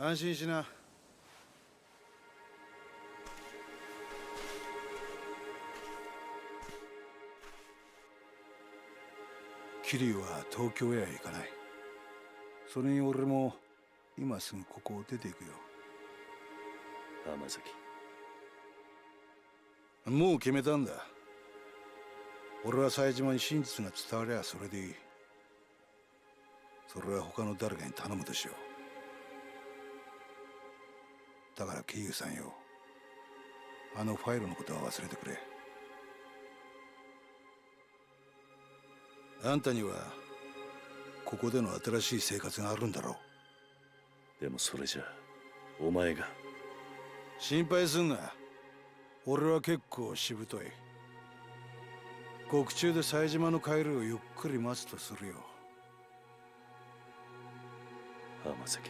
安心しな。桐生は東京へは行かない。それに俺も今すぐここを出ていくよ。浜崎。もう決めたんだ。俺は冴島に真実が伝わりゃそれでいい。それは他の誰かに頼むとしよう。だから桐生さんよ、あのファイルのことは忘れてくれ。あんたにはここでの新しい生活があるんだろう。でもそれじゃお前が。心配すんな。俺は結構しぶとい。獄中で冴島の帰りをゆっくり待つとするよ。浜崎。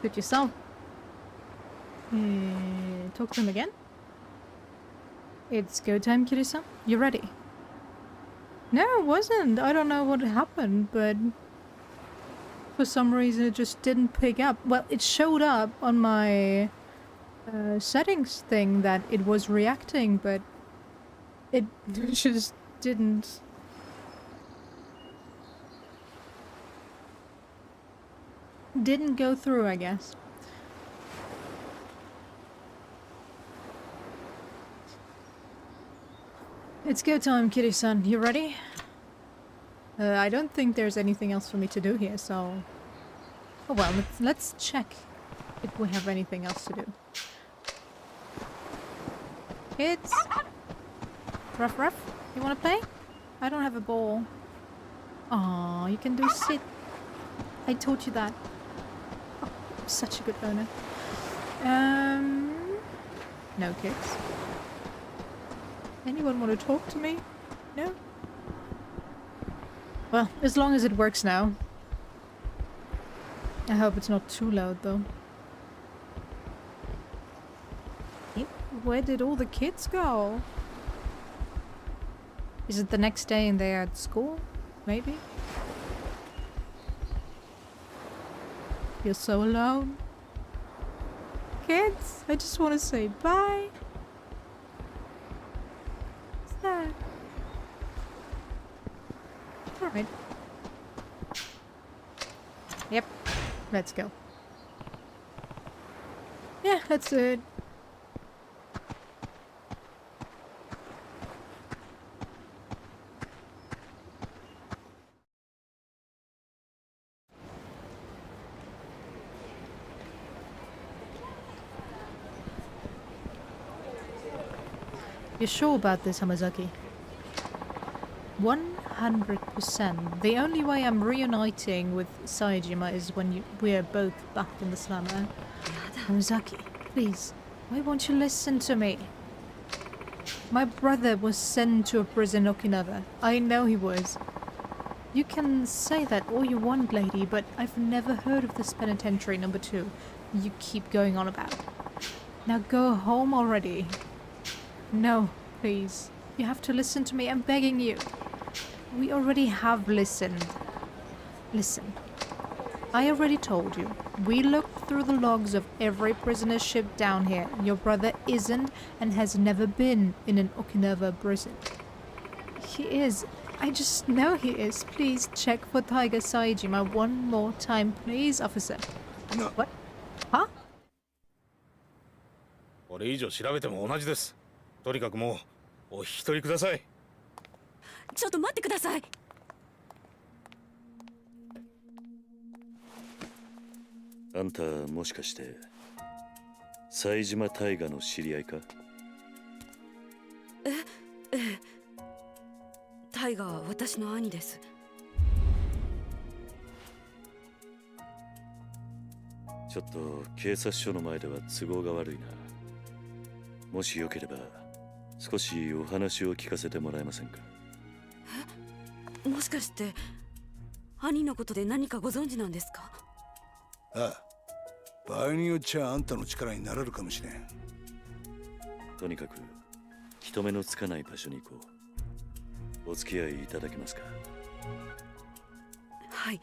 Suit yourself. Talk to him again. It's go time, Kiryu-san. You ready? No, it wasn't. I don't know what happened, but for some reason it just didn't pick up. Well, it showed up on my settings thing that it was reacting, but it just didn't. Didn't go through, I guess. It's go time, Kiryu-san. You ready? I don't think there's anything else for me to do here, so... Oh well, let's check if we have anything else to do. Kids? Ruff Ruff, you wanna play? I don't have a ball. Aw, you can do sit. I told you that. Oh, I'm such a good owner. No kids. Anyone want to talk to me? No? Well, as long as it works now. I hope it's not too loud though. Yep. Where did all the kids go? Is it the next day and they're at school? Maybe? You're so alone. Kids, I just want to say bye. What's that? Alright. Yep. Let's go. Yeah, let's do it. You're sure about this, Hamazaki? 100%. The only way I'm reuniting with Saejima is when we're both back in the slammer. Hamazaki, please, why won't you listen to me? My brother was sent to a prison in Okinawa. I know he was. You can say that all you want, lady, but I've never heard of this penitentiary number 2 you keep going on about. Now go home already. No, please. You have to listen to me. I'm begging you. We already have listened. Listen. I already told you. We looked through the logs of every prisoner ship down here. Your brother isn't and has never been in an Okinawa prison. He is. I just know he is. Please check for Tiger Saejima one more time, please, officer. No. What? Huh? これ以上調べても同じです。とにかくもうお引き取りください。ちょっと待ってください。あんたもしかして冴島大河の知り合いか？タイガーは私の兄です。ちょっと警察署の前では都合が悪いな。もしよければ少しお話を聞かせてもらえませんか？もしかして兄のことで何かご存知なんですか？ああ、場合によっちゃあんたの力になれるかもしれん。とにかく人目のつかない場所に行こう。お付き合いいただけますか？はい。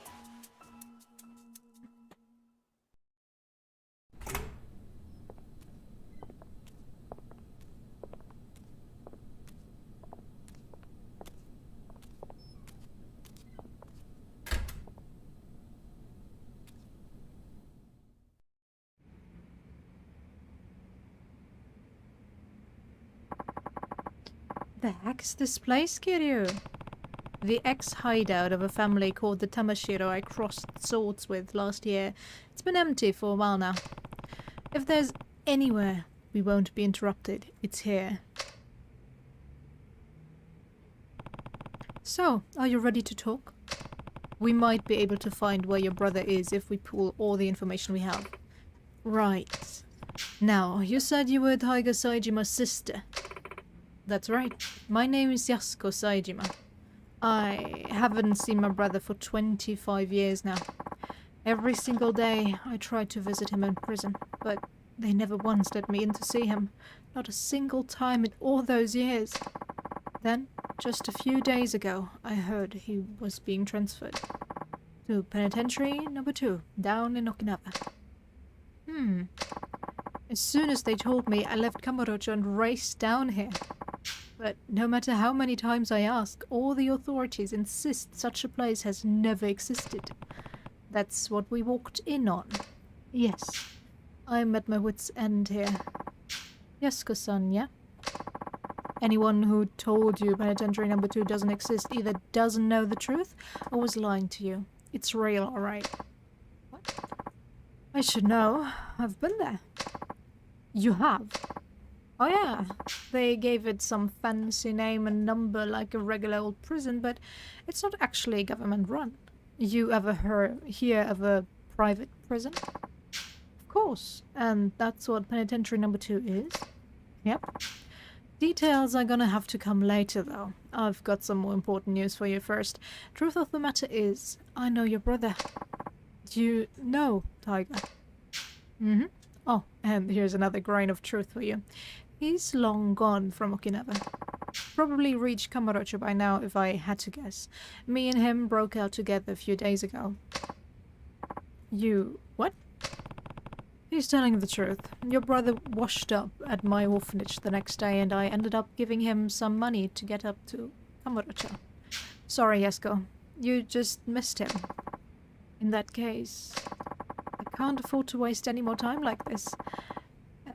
The heck's this place, Kiryu? The ex-hideout of a family called the Tamashiro I crossed swords with last year. It's been empty for a while now. If there's anywhere we won't be interrupted, it's here. So, are you ready to talk? We might be able to find where your brother is if we pool all the information we have. Right. Now, you said you were Taiga Saejima's sister. That's right. My name is Yasuko Saejima. I haven't seen my brother for 25 years now. Every single day I tried to visit him in prison, but they never once let me in to see him. Not a single time in all those years. Then, just a few days ago, I heard he was being transferred to Penitentiary number 2, down in Okinawa. As soon as they told me, I left Kamurocho and raced down here. But no matter how many times I ask, all the authorities insist such a place has never existed. That's what we walked in on. Yes, I'm at my wit's end here. Yasuko-san, yeah? Anyone who told you Penitentiary number 2 doesn't exist either doesn't know the truth or was lying to you. It's real, alright. What? I should know. I've been there. You have? Oh yeah, they gave it some fancy name and number like a regular old prison, but it's not actually government run. You ever hear of a private prison? Of course, and that's what Penitentiary number 2 is. Yep. Details are gonna have to come later though. I've got some more important news for you first. Truth of the matter is, I know your brother. You know Tiger. Oh, and here's another grain of truth for you. He's long gone from Okinawa. Probably reached Kamurocho by now if I had to guess. Me and him broke out together a few days ago. You... what? He's telling the truth. Your brother washed up at my orphanage the next day and I ended up giving him some money to get up to Kamurocho. Sorry, Yasuko. You just missed him. In that case, I can't afford to waste any more time like this.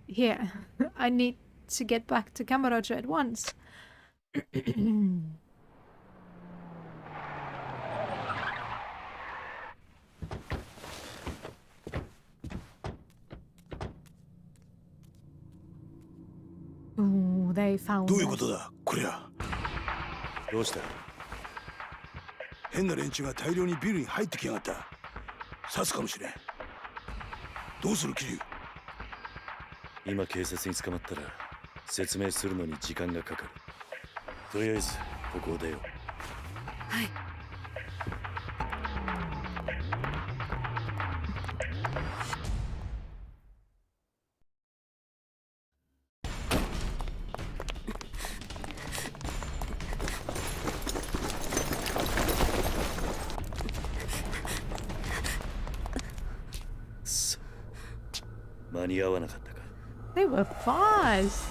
Here, I need to get back to Kamurocho at once. Ooh, they found どういうこ us. とだこりゃ。どうした？変な連中が大量にビルに入ってきやがった。刺すかもしれん。どうするキリュウ？今警察に捕まったら説明するのに時間がかかる。とりあえずここを出よう。はい。間に合わなかったか。 They were fast.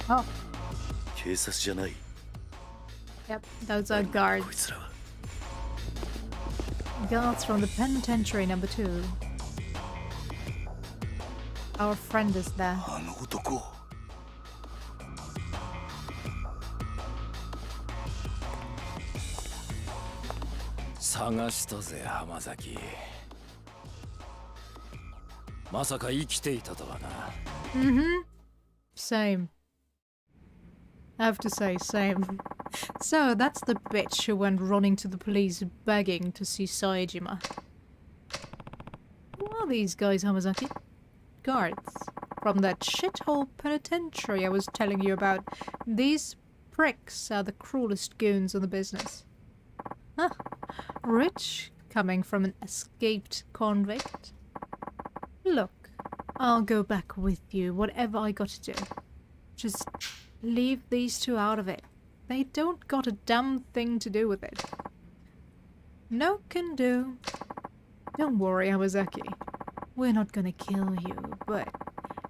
Oh, 警察じゃない。 Yep, those are guards. こいつらは Guards from the penitentiary number 2. Our friend is there. あの男。探したぜ浜崎。まさか生きていたとはな。 Same. I have to say, same. So, that's the bitch who went running to the police begging to see Saejima. Who are these guys, Hamazaki? Guards. From that shithole penitentiary I was telling you about. These pricks are the cruelest goons in the business. Huh. Rich, coming from an escaped convict. Look, I'll go back with you, whatever I got to do. Just leave these two out of it. They don't got a damn thing to do with it. No can do. Don't worry, Hamazaki. We're not gonna kill you, but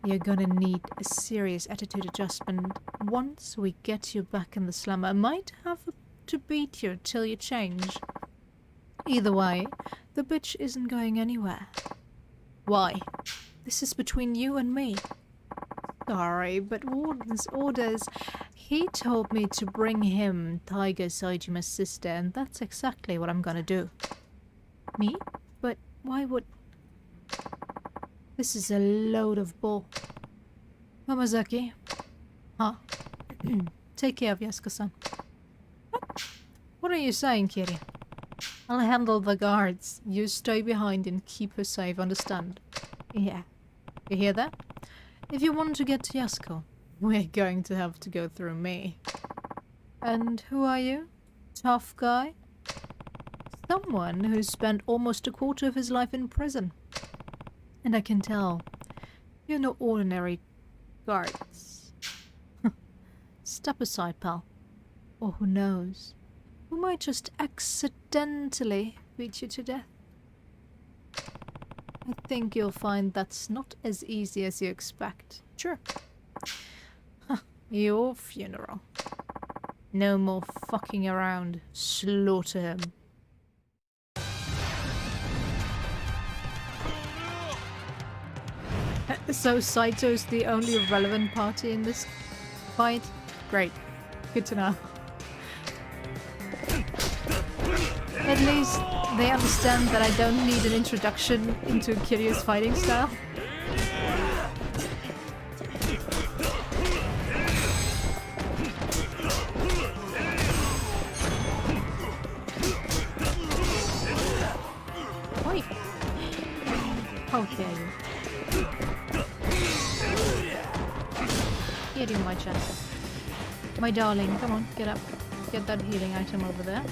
you're gonna need a serious attitude adjustment once we get you back in the slum. I might have to beat you till you change. Either way, the bitch isn't going anywhere. Why? This is between you and me. Sorry, but Warden's orders. He told me to bring him Tiger Saejima's sister, and that's exactly what I'm gonna do. Me? But why would... This is a load of bull. Hamazaki. Huh? Take care of Yasuko-san. What are you saying, Kiryu? I'll handle the guards. You stay behind and keep her safe, understand? Yeah. You hear that? If you want to get to Yasuko, we're going to have to go through me. And who are you? Tough guy? Someone who spent almost a quarter of his life in prison. And I can tell, you're no ordinary guards. Step aside, pal. Or who knows? We might just accidentally beat you to death. I think you'll find that's not as easy as you expect. Sure. Your funeral. No more fucking around. Slaughter him. So Saito's the only relevant party in this fight? Great. Good to know. At least they understand that I don't need an introduction into Kiryu's fighting style. Wait. How dare you? Kiryu, my child. My darling, come on, get up. Get that healing item over there.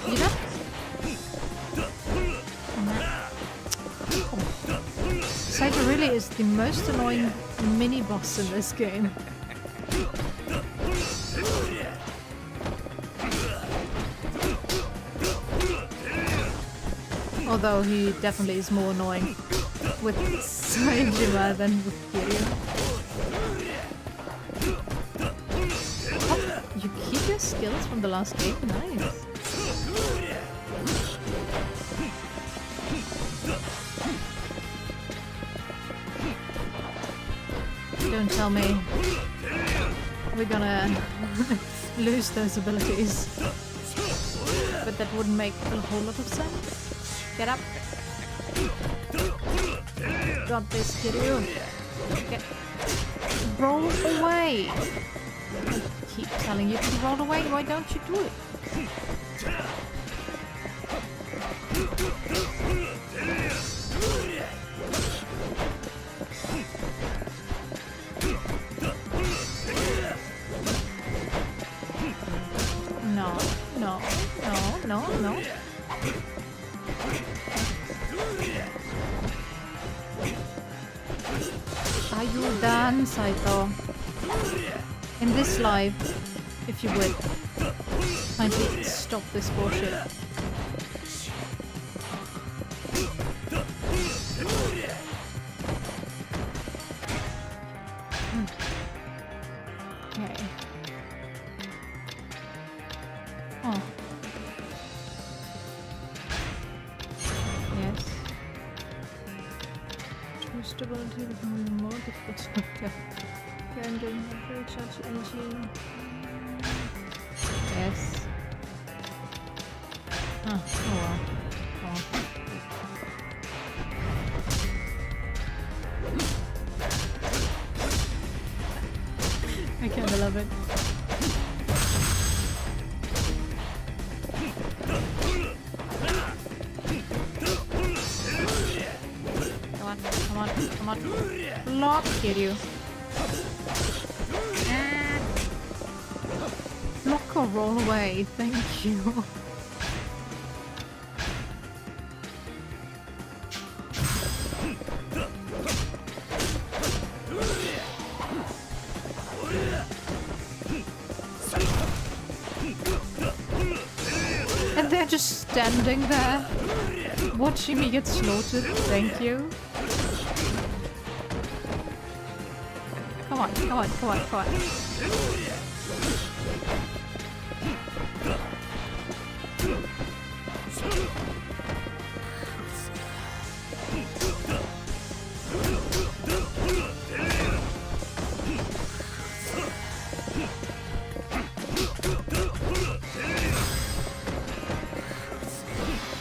You know? Saito really is the most annoying mini-boss in this game. Although he definitely is more annoying with Saejima than with Kiryu. Oh, you keep your skills from the last game? Nice. Don't tell me we're gonna lose those abilities. But that wouldn't make a whole lot of sense. Get up. Got this, Kiryu. Get... Roll away. I keep telling you to roll away. Why don't you do it? No, no, no, no, no. Are you done, Saito? In this life, if you would, kindly stop this bullshit. ability becoming more difficult to look at. Getting very charged energy. Yes. Oh well. Oh. I kinda love it. Come on. Block, Kiryu. Block or roll away, thank you. And they're just standing there, watching me get slaughtered, thank you. Come on.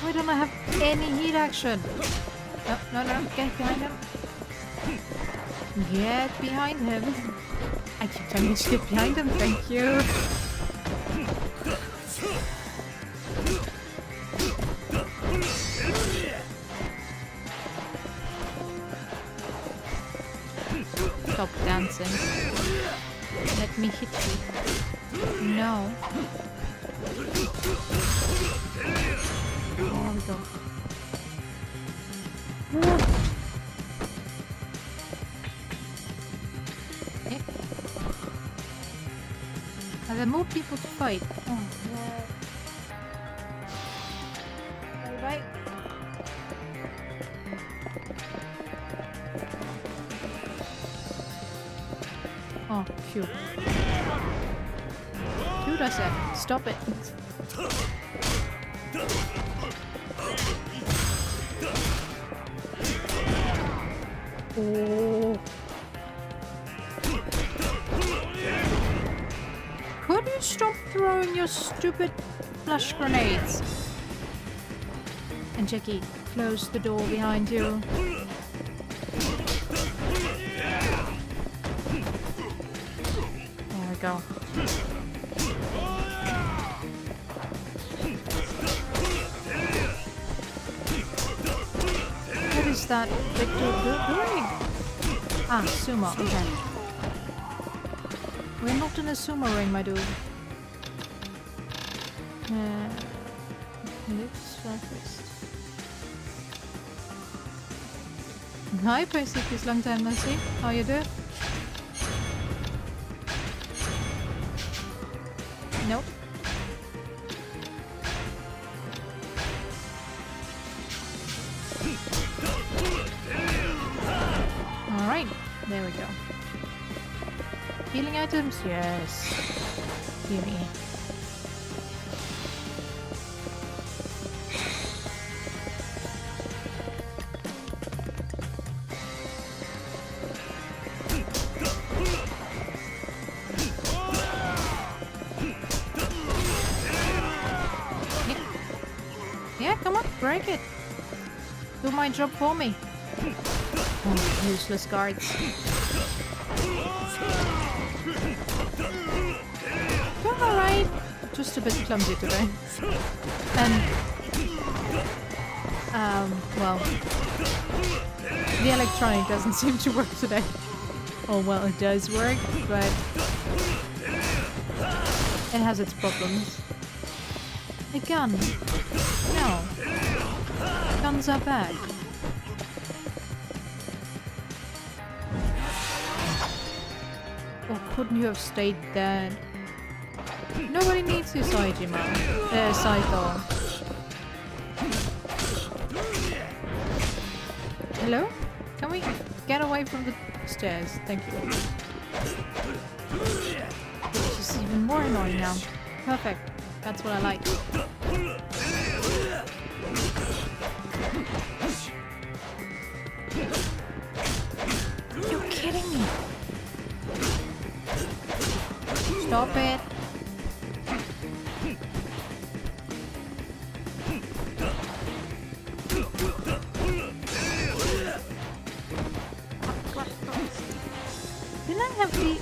Why don't I have any heat action? No, get behind him. Get behind him. I keep trying to get behind him, thank you. Stop dancing. Let me hit you. No. There we go. Are there more people to fight? Oh, yeah. Bye. Oh, phew. Dude, I said, stop it. Oh. Could you stop throwing your stupid flash grenades? And Jackie, close the door behind you. There we go. What is that Victor doing? Ah, sumo, okay. We're not in a sumo ring, my dude. Lips first. Hi, Perseus, long time no see. How you doing? Nope. Alright, there we go. Healing items? Yes. Gimme. Yeah, come on, break it. Do my job for me. Oh, useless guards. Alright. Just a bit clumsy today. And well, the electronic doesn't seem to work today. Oh well, it does work, but it has its problems. A gun. No. Guns are bad. Or couldn't you have stayed there? Nobody needs you, Saejima. Saito. Hello? Can we get away from the stairs? Thank you. This is even more annoying now. Perfect. That's what I like. Stop it. Didn't I have the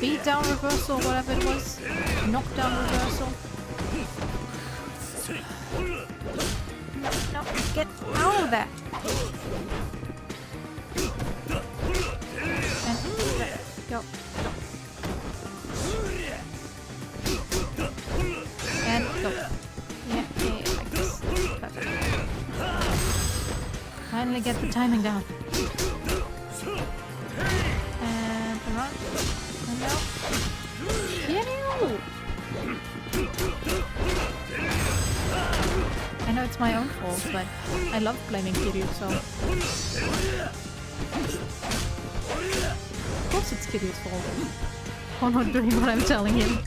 beat down reversal, whatever it was? Knockdown reversal? No, get out of that! And go. And go. Yeah, like this. Perfect. Finally get the timing down. And run. And no. Kiryu! I know it's my own fault, but I love blaming Kiryu, so... Of course it's Kiryu's fault. For not doing what I'm telling him.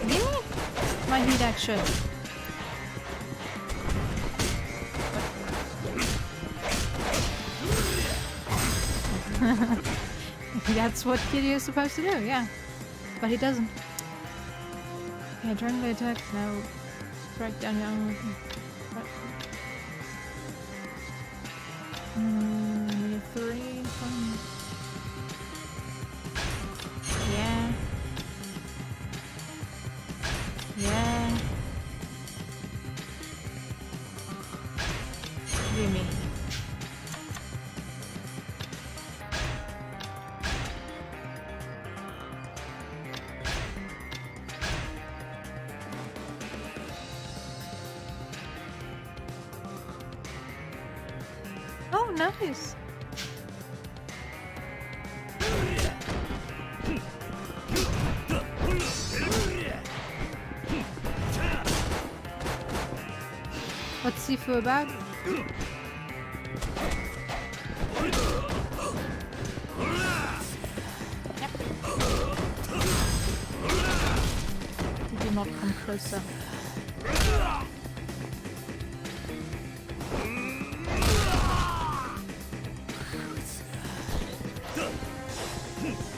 Give me my heat action. That's what Kiryu is supposed to do, yeah. But he doesn't. Yeah, during the attack, no. Break down your... three... Yeah. Yeah. Give me. Oh, nice. What's Sifu about? Yep. Do not come closer.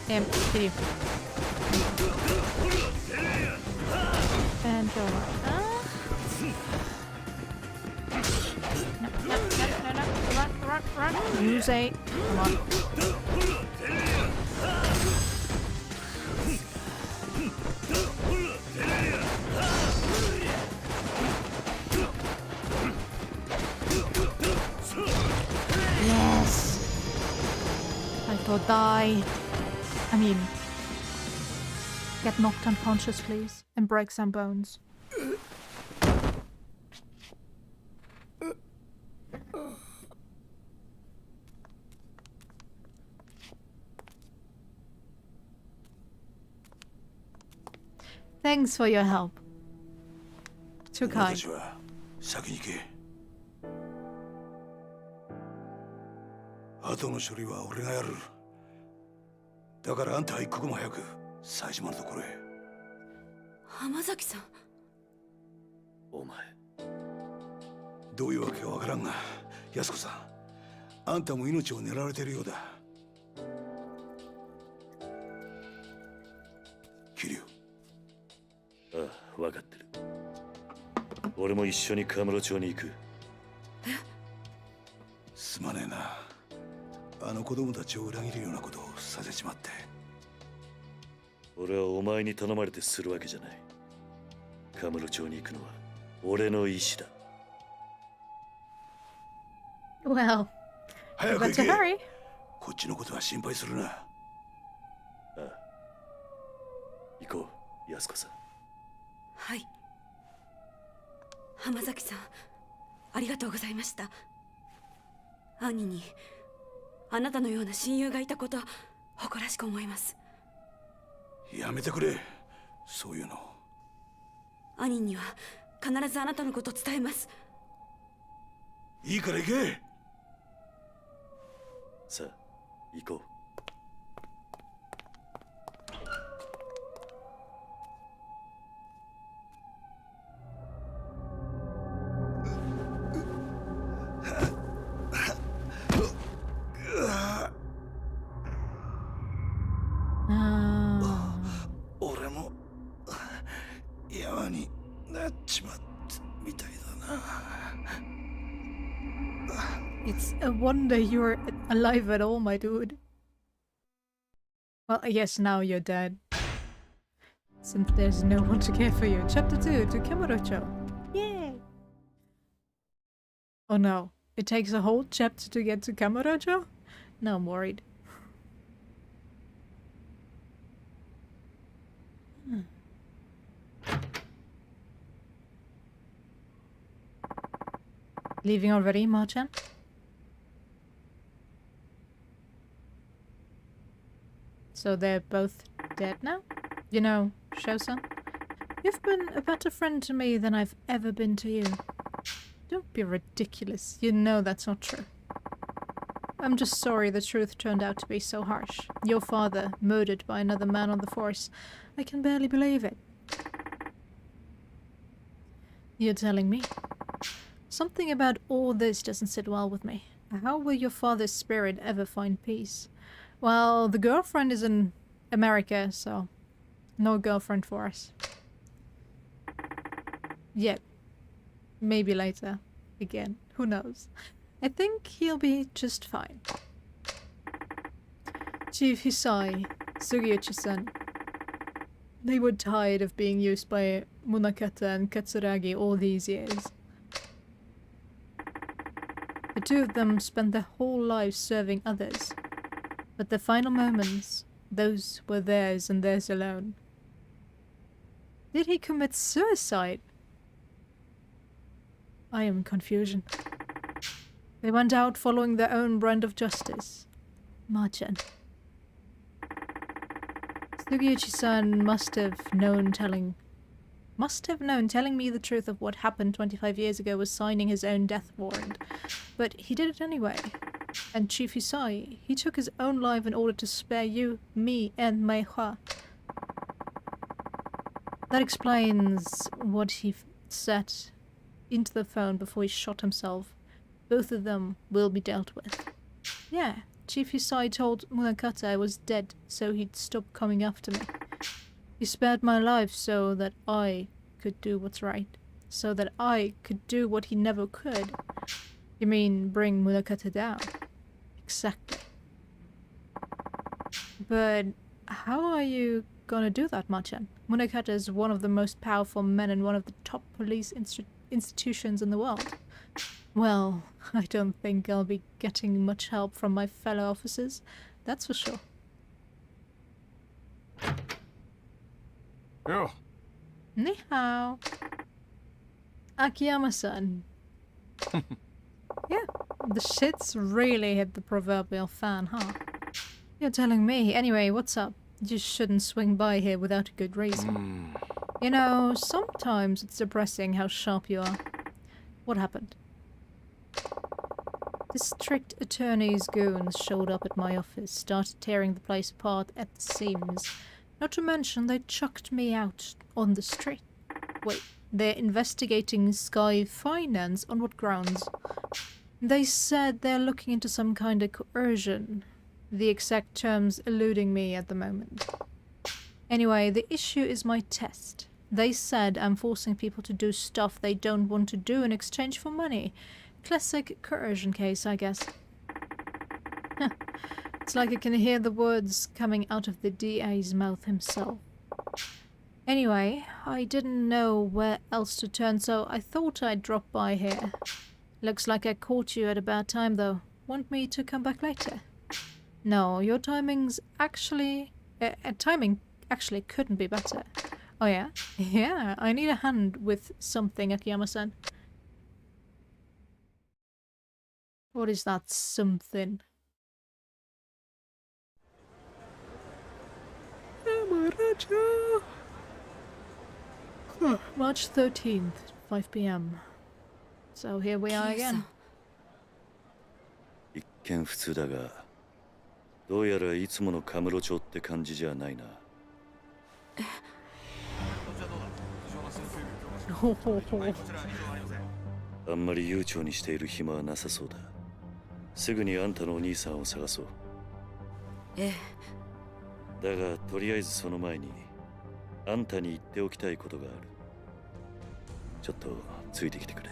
Damn, Kiryu. And go. No. Run. Use 8. Come on. Yes. I thought die. I mean, get knocked unconscious, please, and break some bones. Thanks for your help. Too kind. たちは先に行け。後の処理は俺がやる。だからあんたは一刻も早く冴島のところへ。浜崎さん。お前。どういうわけかわからんが、安子さん、あんたも命を狙われているようだ。桐生。ああ、分かってる。俺も一緒にカムロ町に行く。すまねえな。あの子供たちを裏切るようなことをさせちまって。俺はお前に頼まれてするわけじゃない。カムロ町に行くのは俺の意志だ。Well, 早く but 行 to け。 hurry. こっちのことは心配するな。ああ。行こう、安子さん。はい。浜崎さん、ありがとうございました。兄にあなたのような親友がいたこと誇らしく思います。やめてくれ、そういうの。兄には必ずあなたのことを伝えます。いいから行け。さあ、行こう。Ah. 俺も山になっちまったみたいだな。 It's a wonder you're alive at all, my dude. Well, I guess now you're dead. Since there's no one to care for you. Chapter 2, to Kamurocho. Yay! Oh no, it takes a whole chapter to get to Kamurocho? Now I'm worried. Leaving already, Marchan? So they're both dead now? You know, Shou-san, you've been a better friend to me than I've ever been to you. Don't be ridiculous. You know that's not true. I'm just sorry the truth turned out to be so harsh. Your father, murdered by another man on the force. I can barely believe it. You're telling me? Something about all this doesn't sit well with me. How will your father's spirit ever find peace? Well, the girlfriend is in America, so no girlfriend for us. Yet. Maybe later. Again. Who knows? I think he'll be just fine. Chief Hisai, Sugiyuchi-san. They were tired of being used by Munakata and Katsuragi all these years. The two of them spent their whole lives serving others. But the final moments, those were theirs and theirs alone. Did he commit suicide? I am in confusion. They went out following their own brand of justice. Marchan. Sugiyuchi-san must have known telling me the truth of what happened 25 years ago was signing his own death warrant. But he did it anyway. And Chief Hisai, he took his own life in order to spare you, me, and Meihua. That explains what he said into the phone before he shot himself. Both of them will be dealt with. Yeah, Chief Hisai told Munakata I was dead, so he'd stop coming after me. He spared my life so that I could do what's right. So that I could do what he never could. You mean bring Munakata down? Exactly. But how are you gonna do that, Machan? Munakata is one of the most powerful men in one of the top police institutions in the world. Well, I don't think I'll be getting much help from my fellow officers, that's for sure. Yo. Ni hao. Akiyama-san. Yeah, the shit's really hit the proverbial fan, huh? You're telling me. Anyway, what's up? You shouldn't swing by here without a good reason. You know, sometimes it's depressing how sharp you are. What happened? District Attorney's goons showed up at my office, started tearing the place apart at the seams. Not to mention they chucked me out on the street. Wait, they're investigating Sky Finance on what grounds? They said they're looking into some kind of coercion. The exact terms eluding me at the moment. Anyway, the issue is my test. They said I'm forcing people to do stuff they don't want to do in exchange for money. Classic coercion case, I guess. It's like I can hear the words coming out of the DA's mouth himself. Anyway, I didn't know where else to turn, so I thought I'd drop by here. Looks like I caught you at a bad time, though. Want me to come back later? No, your timing actually couldn't be better. Oh yeah? Yeah, I need a hand with something, Akiyama-san. What is that something? Kamurocho! March 13th, 5 p.m. So here we are again. 一見普通だが、どうやらいつものカムロ町って感じじゃないな。あんまり悠長にしている暇はなさそうだ。すぐにあんたのお兄さんを探そう。ええ、だがとりあえずその前にあんたに言っておきたいことがある。ちょっとついてきてくれ。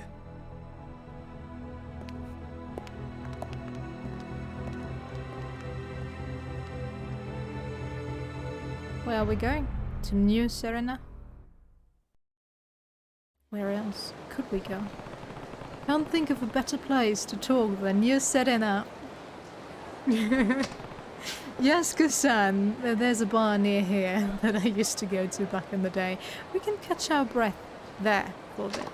Where are we going? To New Serena? Where else could we go? Can't think of a better place to talk than New Serena. Yakuza-san, there's a bar near here that I used to go to back in the day. We can catch our breath there for a bit.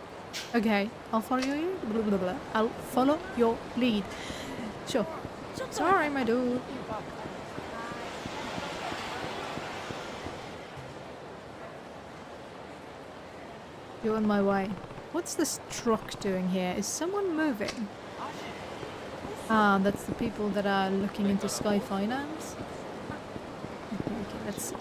Okay, I'll follow you. Blah, blah, blah. I'll follow your lead. Sure. Sorry, my dude. You're on my way. What's this truck doing here? Is someone moving? Ah, that's the people that are looking into Sky Finance. Okay, let's see.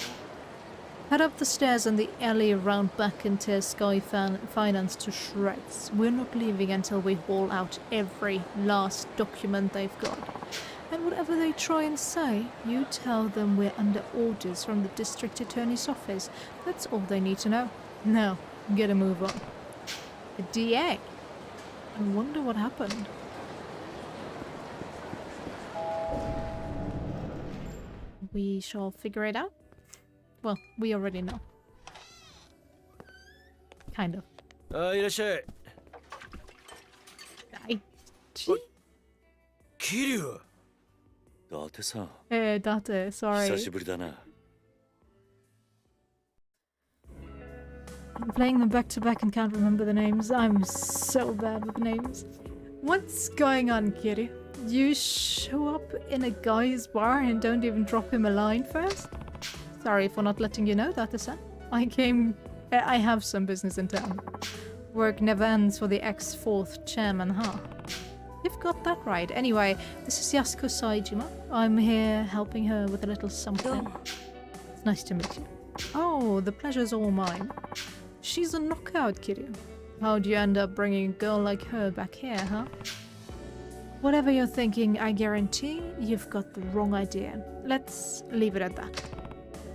Head up the stairs and the alley around back and tear Sky Finance to shreds. We're not leaving until we haul out every last document they've got. And whatever they try and say, you tell them we're under orders from the district attorney's office. That's all they need to know. Now, get a move on. A DA? I wonder what happened. We shall figure it out. Well, we already know. Kind of. あ、いらっしゃい。桐生。伊達さん。Date, sorry. 久しぶりだな。I'm playing them back to back and can't remember the names. I'm so bad with names. What's going on, Kiryu? You show up in a guy's bar and don't even drop him a line first? Sorry for not letting you know that, son. I have some business in town. Work never ends for the ex-4th chairman, huh? You've got that right. Anyway, this is Yasuko Saejima. I'm here helping her with a little something. It's nice to meet you. Oh, the pleasure's all mine. She's a knockout, Kiryu. How'd you end up bringing a girl like her back here, huh? Whatever you're thinking, I guarantee you've got the wrong idea. Let's leave it at that.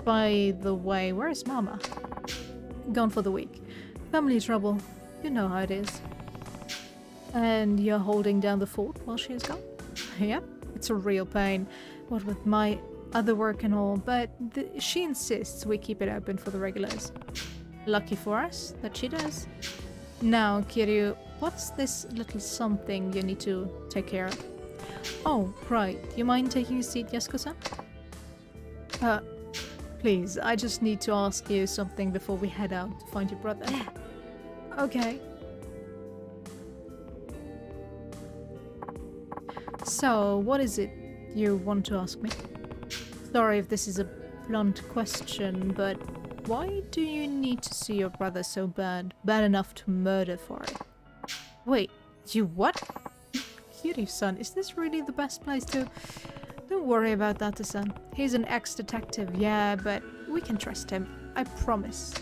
By the way, where's Mama? Gone for the week. Family trouble. You know how it is. And you're holding down the fort while she's gone? Yep, it's a real pain. What with my other work and all, but she insists we keep it open for the regulars. Lucky for us that she does. Now, Kiryu, what's this little something you need to take care of? Oh, right. You mind taking a seat, Yasuko-san? Please, I just need to ask you something before we head out to find your brother. Okay. So, what is it you want to ask me? Sorry if this is a blunt question, but why do you need to see your brother so bad? Bad enough to murder for it? Wait, you what? Kiryu-san, is this really the best place to... Don't worry about that, son. He's an ex-detective, yeah, but we can trust him. I promise.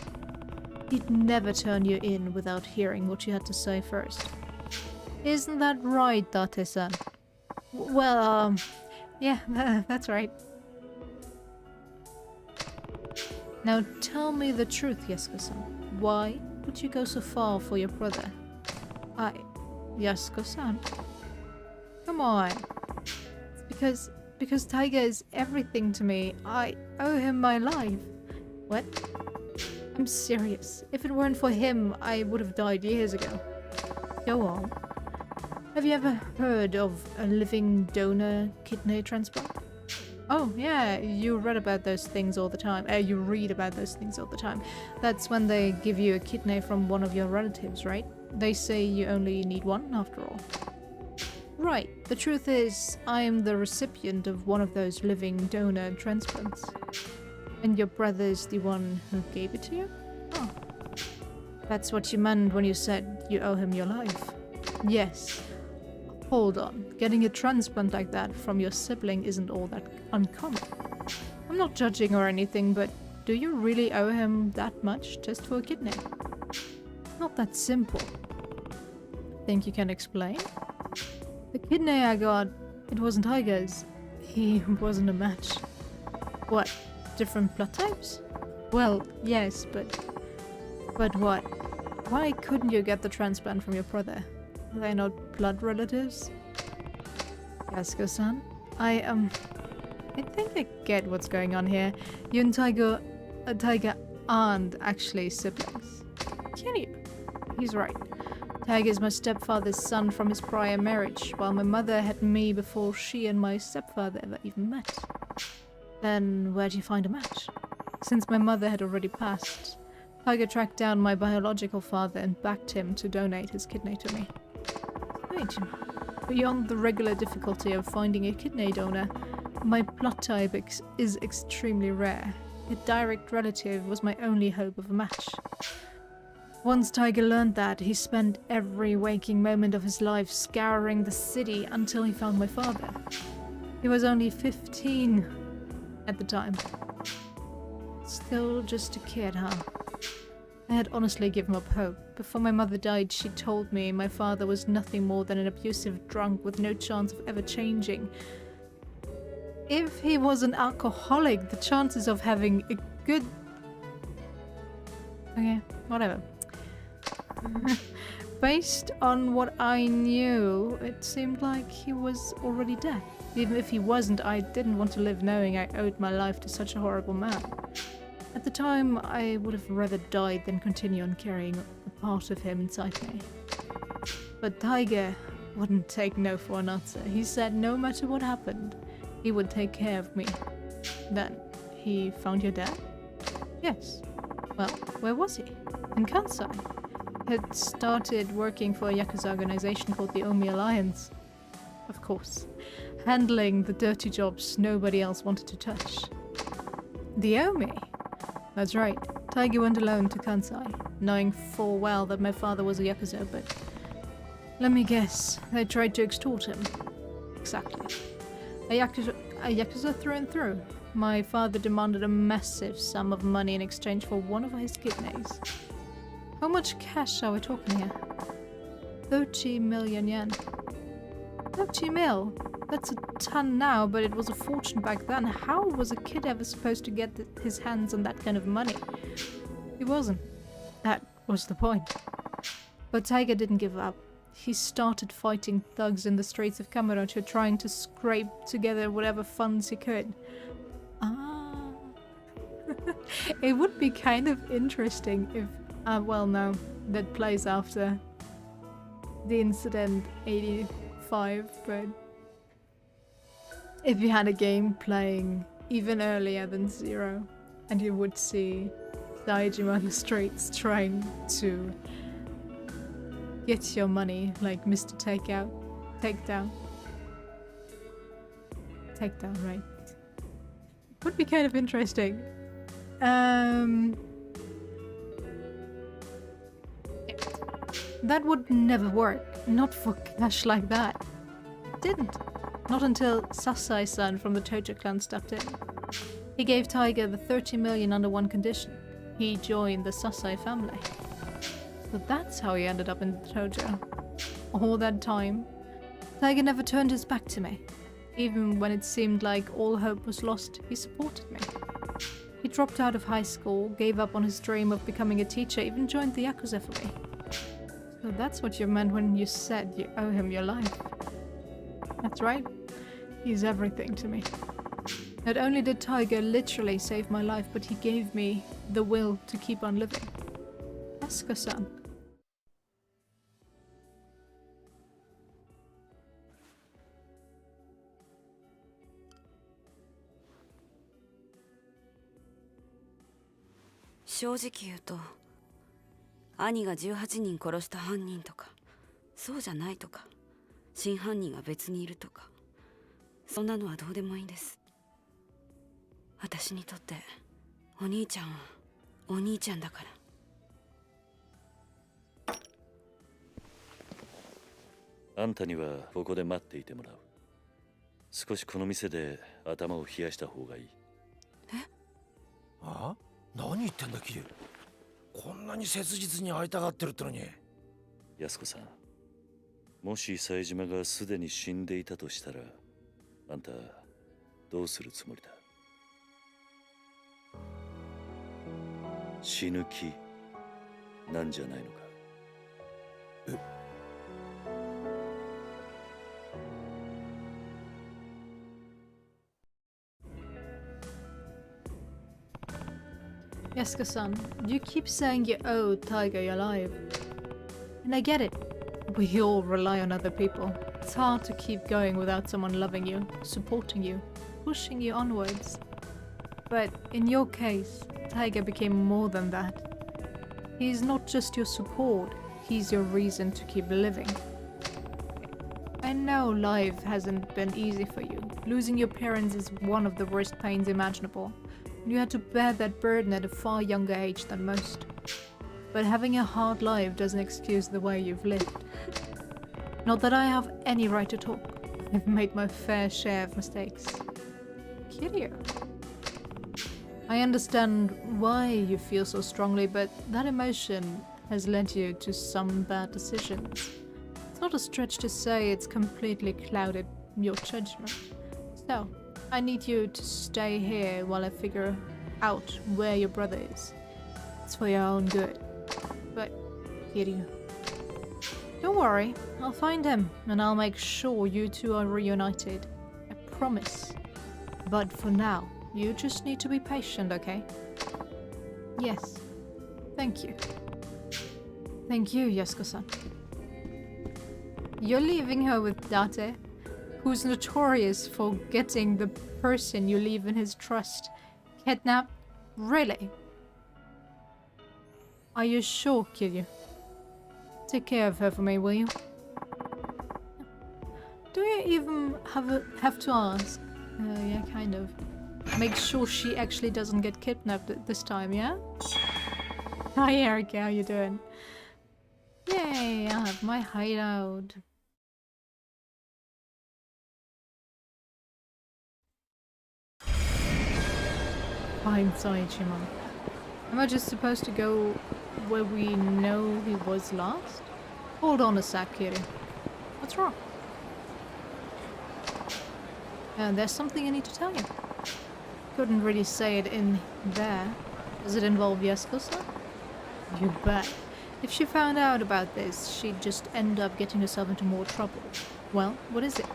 He'd never turn you in without hearing what you had to say first. Isn't that right, Date-san? Well, yeah, that's right. Now tell me the truth, Yasuko-san. Why would you go so far for your brother? Yasuko-san? Come on. It's because Taiga is everything to me. I owe him my life. What? I'm serious. If it weren't for him, I would have died years ago. Go on. Have you ever heard of a living donor kidney transplant? Oh, yeah, you read about those things all the time. You read about those things all the time. That's when they give you a kidney from one of your relatives, right? They say you only need one, after all. Right. The truth is, I am the recipient of one of those living donor transplants. And your brother is the one who gave it to you? Oh. That's what you meant when you said you owe him your life. Yes. Hold on. Getting a transplant like that from your sibling isn't all that uncommon. I'm not judging or anything, but do you really owe him that much just for a kidney? Not that simple. Think you can explain? The kidney I got, it wasn't Tiger's. He wasn't a match. What? different blood types? Well, yes, but what? Why couldn't you get the transplant from your brother? Are they not blood relatives? Yasuko-san, I think I get what's going on here. You and Tiger aren't actually siblings. Kiryu, he's right. Tiger is my stepfather's son from his prior marriage, while my mother had me before she and my stepfather ever even met. Then where'd you find a match? Since my mother had already passed, Tiger tracked down my biological father and backed him to donate his kidney to me. Saejima, beyond the regular difficulty of finding a kidney donor, my blood type is extremely rare. A direct relative was my only hope of a match. Once Tiger learned that, he spent every waking moment of his life scouring the city until he found my father. He was only 15 at the time. Still just a kid, huh? I had honestly given up hope. Before my mother died, she told me my father was nothing more than an abusive drunk with no chance of ever changing. If he was an alcoholic, the chances of having a good... Okay, whatever. Based on what I knew, it seemed like he was already dead. Even if he wasn't, I didn't want to live knowing I owed my life to such a horrible man. At the time, I would have rather died than continue on carrying a part of him inside me. But Tiger wouldn't take no for an answer. He said no matter what happened, he would take care of me. Then, he found your dad? Yes. Well, where was he? In Kansai. Had started working for a Yakuza organization called the Omi Alliance. Of course. Handling the dirty jobs nobody else wanted to touch. The Omi? That's right. Tiger went alone to Kansai, knowing full well that my father was a Yakuza, but... Let me guess, they tried to extort him. Exactly. A Yakuza through and through. My father demanded a massive sum of money in exchange for one of his kidneys. How much cash are we talking here? 30 million yen. 30 mil? That's a ton now, but it was a fortune back then. How was a kid ever supposed to get his hands on that kind of money? He wasn't. That was the point. But Tiger didn't give up. He started fighting thugs in the streets of Kamurocho, trying to scrape together whatever funds he could. Ah. It would be kind of interesting if... well, no. That plays after the incident 85, but... If you had a game playing even earlier than 0, and you would see Saejima on the streets trying to get your money, like Mr. Takedown. Takedown, right. Would be kind of interesting. That would never work. Not for cash like that. It didn't. Not until Sasai-san from the Tojo clan stepped in. He gave Tiger the 30 million under one condition. He joined the Sasai family. So that's how he ended up in the Tojo. All that time, Tiger never turned his back to me. Even when it seemed like all hope was lost, he supported me. He dropped out of high school, gave up on his dream of becoming a teacher, even joined the Yakuza for me. So that's what you meant when you said you owe him your life. That's right. He's everything to me. Not only did Tiger literally save my life, but he gave me the will to keep on living. Asuka-san.兄が18人殺した犯人とか、そうじゃないとか、真犯人が別にいるとか、そんなのはどうでもいいんです。私にとってお兄ちゃんはお兄ちゃんだから。あんたにはここで待っていてもらう。少しこの店で頭を冷やした方がいい。え？あ？何言ってんだキリュウ。こんなに切実に会いたがってるってのに。安子さん、もし冴島がすでに死んでいたとしたら、あんたどうするつもりだ？死ぬ気なんじゃないのか。Yakuza-san, you keep saying you owe Tiger your life. And I get it. We all rely on other people. It's hard to keep going without someone loving you, supporting you, pushing you onwards. But in your case, Tiger became more than that. He's not just your support, he's your reason to keep living. I know life hasn't been easy for you. Losing your parents is one of the worst pains imaginable. You had to bear that burden at a far younger age than most. But having a hard life doesn't excuse the way you've lived. Not that I have any right to talk. I've made my fair share of mistakes. Kiryu. I understand why you feel so strongly, but that emotion has led you to some bad decisions. It's not a stretch to say it's completely clouded your judgment. So, I need you to stay here while I figure out where your brother is. It's for your own good. But, Kiryu, don't worry, I'll find him and I'll make sure you two are reunited. I promise. But for now, you just need to be patient, okay? Yes. Thank you. Thank you, Yakuza-san. You're leaving her with Date, who's notorious for getting the person you leave in his trust kidnapped? Really? Are you sure, Kiryu? Take care of her for me, will you? Do you even have to ask? Yeah, kind of. Make sure she actually doesn't get kidnapped this time, yeah? Hi Haruka, how you doing? Yay, I have my hideout. Fine, Saejima. Am I just supposed to go where we know he was last? Hold on a sec, Kiryu. What's wrong? There's something I need to tell you. Couldn't really say it in there. Does it involve Yakuza? You bet. If she found out about this, she'd just end up getting herself into more trouble. Well, what is it?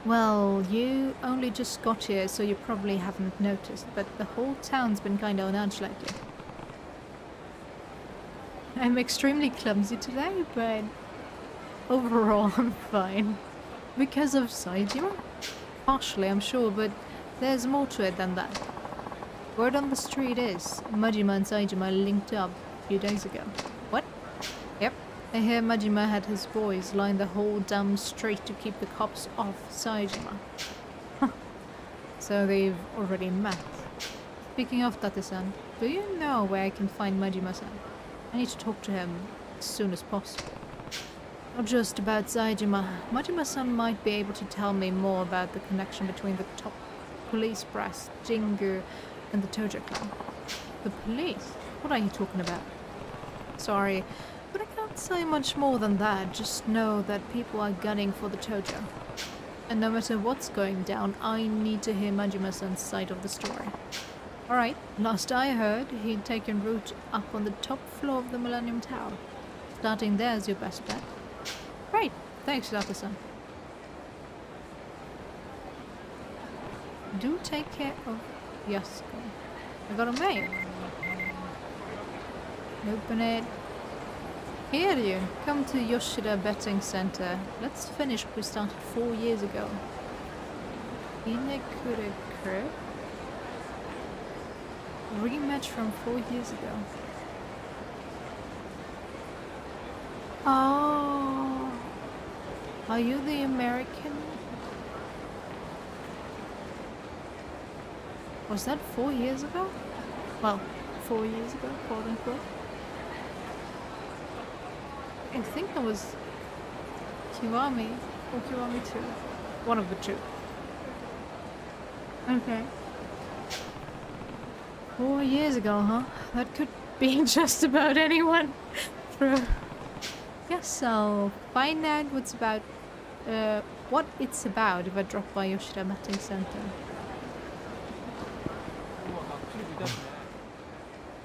Well, you only just got here, so you probably haven't noticed, but the whole town's been kinda on edge lately. I'm extremely clumsy today, but overall I'm fine. Because of Saejima? Partially, I'm sure, but there's more to it than that. Word on the street is, Majima and Saejima linked up a few days ago. What? Yep. I hear Majima had his boys line the whole damn street to keep the cops off Saejima. So they've already met. Speaking of Tate-san, do you know where I can find Majima-san? I need to talk to him as soon as possible. Not just about Saejima. Majima-san might be able to tell me more about the connection between the top police brass, Jingu, and the Tojo clan. The police? What are you talking about? Sorry, but I can't say much more than that. Just know that people are gunning for the Tojo. And no matter what's going down, I need to hear Majima-san's side of the story. Alright, last I heard, he'd taken root up on the top floor of the Millennium Tower. Starting there is your best bet. Great, thanks, Data-san. Do take care of Yasuko. I got a mail. Open it. Kiryu, come to Yoshida Betting Center. Let's finish what we started 4 years ago. Inekure Crib? Rematch from 4 years ago. Oh, are you the American? Was that 4 years ago? Well, 4 years ago, quote unquote. I think that was Kiwami or Kiwami 2. One of the two. Okay. 4 years ago, huh? That could be just about anyone. Yes, I'll find out what it's about if I drop by Yoshida Betting Center.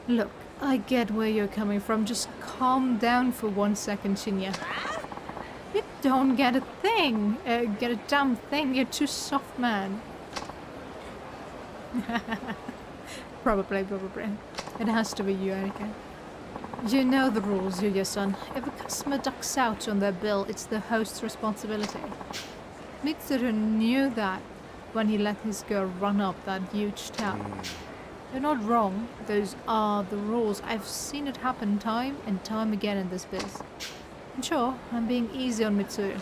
Look, I get where you're coming from. Just calm down for 1 second, Shinya. You don't get a thing. Get a damn thing. You're too soft, man. Probably. It has to be you, Erika. You know the rules, Yuya-san. If a customer ducks out on their bill, it's the host's responsibility. Mitsuru knew that when he let his girl run up that huge tab. You're not wrong. Those are the rules. I've seen it happen time and time again in this biz. And sure, I'm being easy on Mitsuru.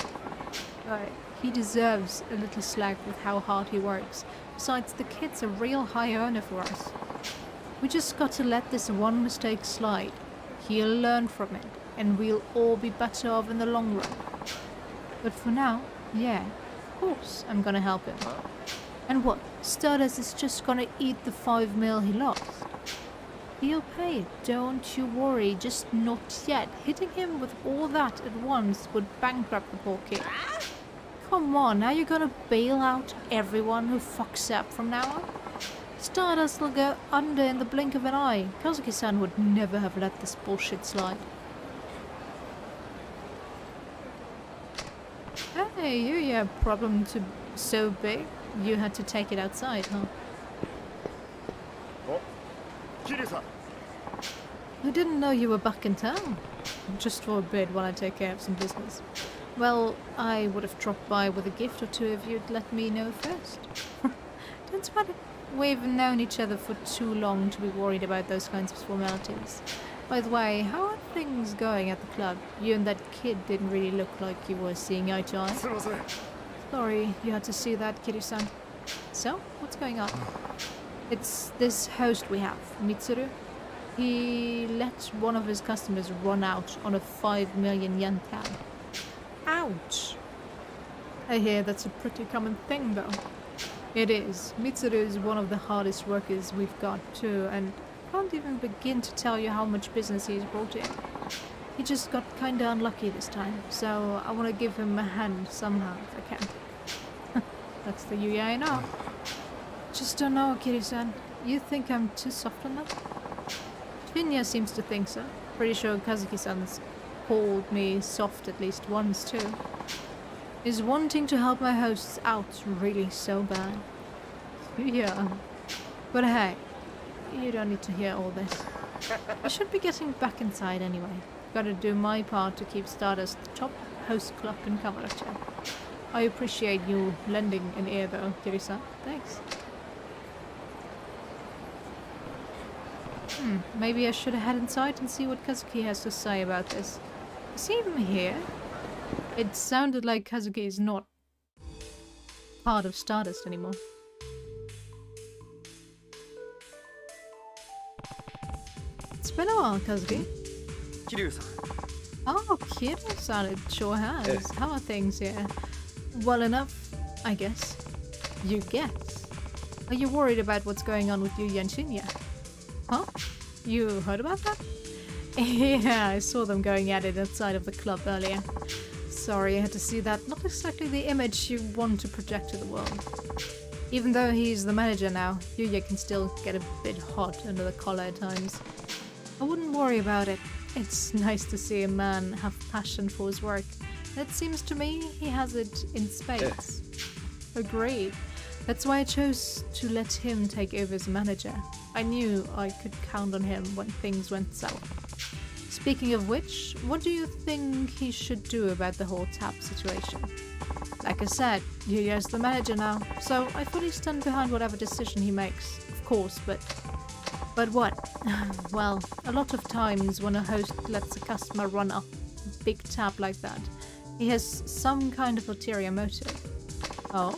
But he deserves a little slack with how hard he works. Besides, the kid's a real high earner for us. We just got to let this one mistake slide. He'll learn from it, and we'll all be better off in the long run. But for now, yeah, of course I'm gonna help him. And what? Stardust is just gonna eat the 5 mil he lost? He'll pay it, don't you worry, just not yet. Hitting him with all that at once would bankrupt the poor kid. Come on, are you gonna bail out everyone who fucks up from now on? Stardust will go under in the blink of an eye. Kazuki-san would never have let this bullshit slide. Hey, your problem to so big, you had to take it outside, huh? Oh, Kiryu-san. I didn't know you were back in town. Just for a bit while I take care of some business. Well, I would have dropped by with a gift or two if you'd let me know first. Don't sweat it. We've known each other for too long to be worried about those kinds of formalities. By the way, how are things going at the club? You and that kid didn't really look like you were seeing eye to eye. Sorry you had to see that, Kiryu-san. So, what's going on? It's this host we have, Mitsuru. He let one of his customers run out on a 5 million yen tab. Ouch! I hear that's a pretty common thing, though. It is. Mitsuru is one of the hardest workers we've got, too, and I can't even begin to tell you how much business he's brought in. He just got kinda unlucky this time, so I want to give him a hand somehow if I can. That's the Yuya I know. Just don't know, Kiryu-san. You think I'm too soft on that? Shinya seems to think so. Pretty sure Kazuki-san's called me soft at least once, too. Is wanting to help my hosts out really so bad? Yeah. But hey, you don't need to hear all this. I should be getting back inside anyway. Gotta do my part to keep Stardust the top host club in Kamurocho. I appreciate you lending an ear though, Kiryu-san. Thanks. Maybe I should head inside and see what Kazuki has to say about this. Is he even here? It sounded like Kazuki is not part of Stardust anymore. It's been a while, Kazuki. Kiryu-san. Oh, Kiryu-san, it sure has. How are things here? Well enough, I guess. You guess? Are you worried about what's going on with Yuya and Shinya? Huh? You heard about that? Yeah, I saw them going at it outside of the club earlier. Sorry, I had to see that. Not exactly the image you want to project to the world. Even though he's the manager now, Yuya can still get a bit hot under the collar at times. I wouldn't worry about it. It's nice to see a man have passion for his work. It seems to me he has it in spades. Agreed. That's why I chose to let him take over as manager. I knew I could count on him when things went south. Speaking of which, what do you think he should do about the whole tap situation? Like I said, Yuya's the manager now, so I fully stand behind whatever decision he makes, of course, but what? Well, a lot of times when a host lets a customer run up a big tab like that, he has some kind of ulterior motive. Oh?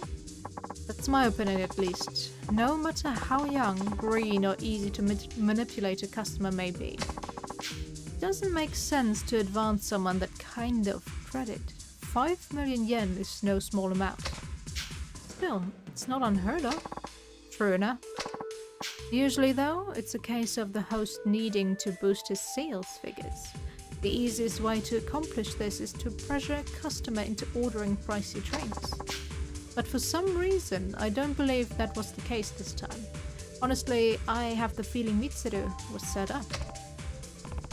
That's my opinion at least. No matter how young, green or easy to manipulate a customer may be. It doesn't make sense to advance someone that kind of credit. 5 million yen is no small amount. Still, it's not unheard of. True enough. Usually though, it's a case of the host needing to boost his sales figures. The easiest way to accomplish this is to pressure a customer into ordering pricey drinks. But for some reason, I don't believe that was the case this time. Honestly, I have the feeling Mitsuru was set up.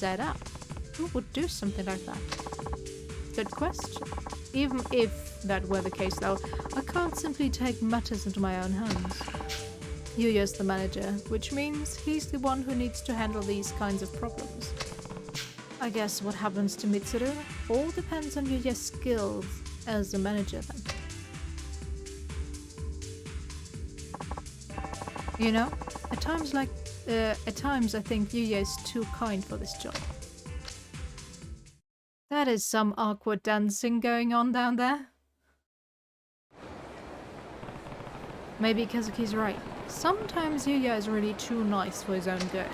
that up? Who would do something like that? Good question. Even if that were the case, though, I can't simply take matters into my own hands. Yuya's the manager, which means he's the one who needs to handle these kinds of problems. I guess what happens to Mitsuru all depends on Yuya's skills as a manager then. You know, at times I think Yuya is too kind for this job. That is some awkward dancing going on down there. Maybe Kazuki's right. Sometimes Yuya is really too nice for his own good.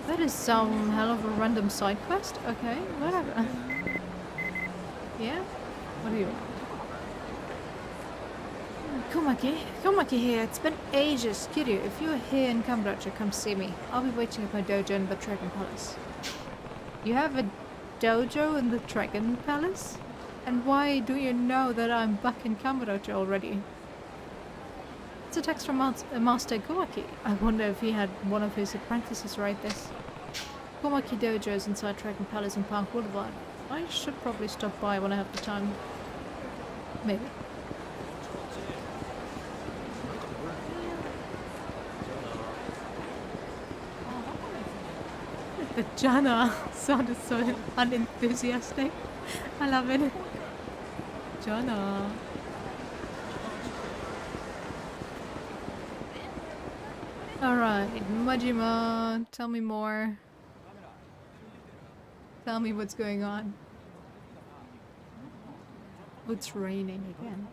That is some hell of a random side quest. Okay, whatever. Yeah? What do you want? Komaki here. It's been ages. Kiryu, if you're here in Kamurocho, come see me. I'll be waiting at my dojo in the Dragon Palace. You have a dojo in the Dragon Palace? And why do you know that I'm back in Kamurocho already? It's a text from Master Komaki. I wonder if he had one of his apprentices write this. Komaki Dojo is inside Dragon Palace on Park Boulevard. I should probably stop by when I have the time. Maybe. The Jana sounded so unenthusiastic. I love it. Jana. Alright, Majima, tell me more. Tell me what's going on. It's raining again.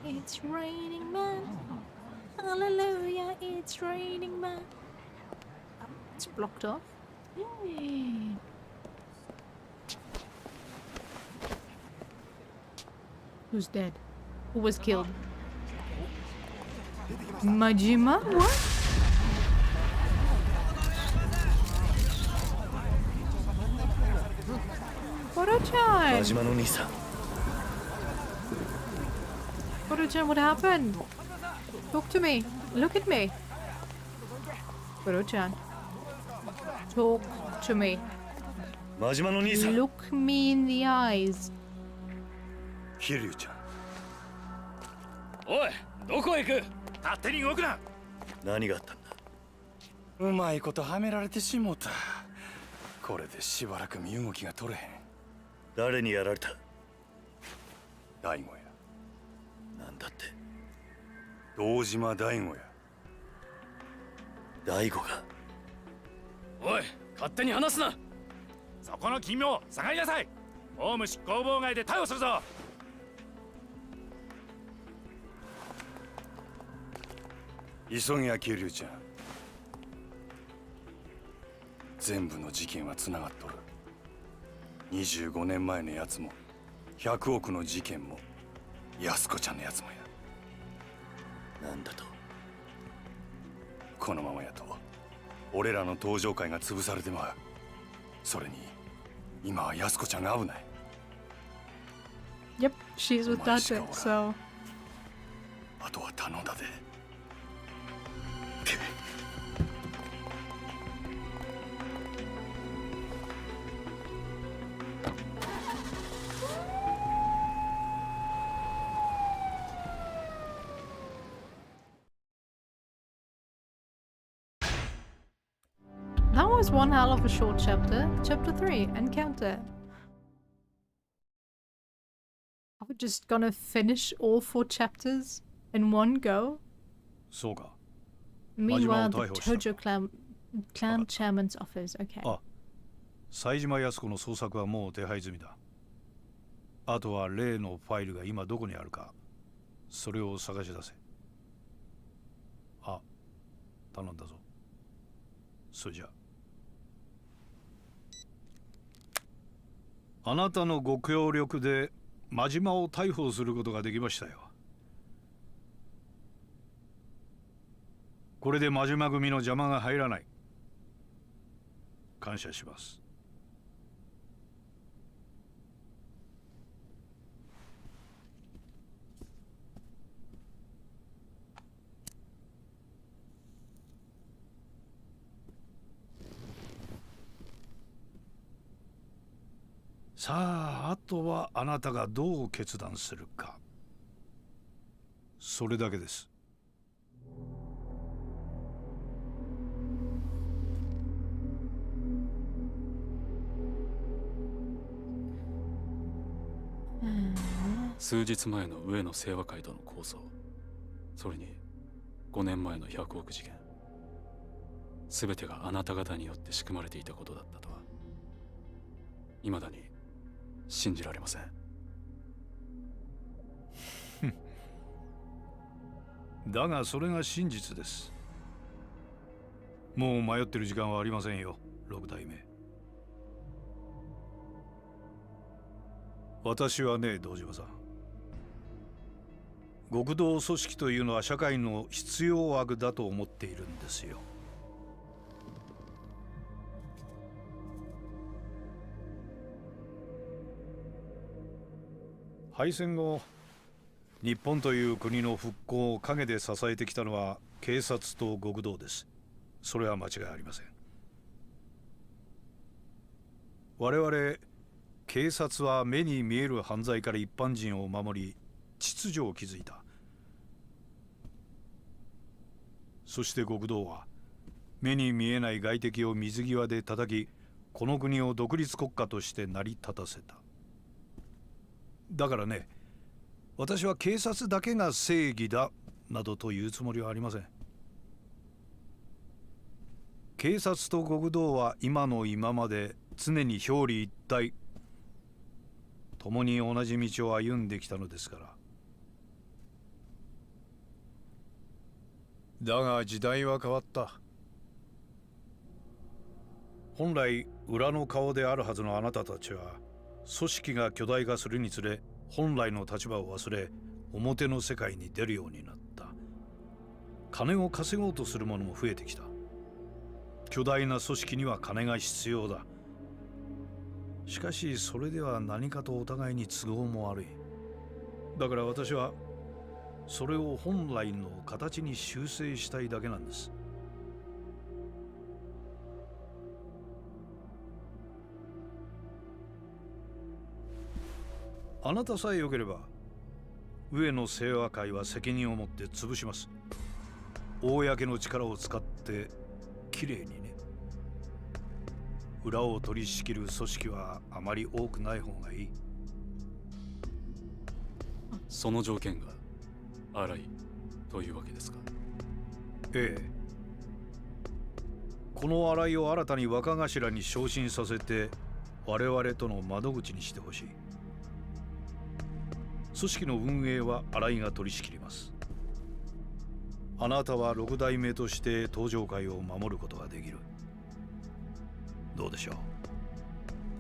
It's raining, man. Hallelujah, it's raining, man. It's blocked off. Yay. Who's dead? Who was killed? Majima? What? Koro-chan! Majima no Nisa. Koro-chan, what happened? Talk to me. Look at me. Koro-chan. Talk to me. Majima no Nisa. Look me in the eyes. Kiryu-chan. おい、どこへ行く？勝手に動くな。何があったんだ。うまいことはめられてしもた。これでしばらく身動きが取れへん。誰にやられた。大悟や。なんだって。堂島大悟や。大悟が。おい、勝手に話すな。そこの君も下がりなさい。オウム執行妨害で逮捕するぞ。急げや桐生ちゃん。全部の事件はつながっとる。25年前のやつも100億の事件も安子ちゃんのやつもや。なんだと。このままやと俺らの登場会が潰されてまう。それに今は安子ちゃんが危ない。 Yep, she's with Data, so... あとは頼んだで。That was one hell of a short chapter. Chapter 3, Encounter. Are we just gonna finish all 4 chapters in one go? そうか。 Meanwhile, the Tojo clan chairman's office. Okay. あ、冴島康子の捜索はもう手配済みだ。あとは例のファイルが今どこにあるか、それを探し出せ。あ、頼んだぞ。それじゃ。あなたのご協力で真島を逮捕することができましたよ。これで真島組の邪魔が入らない。感謝します。さあ、あとはあなたがどう決断するか。それだけです。数日前の上野清和会との抗争、それに5年前の100億事件、全てがあなた方によって仕組まれていたことだったとは未だに信じられません。だがそれが真実です。もう迷ってる時間はありませんよ、六代目。私はね、堂島さん、極道組織というのは社会の必要悪だと思っているんですよ。敗戦後、日本という国の復興を陰で支えてきたのは警察と極道です。それは間違いありません。我々警察は目に見える犯罪から一般人を守り、秩序を築いた。そして極道は目に見えない外敵を水際で叩き、この国を独立国家として成り立たせた。だからね、私は警察だけが正義だなどと言うつもりはありません。警察と極道は今の今まで常に表裏一体、共に同じ道を歩んできたのですから。だが時代は変わった。本来裏の顔であるはずのあなたたちは、組織が巨大化するにつれ本来の立場を忘れ、表の世界に出るようになった。金を稼ごうとする者も増えてきた。巨大な組織には金が必要だ。しかしそれでは何かとお互いに都合も悪い。だから私はそれを本来の形に修正したいだけなんです。あなたさえ良ければ上野清和会は責任を持って潰します。公の力を使ってきれいにね。裏を取り仕切る組織はあまり多くない方がいい。その条件が荒いというわけですか？ええ。この荒井を新たに若頭に昇進させて我々との窓口にしてほしい。組織の運営は新井が取り仕切ります。あなたは六代目として東上会を守ることができる。どうでしょう。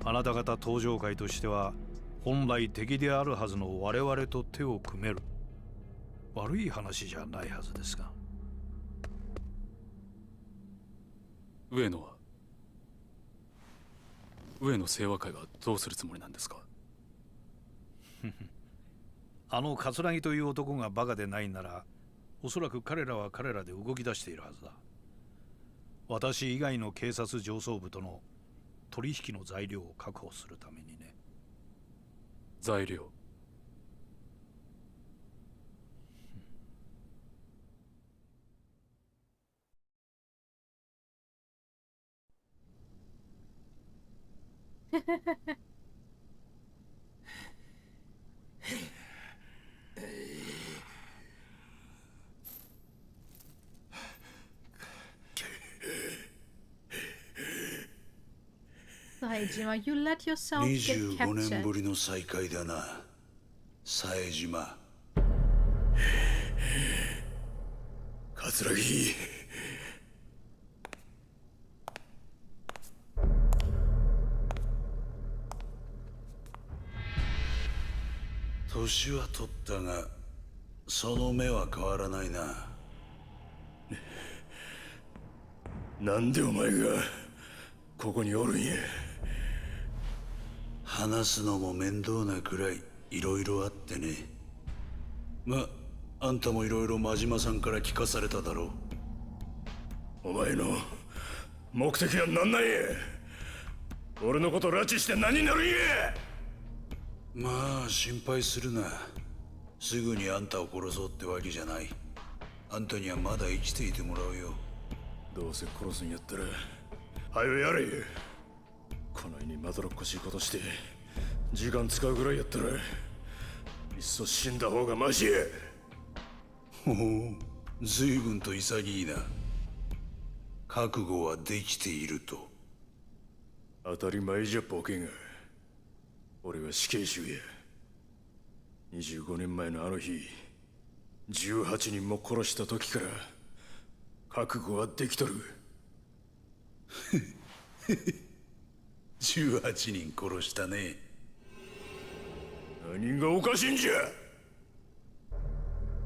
あなた方東上会としては本来敵であるはずの我々と手を組める。悪い話じゃないはずですが。上野清和会はどうするつもりなんですか？あの桂木という男がバカでないなら、おそらく彼らは彼らで動き出しているはずだ。私以外の警察上層部との取引の材料を確保するためにね。材料？Saejima, you let yourself get 25年ぶ captured. りの再会だな、冴島。桂木。年は取ったがその目は変わらないな。なんでお前がここにおるんや。話すのも面倒なくらいいろいろあってね。あんたもいろいろ真島さんから聞かされただろう。お前の目的は何なんや。俺のこと拉致して何になるんや。まあ心配するな。すぐにあんたを殺そうってわけじゃない。あんたにはまだ生きていてもらうよ。どうせ殺すんやったらはよやれ。こないにまどろっこしいことして時間使うぐらいやったらいっそ死んだ方がマシや。ほほう、随分と潔いな。覚悟はできていると。当たり前じゃボケが。俺は死刑囚や。25年前のあの日、18人も殺した時から覚悟はできとる。18人殺したね。何がおかしいんじゃ。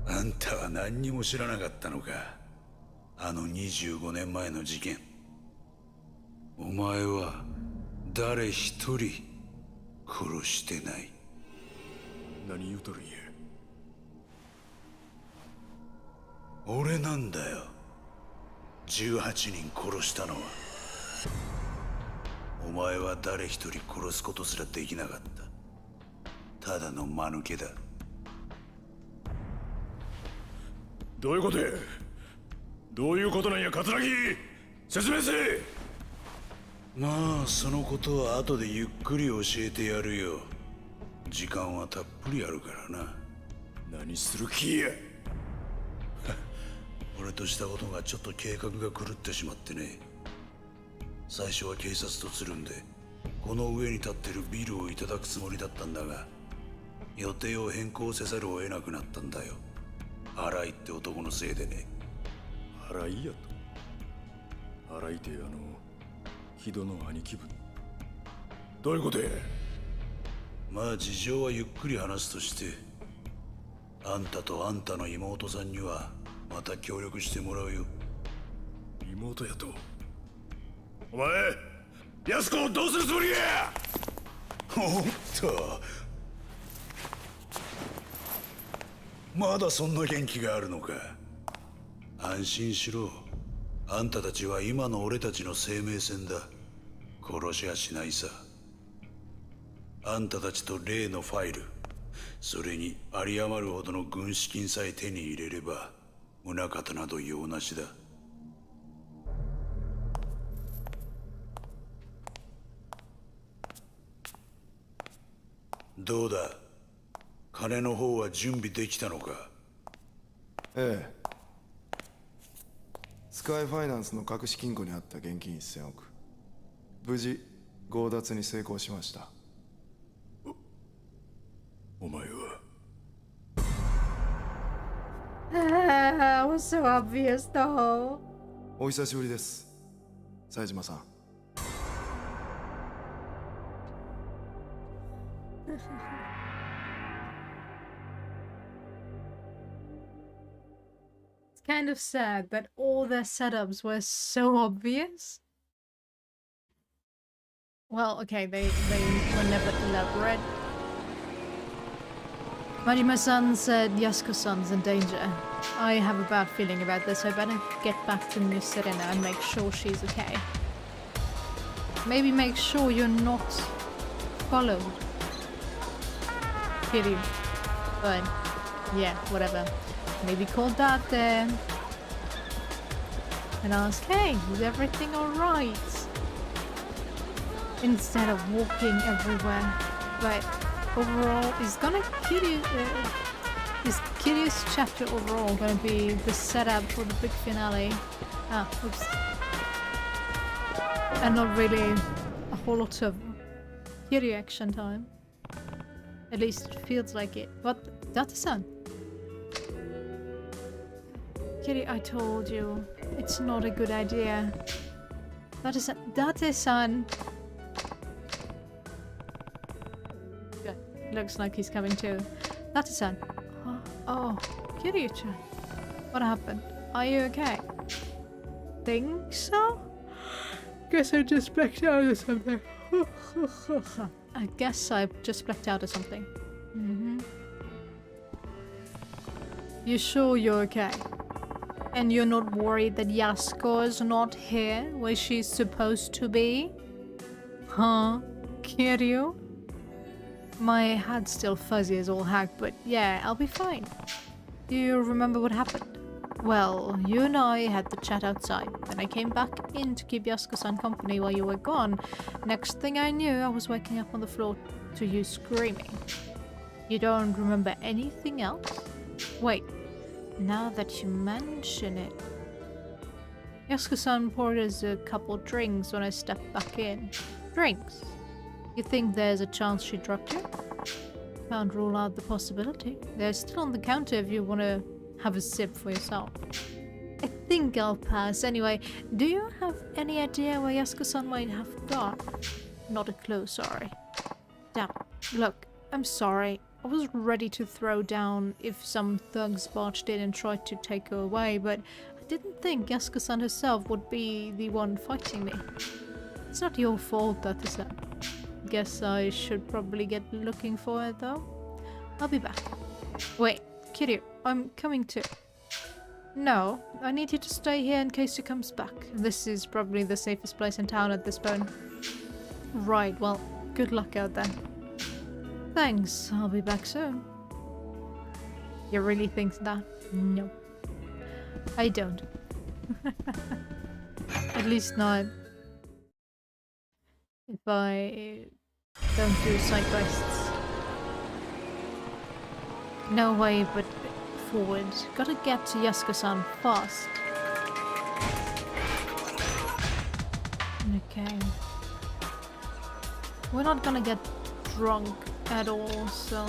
あんたは何にも知らなかったのか。あの25年前の事件。お前は誰一人殺してない。何言うとるんや。俺なんだよ、18人殺したのは。お前は誰一人殺すことすらできなかった。ただの間抜けだ。どういうことや。どういうことなんや、桂木。説明せえ。まあそのことは後でゆっくり教えてやるよ。時間はたっぷりあるからな。何する気や。俺としたことがちょっと計画が狂ってしまってね。最初は警察とつるんでこの上に立ってるビルをいただくつもりだったんだが、予定を変更せざるを得なくなったんだよ。荒井って男のせいでね。荒井やと。荒井って木戸の兄貴分。どういうことや。まあ事情はゆっくり話すとして、あんたとあんたの妹さんにはまた協力してもらうよ。妹やと。お前安子をどうするつもりや。おっと、まだそんな元気があるのか。安心しろ。あんたたちは今の俺たちの生命線だ。殺しはしないさ。あんたたちと例のファイル、それに有り余るほどの軍資金さえ手に入れれば宗方など用なしだ。どうだ、金の方は準備できたのか。ええ。スカイファイナンスの隠し金庫にあった現金1000億、無事強奪に成功しました。お前は。It was so obvious though. お久しぶりです、冴島さん。It's kind of sad that all their setups were so obvious. Well, okay, they were never elaborate. Majima-san said Yasuko-san's in danger. I have a bad feeling about this. I better get back to New Serena and make sure she's okay. Maybe make sure you're not followed. Kiryu. But yeah, whatever. Maybe call Dad there and ask, hey, is everything alright? Instead of walking everywhere. But overall, is Kiryu's chapter overall gonna be the setup for the big finale? Ah, oops. And not really a whole lot of Kiryu action time. At least it feels like it. But Data-san. Kiryu, I told you, it's not a good idea. Date-san. Good. Looks like he's coming too. Date-san. Oh, Kiryu-chan. What happened? Are you okay? Think so? Guess I just blacked out or something. I guess I just blacked out or something. You sure you're okay? And you're not worried that Yasuko is not here where she's supposed to be? Huh? Kiryu? My head's still fuzzy as all heck, but yeah, I'll be fine. Do you remember what happened? Well, you and I had the chat outside. Then I came back in to keep Yasuko-san company while you were gone. Next thing I knew, I was waking up on the floor to you screaming. You don't remember anything else? Wait, now that you mention it... Yasuko-san poured us a couple drinks when I stepped back in. Drinks? You think there's a chance she drugged you? Can't rule out the possibility. They're still on the counter if you want to have a sip for yourself. I think I'll pass. Anyway, do you have any idea where Yasuko-san might have gone? Not a clue, sorry. Damn. Look, I'm sorry. I was ready to throw down if some thugs barged in and tried to take her away, but I didn't think Yasuko-san herself would be the one fighting me. It's not your fault, that is that. Guess I should probably get looking for her, though. I'll be back. Wait, Kiryu, I'm coming too. No, I need you to stay here in case she comes back. This is probably the safest place in town at this point. Right, well, good luck out there. Thanks, I'll be back soon. You really think that? No. I don't. At least not if I don't do side quests. No way but forward. Gotta get to Yasuko-san fast. Okay. We're not gonna get drunk at all, so...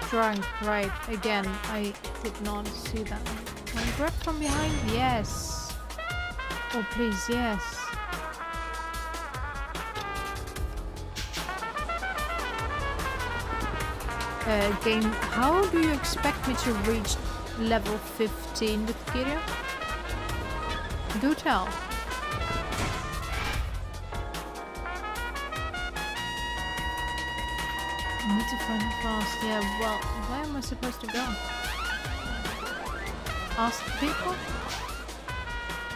Drunk, right, again, I did not see that. Can I grab from behind? Yes. Oh, please, yes. Game, how do you expect me to reach level 15 with Kiryu? Do tell. I need to find it fast. Yeah, well, where am I supposed to go? Ask people?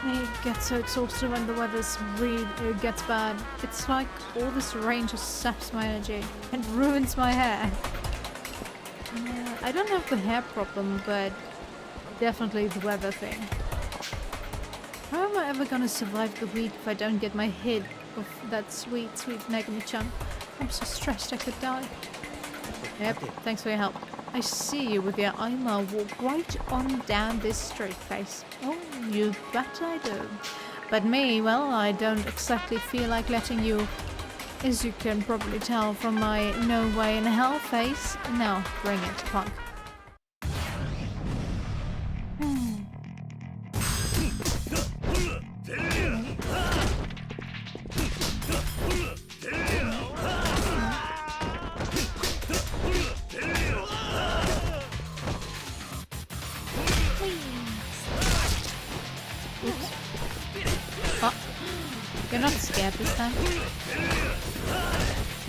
I get so exhausted when the weather's gets bad. It's like all this rain just saps my energy and ruins my hair. I don't have the hair problem, but definitely the weather thing. How am I ever gonna survive the week if I don't get my hit of that sweet, sweet Megami-chan? I'm so stressed I could die. Yep, thanks for your help. I see you with your Aima walk right on down this straight face. Oh, you bet I do. But me, well, I don't exactly feel like letting you, as you can probably tell from my no way in hell face. Now, bring it, punk. You're not scared this time?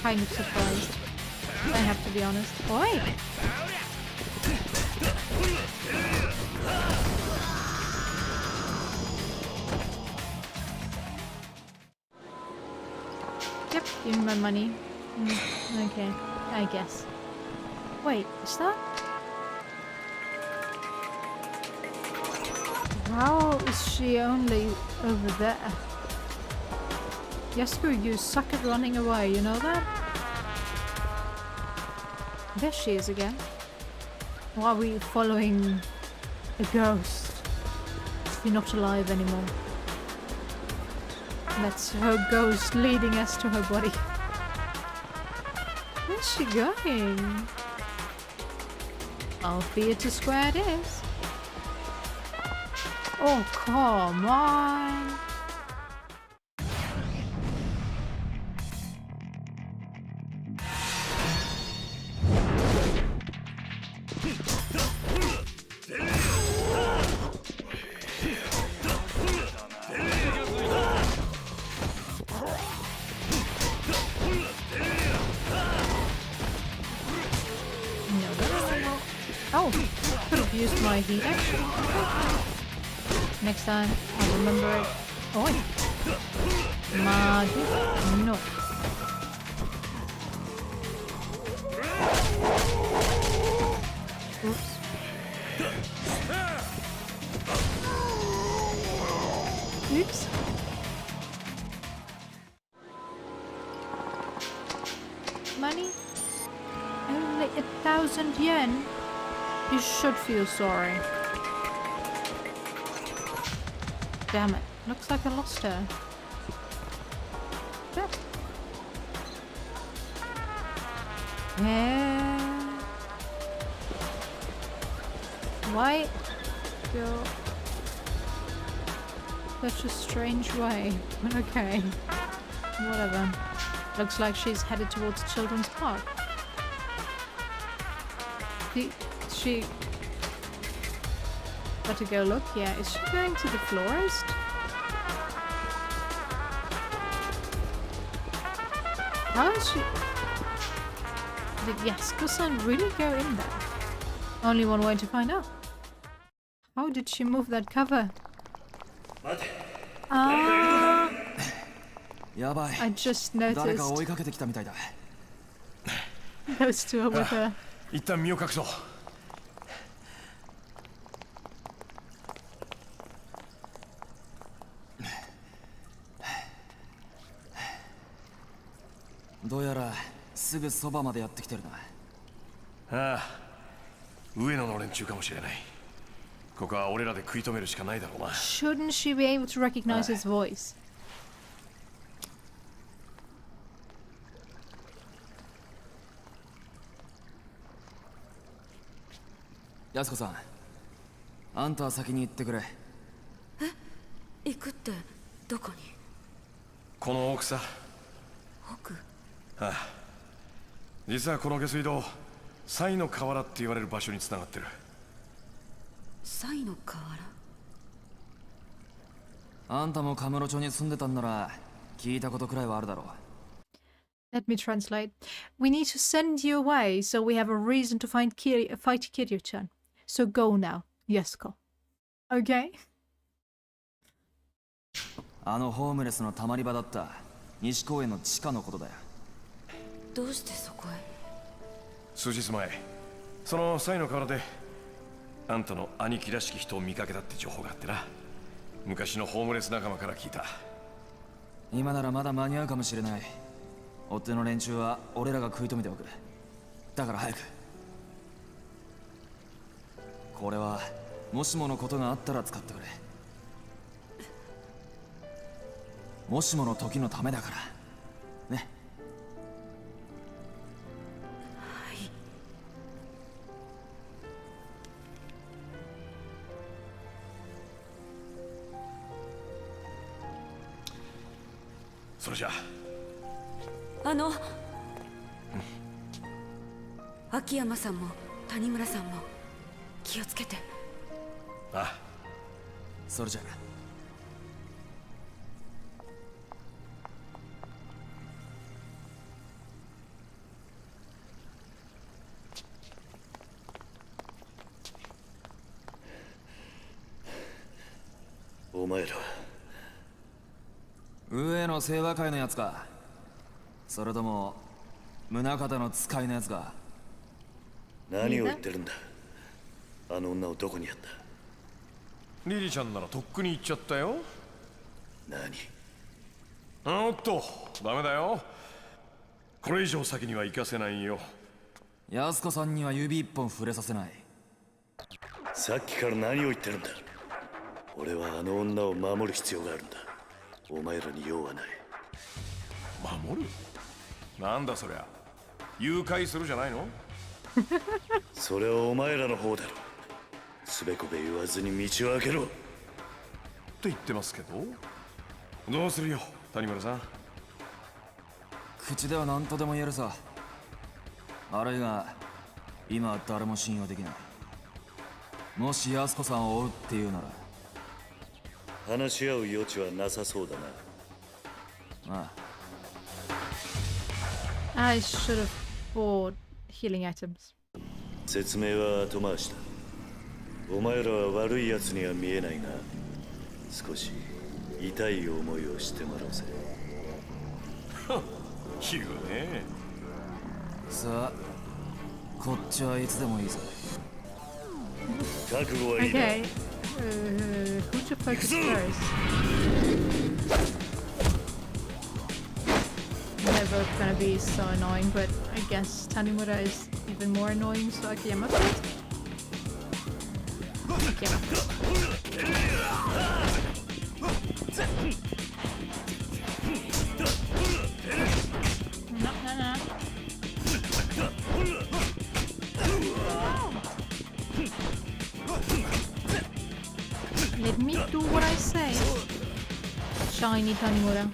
Kind of surprised. I have to be honest. Oi! Yep, give me my money. Okay, I guess. Wait, is that? How is she only over there? Yasuko, you suck at running away, you know that? There she is again. Why are we following a ghost? You're not alive anymore. That's her ghost leading us to her body. Where's she going? Albeit to square it is. Oh, come on. my heat actually. Next time I'll remember it. Oi! Magi. No. Oops. Oops. Money? Only 1,000 yen? You should feel sorry. Damn it. Looks like I lost her. Yeah. Why go such a strange way? Okay. Whatever. Looks like she's headed towards Children's Park. She better go look. Yeah, is she going to the florist? How is she? Did Yakuza really go in there? Only one way to find out. How did she move that cover? Ah, I just noticed. Those two are with her. 一旦身を隠そう。どうやらすぐそばまでやってきてるな。ああ、上野の連中かもしれない。ここは俺らで食い止めるしかないだろうな。Shouldn't she be able to recognize his voice? やすこさん、あんたは先に行ってくれ。え、行くってどこに？この奥さ。奥？ああ、実はこの下水道、サイの河原って言われる場所に繋がってる。サイの河原？あんたもカムロ町に住んでたんなら聞いたことくらいはあるだろう。Let me translate. We need to send you away so we have a reason to fight Kiryu-chan. So go now, Yasuko. Okay? あのホームレスのたまり場だった西公園の地下のことだよ。どうしてそこへ？数日前、そのサイの河原であんたの兄貴らしき人を見かけたって情報があってな。昔のホームレス仲間から聞いた。今ならまだ間に合うかもしれない。追っ手の連中は俺らが食い止めておく。だから早く。これはもしものことがあったら使ってくれ。もしもの時のためだからね。はい。それじゃ秋山さんも谷村さんも気をつけて。ああ。それじゃお前らは上の清和会のやつか、それとも宗像の使いのやつか。何を言ってるんだ。あの女をどこにやった？リリちゃんならとっくに行っちゃったよ。何？おっと、ダメだよ。これ以上先には行かせないよ。安子さんには指一本触れさせない。さっきから何を言ってるんだ。俺はあの女を守る必要があるんだ。お前らに用はない。守る？なんだそりゃ。誘拐するじゃないの？それはお前らの方だろ。すべこべ言わずに道を開けろ。と言ってますけど。どうするよ、谷村さん。口では何とでも言えるさ。悪いが今は誰も信用できない。もし安子さんを追うっていうなら。話し合う余地はなさそうだな。ああ。I should have bought healing items. 説明は後回しだ。お前らは悪い奴には見えないが、少し痛い思いをしてもらおうぜ。言うね。さあこっちはいつでもいいぜ。覚悟はいいな。Okay. Who to focus first? They're both gonna be so annoying, but I guess Tanimura is even more annoying, so Akiyama first? Akiyama first. No, no, no. Let me do what I say. Shiny Tanimura.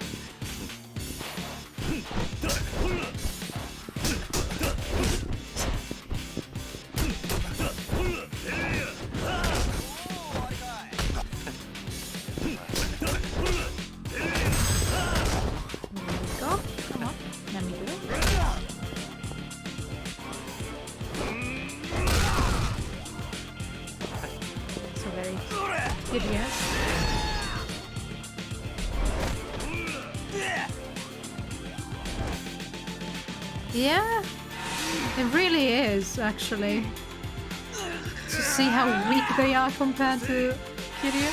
Yeah, it really is, actually. To see how weak they are compared to Kiryu.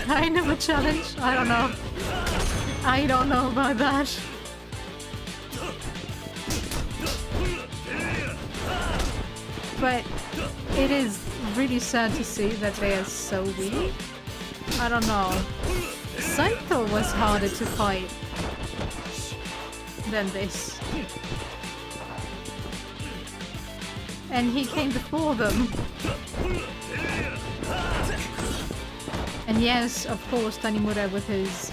Kind of a challenge? I don't know. I don't know about that. But it is really sad to see that they are so weak. I don't know. Saito was harder to fight than this. And he came before them. And yes, of course, Tanimura with his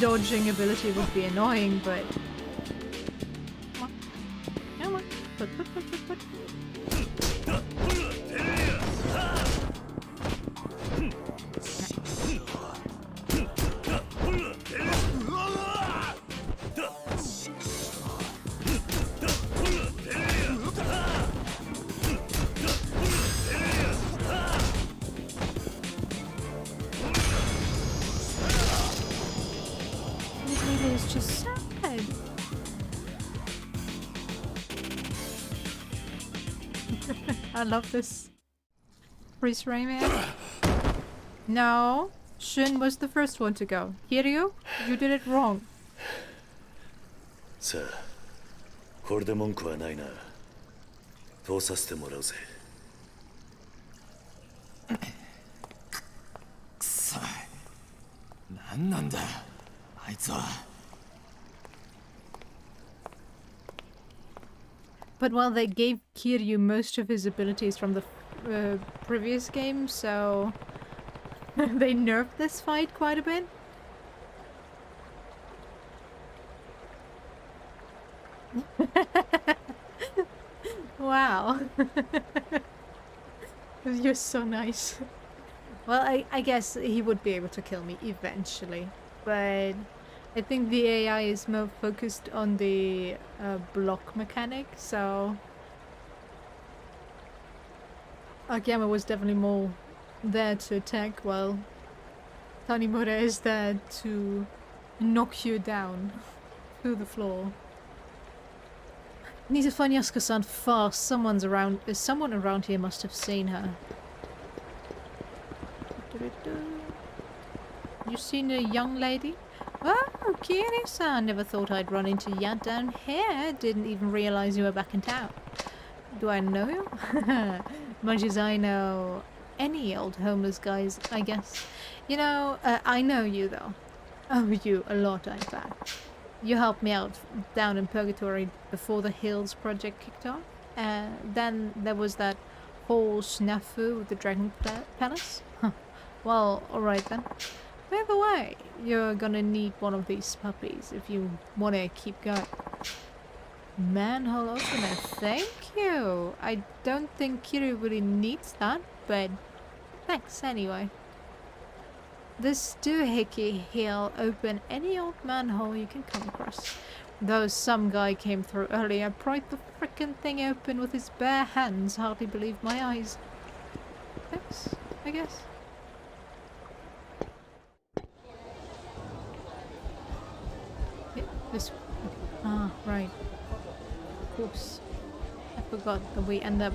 dodging ability would be annoying, but... Come on. Put. It's just sad. I love this freeze frame here. No, Shun was the first one to go. Kiryu, you did it wrong. さあ、これで文句はないな。通させてもらうぜ。くそ、なんなんだ、あいつは。But well, they gave Kiryu most of his abilities from the previous game, so they nerfed this fight quite a bit. Wow. You're so nice. Well, I guess he would be able to kill me eventually, but I think the AI is more focused on the block mechanic, so Akiyama was definitely more there to attack, while Tanimura is there to knock you down through the floor. Need to find Yasuko-san fast. Someone around here must have seen her. You seen a young lady? Oh, Kiryu-san, never thought I'd run into you down here. Didn't even realize you were back in town. Do I know you? Much as I know any old homeless guys, I guess. You know, I know you though. Oh, you a lot, in fact. You helped me out down in Purgatory before the Hills project kicked off. Then there was that whole snafu with the Dragon Palace. Well, alright then. By the way, you're gonna need one of these puppies if you wanna keep going. Manhole opener, thank you! I don't think Kiryu really needs that, but thanks anyway. This doohickey he'll open any old manhole you can come across. Though some guy came through earlier, pried the frickin' thing open with his bare hands, hardly believed my eyes. Thanks, I guess. This... Ah, right. Of course. I forgot that we end up...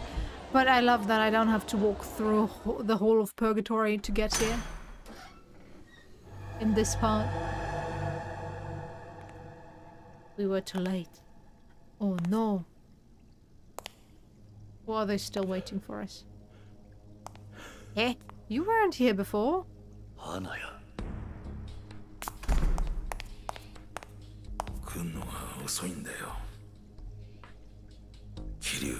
But I love that I don't have to walk through the whole of Purgatory to get here. In this part. We were too late. Oh no. Or are they still waiting for us? Eh? You weren't here before. Hanaya. 来んのが遅いんだよ。桐生。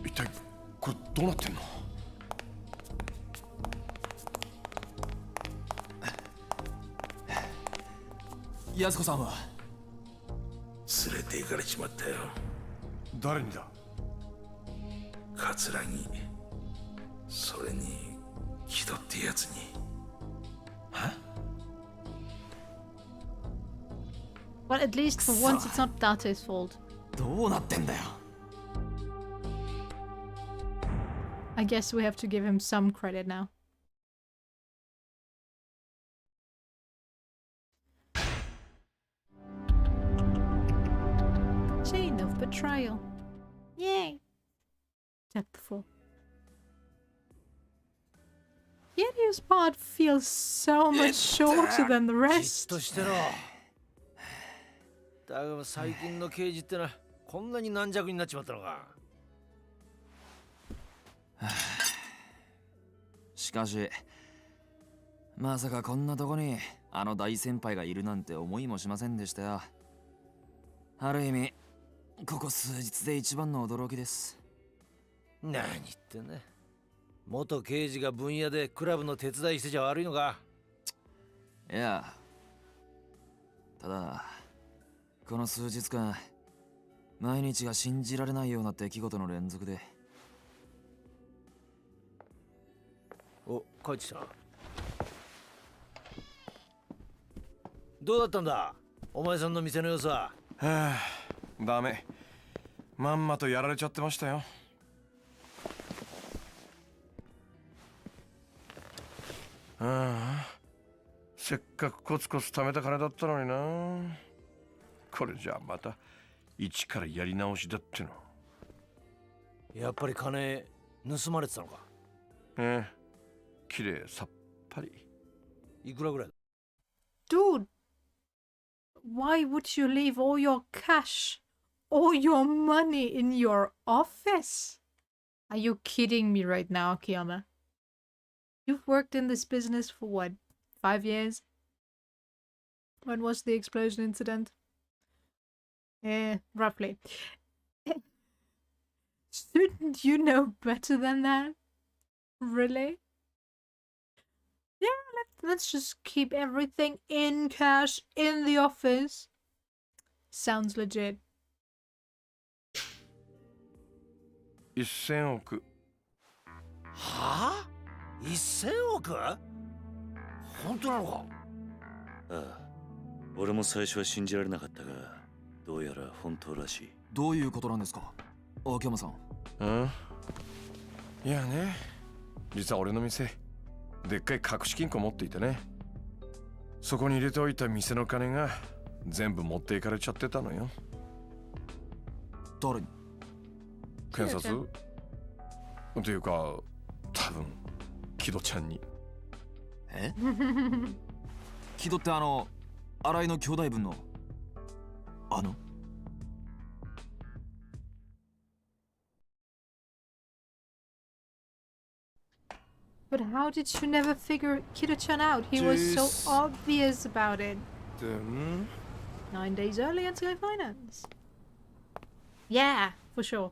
一体これどうなってんの？安子さんは連れて行かれちまったよ。誰にだ？桂木。それに木戸ってやつに。Well, at least for once it's not Date's fault. どうなってんだよ。I guess we have to give him some credit now. Chain of betrayal. Yay! Chapter 4. Kiryu's part feels so much shorter than the rest. だが最近の刑事ってのはこんなに軟弱になっちまったのか。しかしまさかこんなとこにあの大先輩がいるなんて思いもしませんでしたよ。ある意味ここ数日で一番の驚きです。何言ってんだ。元刑事が分野でクラブの手伝いしてちゃ悪いのか。いや、ただこの数日間毎日が信じられないような出来事の連続で。お、帰ってきた。どうだったんだお前さんの店の様子は。はあ、ダメ。まんまとやられちゃってましたよ。ああ、せっかくコツコツ貯めた金だったのにな。これじゃあまた一からやり直しだっての。やっぱり金盗まれてたのか。ええ、きれいさっぱり。いくらぐらいだ。 Dude, why would you leave all your cash, all your money in your office? Are you kidding me right now, Akiyama? You've worked in this business for what, 5 years? When was the explosion incident? Roughly. Shouldn't you know better than that? Really? Yeah, let's just keep everything in cash in the office. Sounds legit. 1000億。はあ ?1000 億？本当なのか？ああ、俺も最初は信じられなかったが、どうやら本当らしい。どういうことなんですか、秋山さん。うん。いやね、実は俺の店、でっかい隠し金庫持っていてね。そこに入れておいた店の金が全部持っていかれちゃってたのよ。誰に？検察？っていうか、多分木戸ちゃんに。え？木戸って新井の兄弟分のBut how did you never figure Kiryu-chan out? He was so obvious about it. 9 days early on Sky Finance. Yeah, for sure.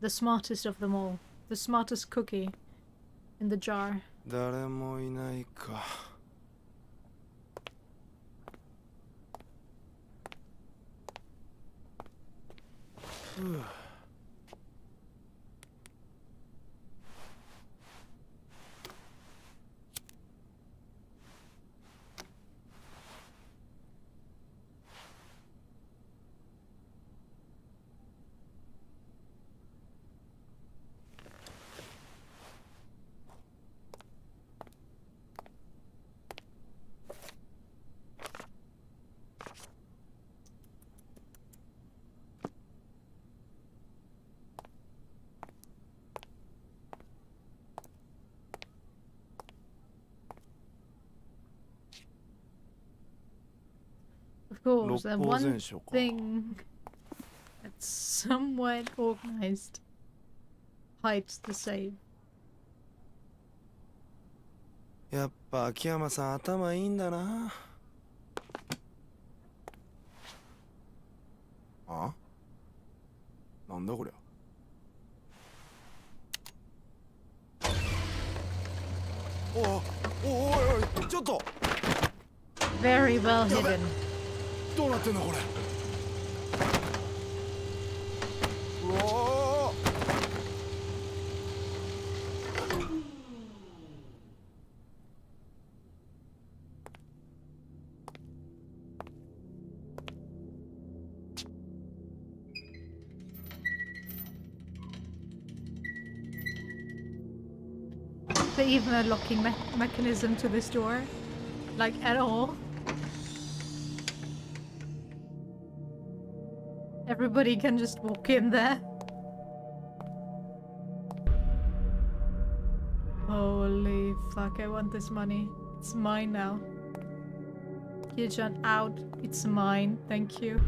The smartest of them all. The smartest cookie in the jar. 誰もいないか。ふう。Of course, the 六法 one 全書か。 thing that's somewhat organized hides the save. やっぱ秋山さん頭いいんだな。あ？なんだこりゃ。おおいおいちょっと。 Very well hidden. どうなってんだこれ。うわー。There even a locking mechanism to this door? Like, at all? Everybody can just walk in there. Holy fuck, I want this money. It's mine now. Kiryu-chan out. It's mine. Thank you.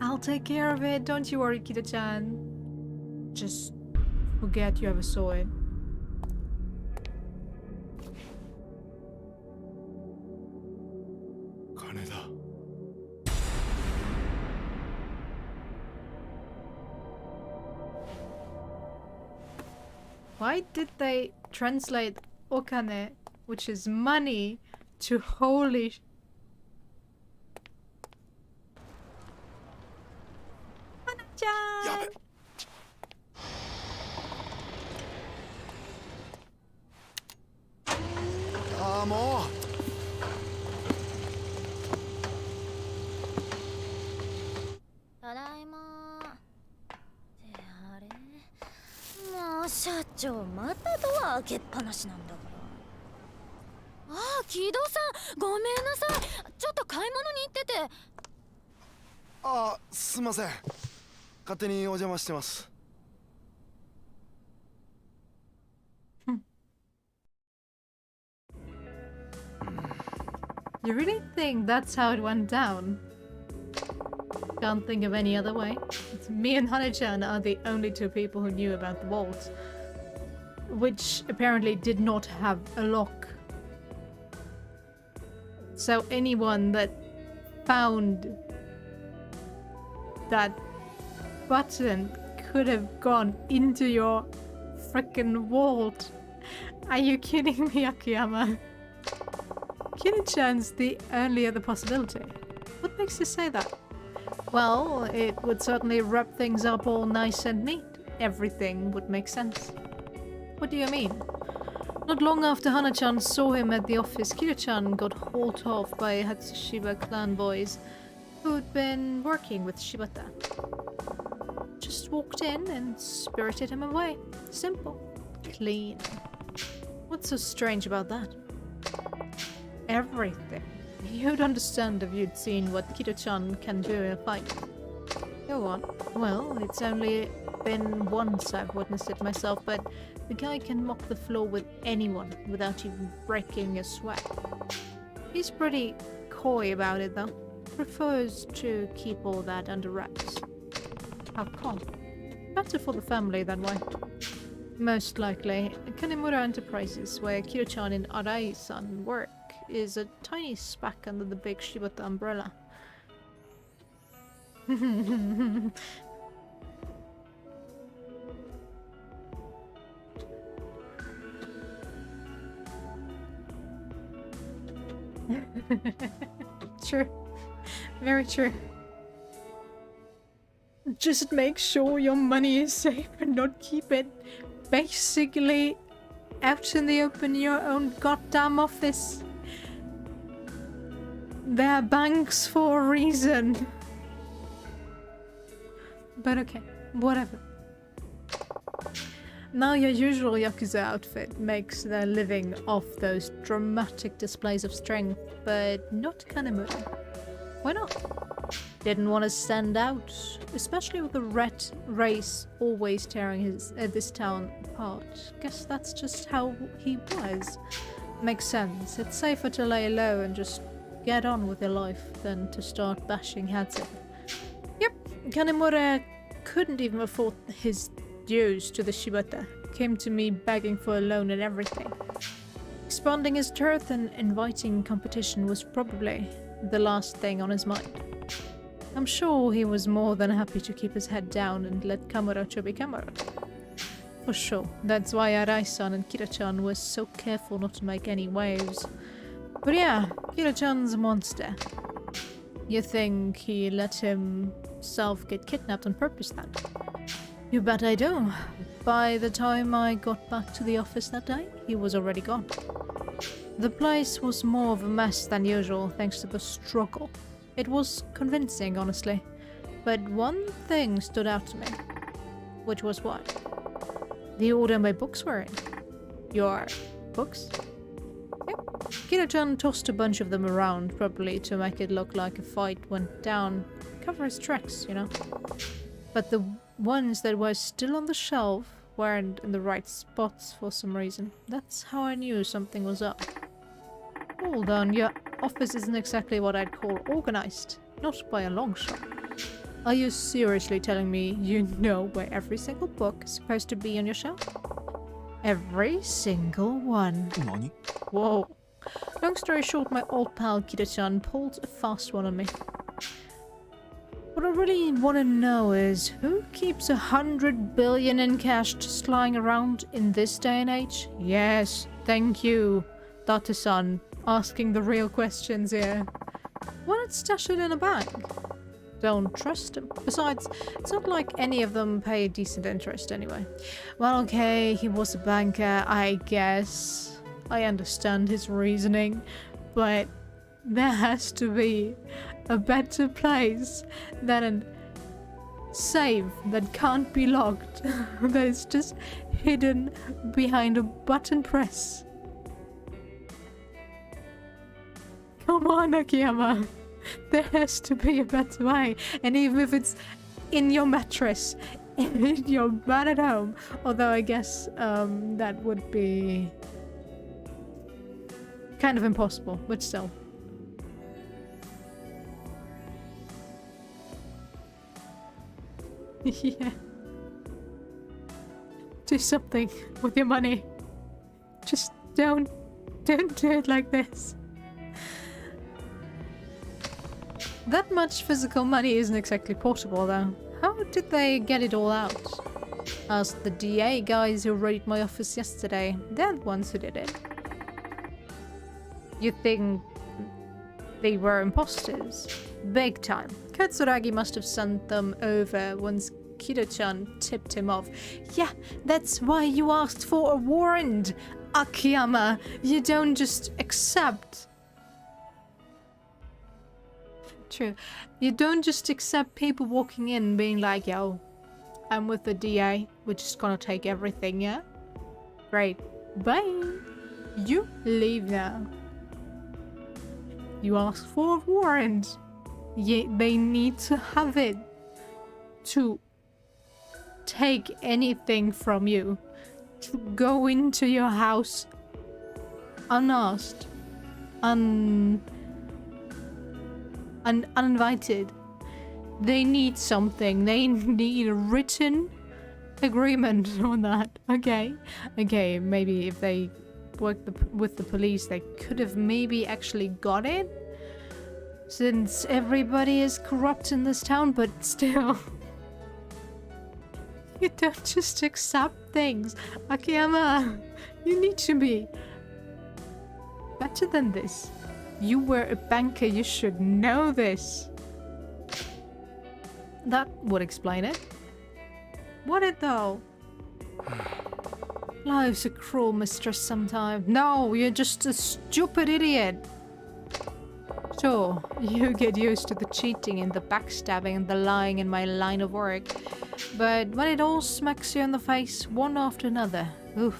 I'll take care of it. Don't you worry, Kiryu-chan. Just forget you ever saw it. Why did they translate okane, which is money, to holy? Hana-chan! ああもう。ただいま。ってあれ？もう社長またドア開けっぱなしなんだから。ああ木戸さんごめんなさい。ちょっと買い物に行ってて。ああすいません。勝手にお邪魔してます。 You really think that's how it went down? Can't think of any other way. It's me and Hana-chan are the only two people who knew about the vault, which apparently did not have a lock. So anyone that found that button could have gone into your frickin' vault. Are you kidding me, Akiyama? Kiryu-chan's the only other possibility. What makes you say that? Well, it would certainly wrap things up all nice and neat. Everything would make sense. What do you mean? Not long after Hana-chan saw him at the office, Kiryu-chan got hauled off by Hatsushiba clan boys who'd been working with Shibata. Just walked in and spirited him away. Simple. Clean. What's so strange about that? Everything. You'd understand if you'd seen what Kiryu-chan can do in a fight. Go on. Well, it's only been once I've witnessed it myself, but the guy can mop the floor with anyone without even breaking a sweat. He's pretty coy about it though. Prefers to keep all that under wraps. How come? Better for the family that way. Most likely, Kanemura Enterprises, where Kiryu-chan and Arai-san work, is a tiny speck under the big Shibata umbrella. True. Very true. Just make sure your money is safe and not keep it basically out in the open in your own goddamn office. They're banks for a reason. But okay, whatever. Now your usual Yakuza outfit makes their living off those dramatic displays of strength, but not Kamurocho. Why not? Didn't want to stand out, especially with the red race always tearing this town apart. Guess that's just how he was. Makes sense. It's safer to lay low and just get on with your life than to start bashing heads in. Yep, Kamurocho couldn't even afford his dues to the Shibata. Came to me begging for a loan and everything. Expanding his turf and inviting competition was probably the last thing on his mind. I'm sure he was more than happy to keep his head down and let Kamurocho be Kamurocho. For sure, that's why Arai-san and Kiryu-chan were so careful not to make any waves. But yeah, Kiryu-chan's a monster. You think he let himself get kidnapped on purpose then? You bet I do. By the time I got back to the office that day, he was already gone. The place was more of a mess than usual thanks to the struggle. It was convincing, honestly. But one thing stood out to me. Which was what? The order my books were in. Your books? Yep. Kiryu-chan tossed a bunch of them around, probably to make it look like a fight went down. Cover his tracks, you know? But the ones that were still on the shelf weren't in the right spots for some reason. That's how I knew something was up. Hold on, your office isn't exactly what I'd call organized. Not by a long shot. Are you seriously telling me you know where every single book is supposed to be on your shelf? Every single one. Nani? Whoa. Long story short, my old pal Kiryu-chan pulled a fast one on me. What I really want to know is, who keeps 100 billion in cash just lying around in this day and age? Yes, thank you, Date-san, asking the real questions here. Why not stash it in a bank? Don't trust him. Besides, it's not like any of them pay decent interest anyway. Well, okay, he was a banker, I guess. I understand his reasoning, but there has to be a better place than a safe that can't be locked, that is just hidden behind a button press. Come on, Akiyama. There has to be a better way. And even if it's in your mattress, in your bed at home, although I guess that would be kind of impossible, but still. Yeah. Do something with your money. Just don't do it like this. That much physical money isn't exactly portable though. How did they get it all out? Asked the DA guys who raided my office yesterday. They're the ones who did it. You think they were imposters? Big time. Katsuragi must have sent them over once Kiryu-chan tipped him off. Yeah, that's why you asked for a warrant, Akiyama. You don't just accept. True. You don't just accept people walking in and being like, yo, I'm with the DA. We're just gonna take everything, yeah? Great. Bye. You leave now. You ask for a warrant. Yeah, they need to have it to take anything from you. To go into your house unasked. Uninvited. They need something. They need a written agreement on that. Okay. Okay, maybe if they up with the police, they could have maybe actually got it. Since everybody is corrupt in this town, but still. You don't just accept things. Akiyama, you need to be better than this. You were a banker, you should know this. That would explain it. Would it though? Life's a cruel mistress sometimes. No, you're just a stupid idiot. Sure, you get used to the cheating and the backstabbing and the lying in my line of work. But when it all smacks you in the face, one after another, oof.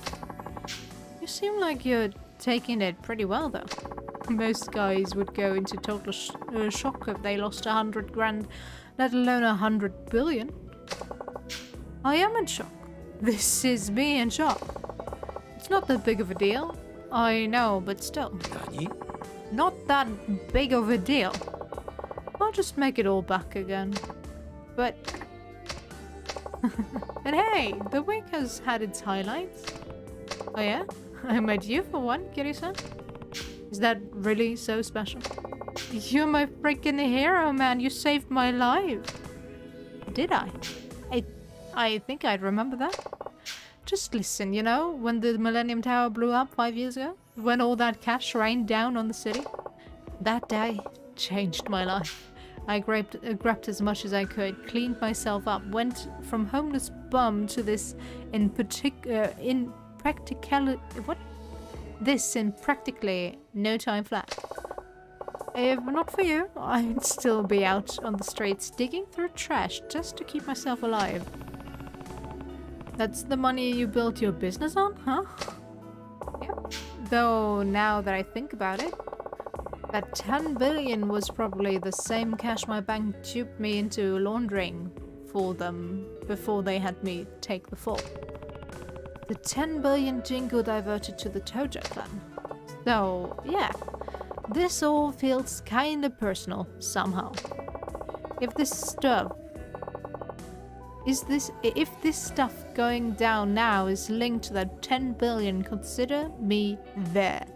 You seem like you're taking it pretty well though. Most guys would go into total shock if they lost 100 grand, let alone 100 billion. I am in shock. This is me in shock. It's not that big of a deal. I know, but still. Not that big of a deal. I'll just make it all back again. But... but hey, the week has had its highlights. Oh yeah? I met you for one, Kiryu-san. Is that really so special? You're my freaking hero, man. You saved my life. Did I? I think I'd remember that. Just listen, you know, when the Millennium Tower blew up 5 years ago? When all that cash rained down on the city? That day changed my life. I grabbed as much as I could, cleaned myself up, went from homeless bum to this in practically no time flat. If not for you, I'd still be out on the streets digging through trash just to keep myself alive. That's the money you built your business on, huh? Yeah. Though now that I think about it, that 10 billion was probably the same cash my bank duped me into laundering for them before they had me take the fall. The 10 billion jingle diverted to the Tojo clan. So, yeah, this all feels kinda personal somehow. If this stuff going down now is linked to that 10 billion, consider me there.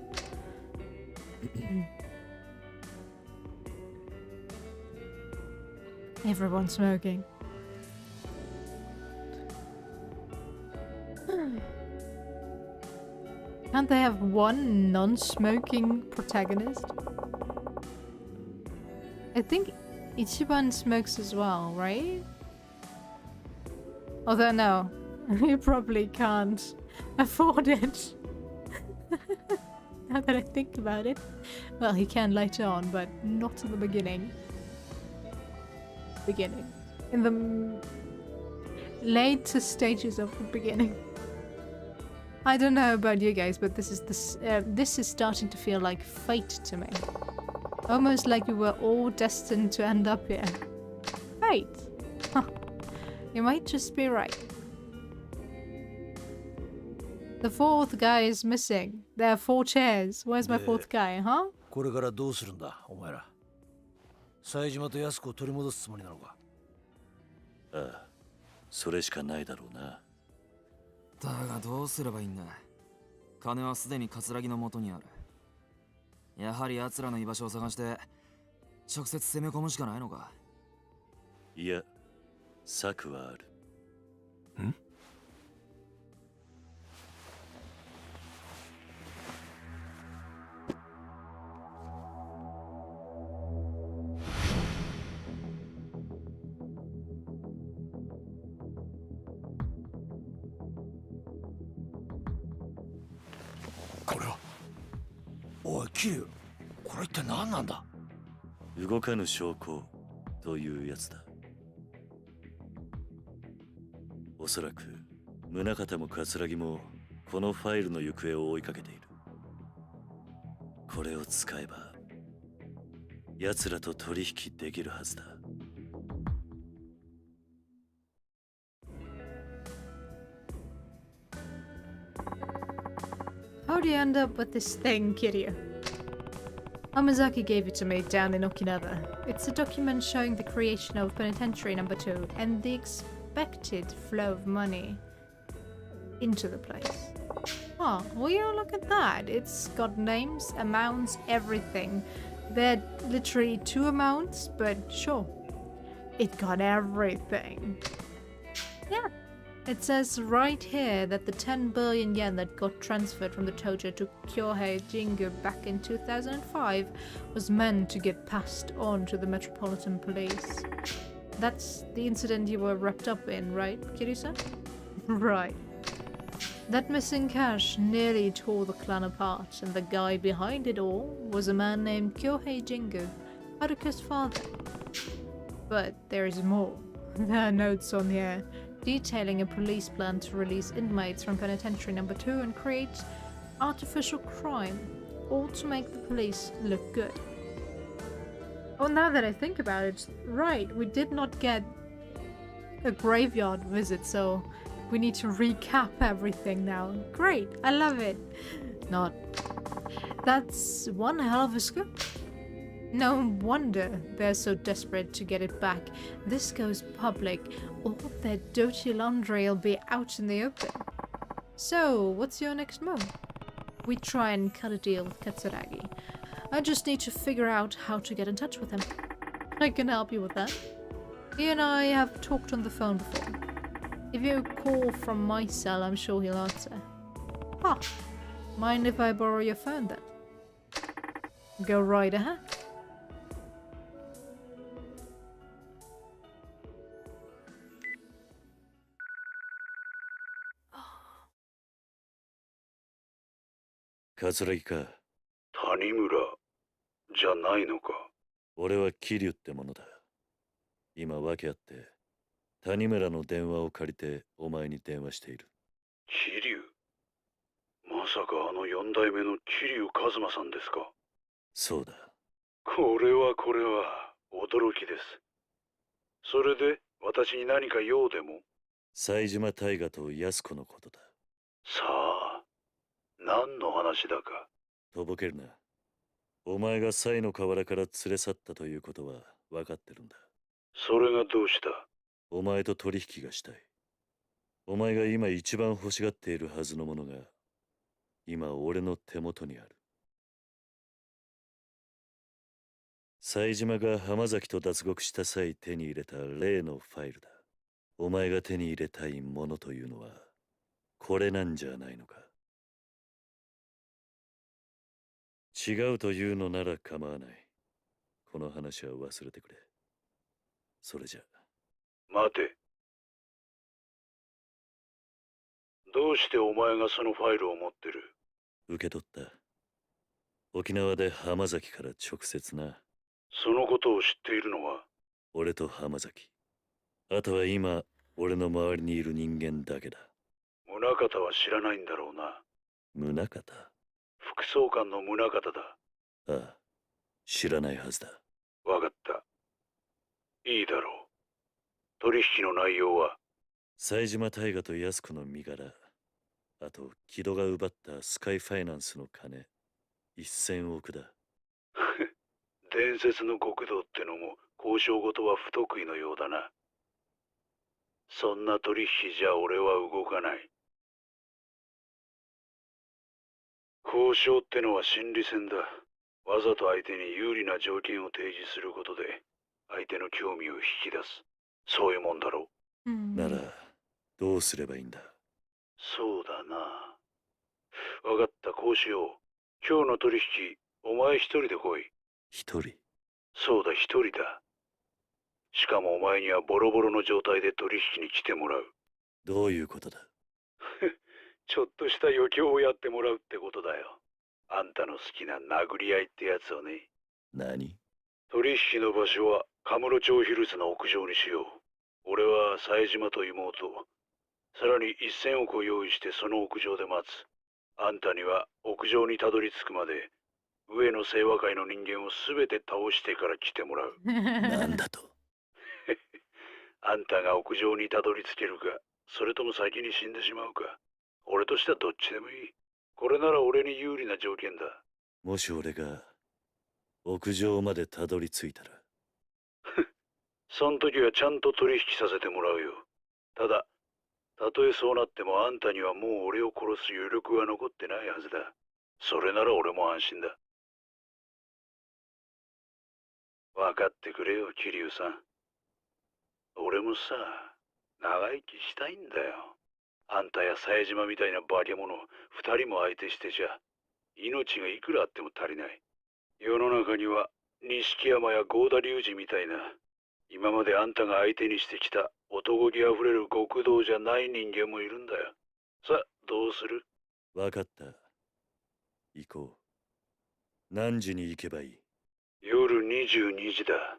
Everyone's smoking. Can't they have one non-smoking protagonist? I think Ichiban smokes as well, right? Although no, he probably can't afford it. Now that I think about it. Well, he can later on, but not in the beginning. In the later stages of the beginning. I don't know about you guys, but this is starting to feel like fate to me. Almost like we were all destined to end up here. Fate? Huh. You might just be right. The fourth guy is missing. There are 4 chairs. Where's my fourth guy, huh? これからどうするんだ、お前ら。冴島と安子を取り戻すつもりなのか。ああ、それしかないだろうな。だがどうすればいいんだ。金はすでに葛城の元にある。やはり奴らの居場所を探して直接攻め込むしかないのか。いや、策はある。ん？おい、キリュウ、これって何なんだ？動かぬ証拠というやつだ。おそらく宗像も葛城もこのファイルの行方を追いかけている。これを使えば奴らと取引できるはずだ。How do you end up with this thing, Kiryu? Amazaki gave it to me down in Okinawa. It's a document showing the creation of Penitentiary No. 2 and the expected flow of money into the place. Oh, will you look at that? It's got names, amounts, everything. They're literally 2 amounts, but sure. It got everything. Yeah. It says right here that the 10 billion yen that got transferred from the Tojo to Kyohei Jingu back in 2005 was meant to get passed on to the Metropolitan Police. That's the incident you were wrapped up in, right, Kiryu-san? Right. That missing cash nearly tore the clan apart, and the guy behind it all was a man named Kyohei Jingu, Haruka's father. But there is more. There are notes on here detailing a police plan to release inmates from penitentiary number 2 and create artificial crime, all to make the police look good. Oh, now that I think about it, right, we did not get a graveyard visit, so we need to recap everything now. Great, I love it. Not. That's one hell of a scoop. No wonder they're so desperate to get it back. This goes public, all their dirty laundry will be out in the open. So, what's your next move? We try and cut a deal with Katsuragi. I just need to figure out how to get in touch with him. I can help you with that. He and I have talked on the phone before. If you call from my cell, I'm sure he'll answer. Ah, mind if I borrow your phone then? Go right ahead.桂木か。谷村じゃないのか。俺は桐生ってものだ。今訳あって谷村の電話を借りてお前に電話している。桐生、まさかあの4代目の桐生一馬さんですか。そうだ。これは驚きです。それで私に何か用でも。冴島大河と安子のことだ。さあ、何の話だか。とぼけるな。お前が西の河原から連れ去ったということは分かってるんだ。それがどうした。お前と取引がしたい。お前が今一番欲しがっているはずのものが今俺の手元にある。冴島が浜崎と脱獄した際手に入れた例のファイルだ。お前が手に入れたいものというのはこれなんじゃないのか。違うというのなら構わない。この話は忘れてくれ。それじゃ。待て。どうしてお前がそのファイルを持ってる。受け取った。沖縄で浜崎から直接な。そのことを知っているのは俺と浜崎。あとは今俺の周りにいる人間だけだ。宗方は知らないんだろうな。宗方。副総監の宗方だ。ああ、知らないはずだ。わかった。いいだろう。取引の内容は冴島大河と安子の身柄、あと木戸が奪ったスカイファイナンスの金1000億だ。伝説の極道ってのも交渉事は不得意のようだな。そんな取引じゃ俺は動かない。交渉ってのは心理戦だ。わざと相手に有利な条件を提示することで相手の興味を引き出す。そういうもんだろう。ならどうすればいいんだ。そうだな。わかった、こうしよう。今日の取引お前一人で来い。一人。そうだ、一人だ。しかもお前にはボロボロの状態で取引に来てもらう。どういうことだ。ちょっとした余興をやってもらうってことだよ。あんたの好きな殴り合いってやつをね。何。取引の場所はカムロ町ヒルズの屋上にしよう。俺は冴島と妹、さらに1000億を用意してその屋上で待つ。あんたには屋上にたどり着くまで上の清和会の人間を全て倒してから来てもらう。なんだと。あんたが屋上にたどり着けるか、それとも先に死んでしまうか。俺としてはどっちでもいい。これなら俺に有利な条件だ。もし俺が屋上までたどり着いたら。そん時はちゃんと取引させてもらうよ。ただたとえそうなってもあんたにはもう俺を殺す余力は残ってないはずだ。それなら俺も安心だ。分かってくれよ、桐生さん。俺もさ、長生きしたいんだよ。あんたや冴島みたいな化け物二人も相手してちゃ、命がいくらあっても足りない。世の中には錦山や郷田隆二みたいな、今まであんたが相手にしてきた男気あふれる極道じゃない人間もいるんだよ。さあ、どうする？分かった。行こう。何時に行けばいい？夜22時だ。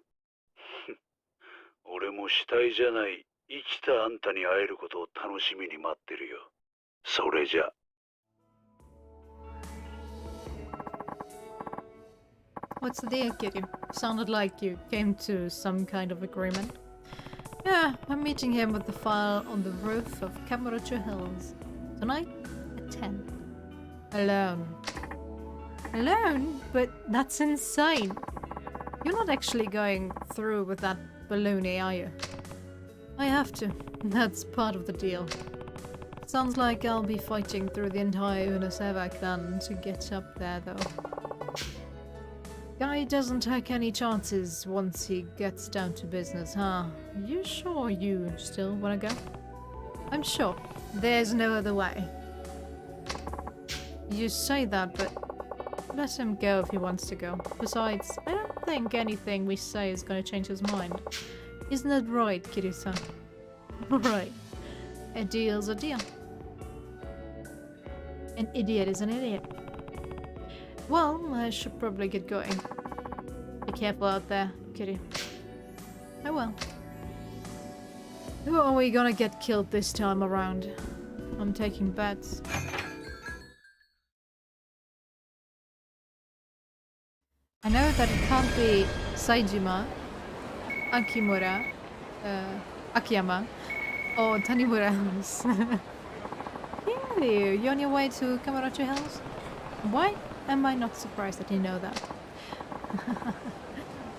俺も死体じゃない生きたあんたに会えることを楽しみに待ってるよ。それじゃ。What's the deal, Kiryu? Sounded like you came to some kind of agreement. Yeah, I'm meeting him with the file on the roof of Kamurocho Hills. Tonight at 10. Alone. Alone? But that's insane. You're not actually going through with that baloney, are you? I have to. That's part of the deal. Sounds like I'll be fighting through the entire Unoseva clan to get up there, though. Guy doesn't take any chances once he gets down to business, huh? You sure you still wanna go? I'm sure. There's no other way. You say that, but let him go if he wants to go. Besides, I don't think anything we say is gonna change his mind. Isn't that right, Kiryu-san? Right. A deal's a deal. An idiot is an idiot. Well, I should probably get going. Be careful out there, Kiryu. I will. Who are we gonna get killed this time around? I'm taking bets. I know that it can't be Saejima, Akimura, Akiyama, or Tanimura's. Really? You're on your way to Kamurocho Hills? Why am I not surprised that you know that?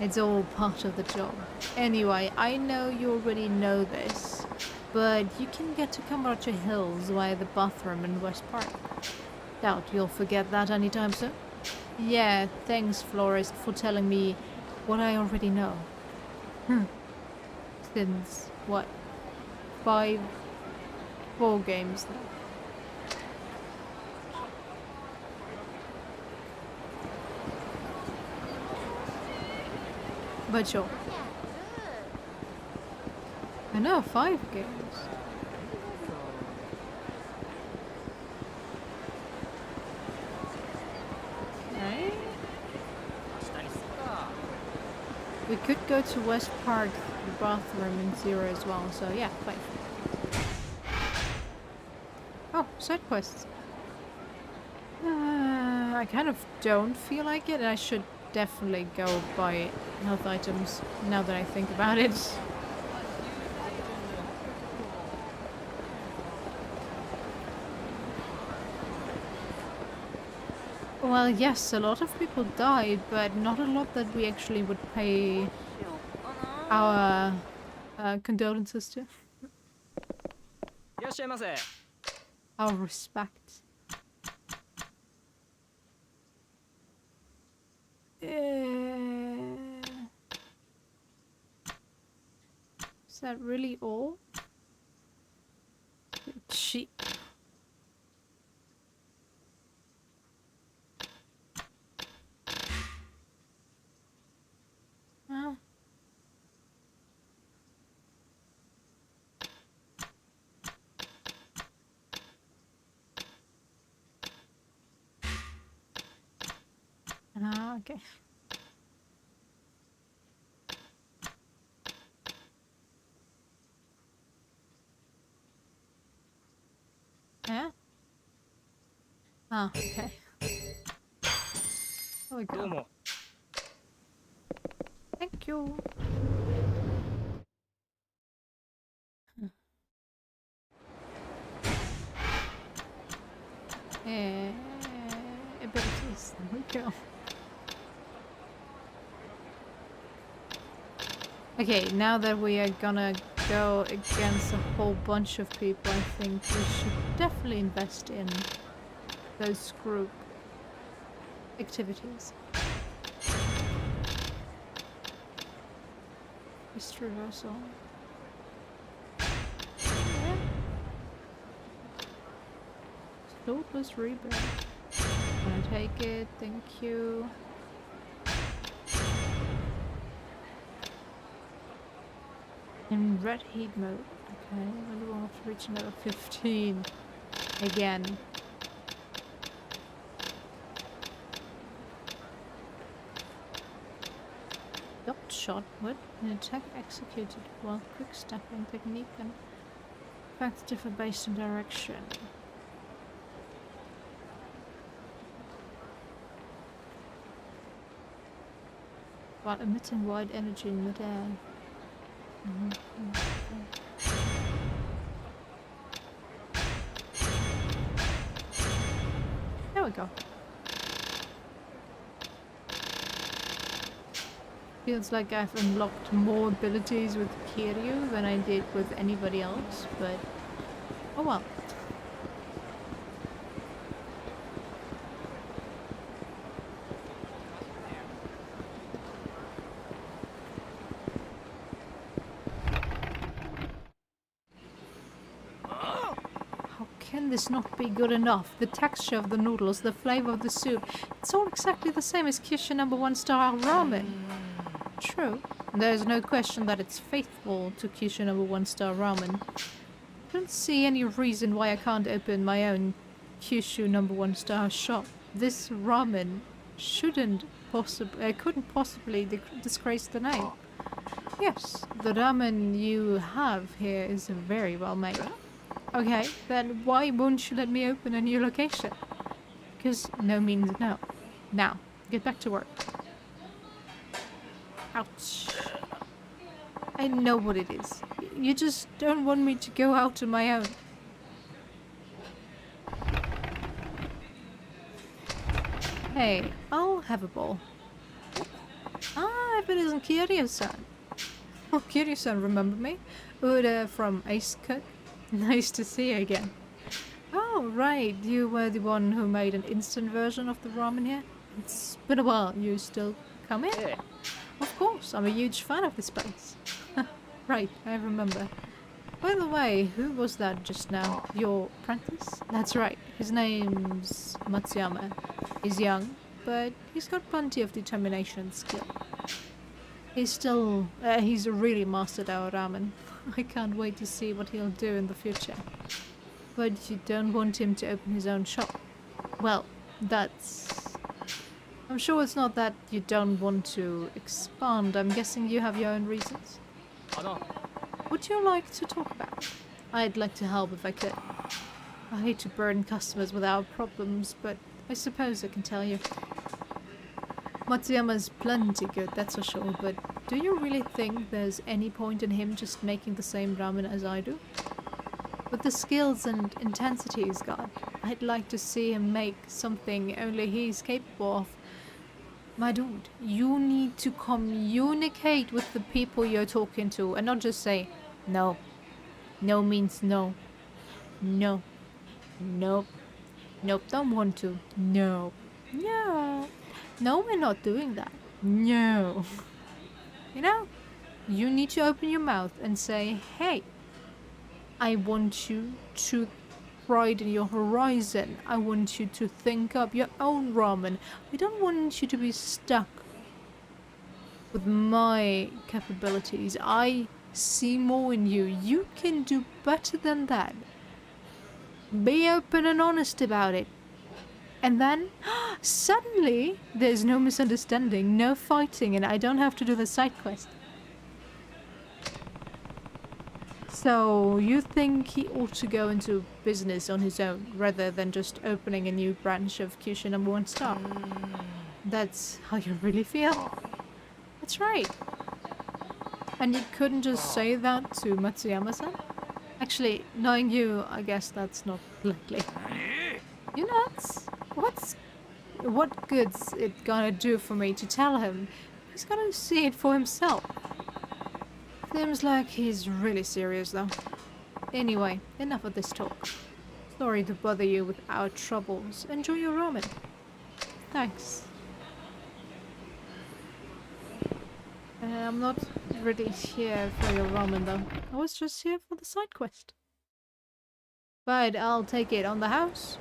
It's all part of the job. Anyway, I know you already know this, but you can get to Kamurocho Hills via the bathroom in West Park. Doubt you'll forget that anytime soon. Yeah, thanks, Florist, for telling me what I already know. Since, what, 4 games now. But sure. I know, 5 games. Okay. We could go to West Park, the bathroom in 0 as well, so yeah, 5. Oh, side quests. I kind of don't feel like it, and I should definitely go buy health items now that I think about it. Well, yes, a lot of people died, but not a lot that we actually would pay our condolences to. Our respect. Is that really all? Cheap. Oh. Ah, okay. Yeah? Ah, okay. There we go. Thank you. Abilities. There we go. Okay, now that we are gonna go against a whole bunch of people, I think we should definitely invest in those group activities. History reversal. Yeah. Thoughtless rebirth. Gonna take it, thank you. In red heat mode. Okay, I will have to reach another 15 again. Dot shot. What? An attack executed while quick stepping technique and effects differ based on direction. While emitting wide energy in midair. There we go. Feels like I've unlocked more abilities with Kiryu than I did with anybody else, but oh well. Can this not be good enough? The texture of the noodles, the flavor of the soup, it's all exactly the same as Kyushu #1 star ramen. True, there's no question that it's faithful to Kyushu #1 star ramen. I don't see any reason why I can't open my own Kyushu #1 star shop. This ramen couldn't possibly disgrace the name. Yes, the ramen you have here is very well made. Okay, then why won't you let me open a new location? Because no means no. Now, get back to work. Ouch. I know what it is. You just don't want me to go out on my own. Hey, I'll have a bowl. Ah, if it isn't Kiryu-san. Oh, Kiryu-san, remember me? Uda from Ace Cook. Nice to see you again. Oh, right. You were the one who made an instant version of the ramen here? It's been a while. You still come in? Yeah. Of course. I'm a huge fan of this place. Right, I remember. By the way, who was that just now? Your apprentice? That's right. His name's Matsuyama. He's young, but he's got plenty of determination and skill. He's really mastered our ramen. I can't wait to see what he'll do in the future. But you don't want him to open his own shop. Well, I'm sure it's not that you don't want to expand. I'm guessing you have your own reasons. Would you like to talk about? I'd like to help if I could. I hate to burden customers without problems, but I suppose I can tell you. Matsuyama's plenty good, that's for sure, but do you really think there's any point in him just making the same ramen as I do? With the skills and intensity he's got, I'd like to see him make something only he's capable of. My dude, you need to communicate with the people you're talking to and not just say, no. No means no. No. Nope. Nope, don't want to. No. No. No, we're not doing that. No. You know, you need to open your mouth and say, hey, I want you to widen your horizon. I want you to think up your own ramen. I don't want you to be stuck with my capabilities. I see more in you. You can do better than that. Be open and honest about it. And then, suddenly, there's no misunderstanding, no fighting, and I don't have to do the side quest. So, you think he ought to go into business on his own, rather than just opening a new branch of Kyushu #1 star? That's how you really feel? That's right. And you couldn't just say that to Matsuyama-san? Actually, knowing you, I guess that's not likely. You nuts? What good's it gonna do for me to tell him? He's gonna see it for himself. Seems like he's really serious though. Anyway, enough of this talk. Sorry to bother you with our troubles. Enjoy your ramen. Thanks. I'm not really here for your ramen though. I was just here for the side quest. But I'll take it on the house.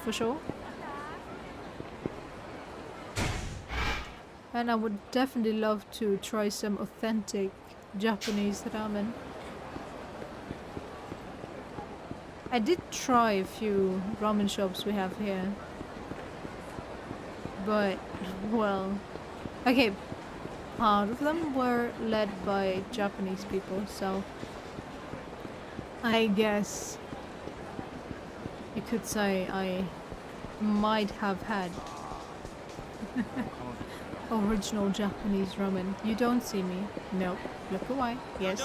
For sure. And I would definitely love to try some authentic Japanese ramen. I did try a few ramen shops we have here. But, well... Okay, part of them were led by Japanese people, so... I guess... you could say I might have had original Japanese ramen. You don't see me. Nope. Look away. Yes.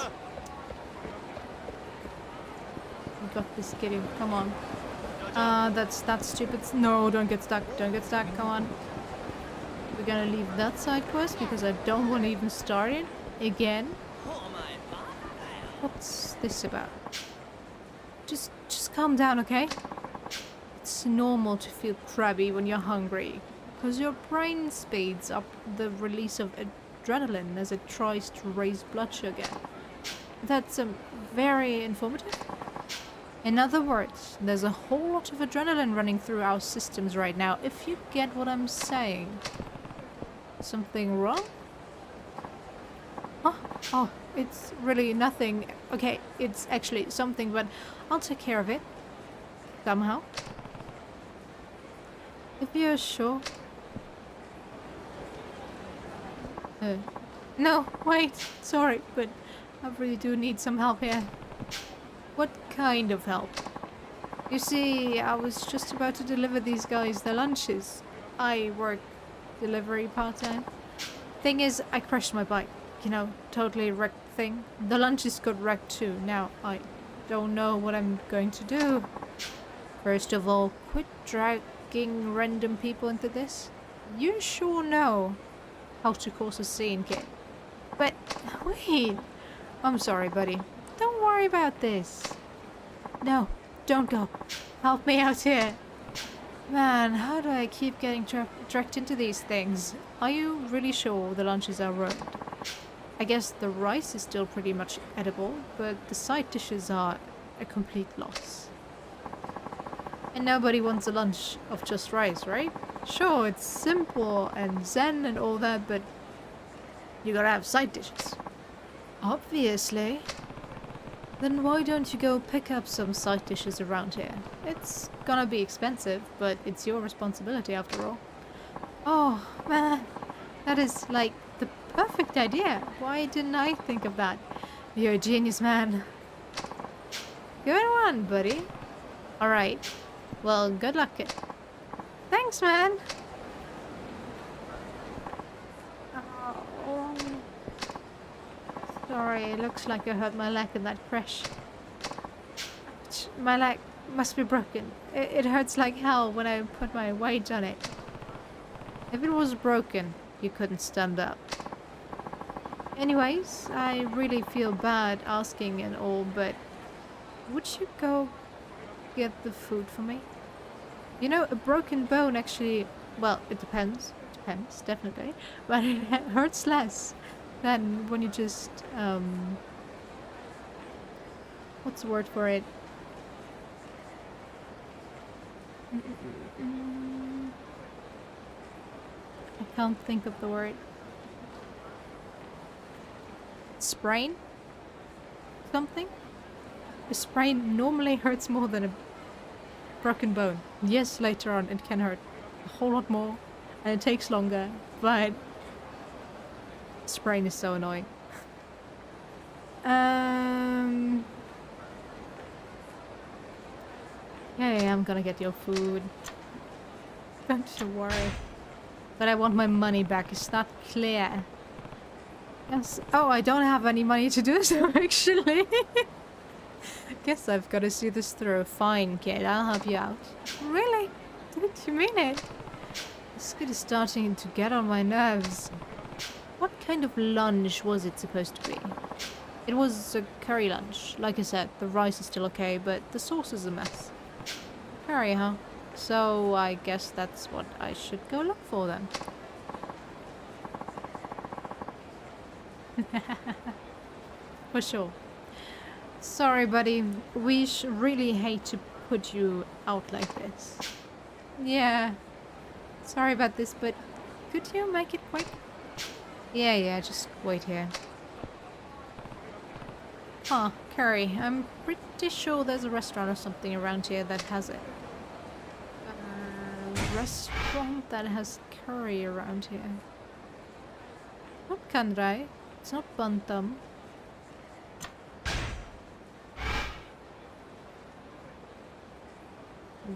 You got this, kitty. Come on. That's stupid. No, don't get stuck. Don't get stuck. Come on. We're gonna leave that side quest because I don't want to even start it again. What's this about? Just calm down, okay? It's normal to feel crabby when you're hungry, because your brain speeds up the release of adrenaline as it tries to raise blood sugar. That's very informative. In other words, there's a whole lot of adrenaline running through our systems right now, if you get what I'm saying. Something wrong? Oh, it's really nothing. Okay, it's actually something, but I'll take care of it. Somehow. If you're sure. No, wait. Sorry, but I really do need some help here. What kind of help? You see, I was just about to deliver these guys their lunches. I work delivery part-time. Thing is, I crashed my bike. You know, totally wrecked thing. The lunches got wrecked too. Now, I don't know what I'm going to do. First of all, quit dragging random people into this. You sure know how to cause a scene, kid. But, wait. I'm sorry, buddy. Don't worry about this. No, don't go. Help me out here. Man, how do I keep getting dragged into these things? Are you really sure the lunches are ruined? I guess the rice is still pretty much edible, but the side dishes are a complete loss. And nobody wants a lunch of just rice, right? Sure, it's simple and zen and all that, but you gotta have side dishes. Obviously. Then why don't you go pick up some side dishes around here? It's gonna be expensive, but it's your responsibility after all. Oh, man. That is, like, the perfect idea. Why didn't I think of that? You're a genius, man. Good one, buddy. Alright. Well, good luck, kid. Thanks, man. Oh. Sorry, it looks like I hurt my leg in that crash. My leg must be broken. It hurts like hell when I put my weight on it. If it was broken, you couldn't stand up. Anyways, I really feel bad asking and all, but would you go get the food for me? You know, a broken bone actually, well, it depends. Depends, definitely. But it hurts less than when you just, what's the word for it? I can't think of the word. Sprain? Something? A sprain normally hurts more than a broken bone. Yes, later on it can hurt a whole lot more and it takes longer, but sprain is so annoying. Yeah, I'm gonna get your food. Don't you worry. But I want my money back, is that clear? Yes. Oh, I don't have any money to do so, actually. Guess I've got to see this through. Fine, kid, I'll help you out. Really? Did you mean it? This kid is starting to get on my nerves. What kind of lunch was it supposed to be? It was a curry lunch. Like I said, the rice is still okay, but the sauce is a mess. Curry, huh? So I guess that's what I should go look for then. For sure. Sorry, buddy. We really hate to put you out like this. Yeah. Sorry about this, but could you make it quick? Yeah, just wait here. Huh, curry. I'm pretty sure there's a restaurant or something around here that has it. Restaurant that has curry around here. Not Kanrai. It's not Bantam.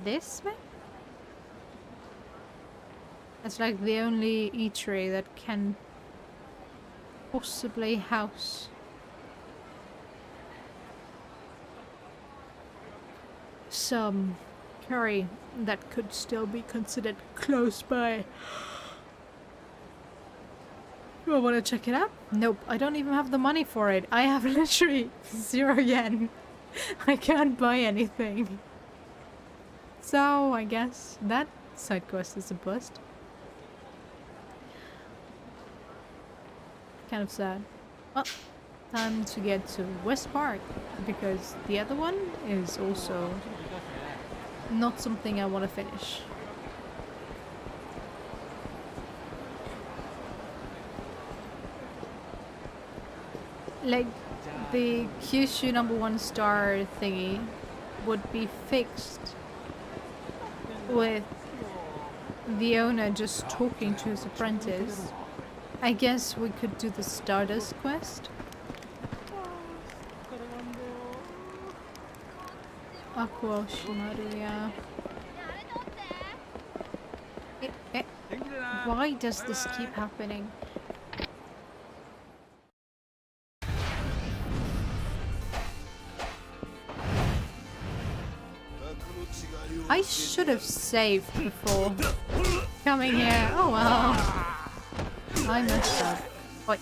This way? It's like the only eatery that can possibly house some curry that could still be considered close by. Do I want to check it out? Nope, I don't even have the money for it. I have literally 0 yen. I can't buy anything. So I guess that side quest is a bust. Kind of sad. Well, time to get to West Park, because the other one is also not something I want to finish. Like, the Kyushu #1 star thingy would be fixed with the owner just talking to his apprentice. I guess we could do the Stardust quest. Aqua Shimaru, yeah. Why does this keep happening? I should have saved before coming here. Oh well. I messed up. Wait.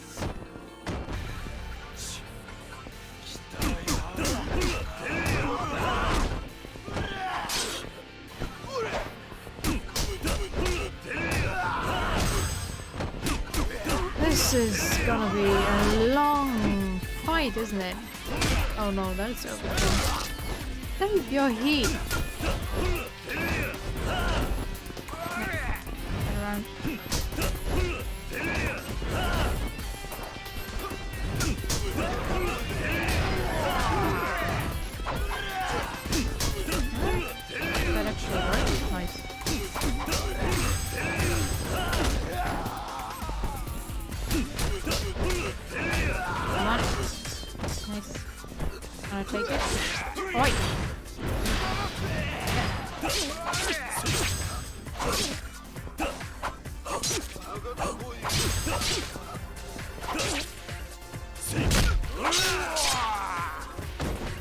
This is gonna be a long fight, isn't it? Oh no, that's over. Save your heat. Get around. That actually works. Nice. Come on. Nice. Wanna take it? Oi!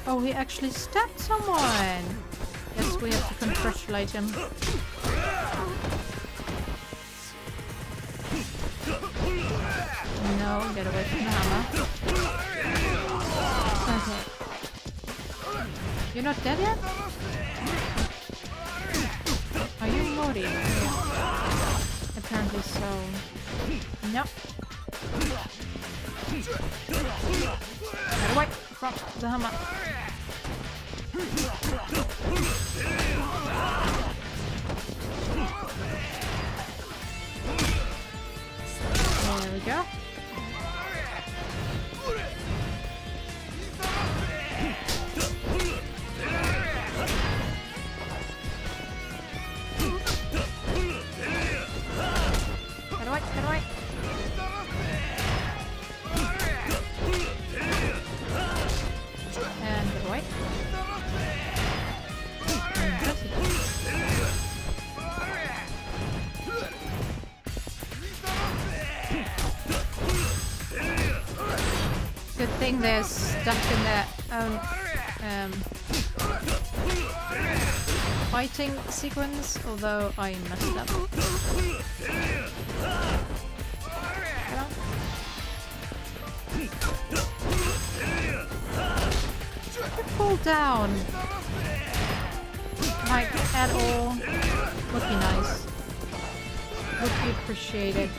Oh, he actually stabbed someone! Yes, we have to congratulate him. No, get away from the hammer. Okay. You're not dead yet? Are you Mori? Apparently so. Nope. Get away from the hammer. There we go. Get away, get away. And get away. Good thing they're stuck in their own fighting sequence, although I messed up. Get on. fall down. Like, at all. Would be nice. Would be appreciated.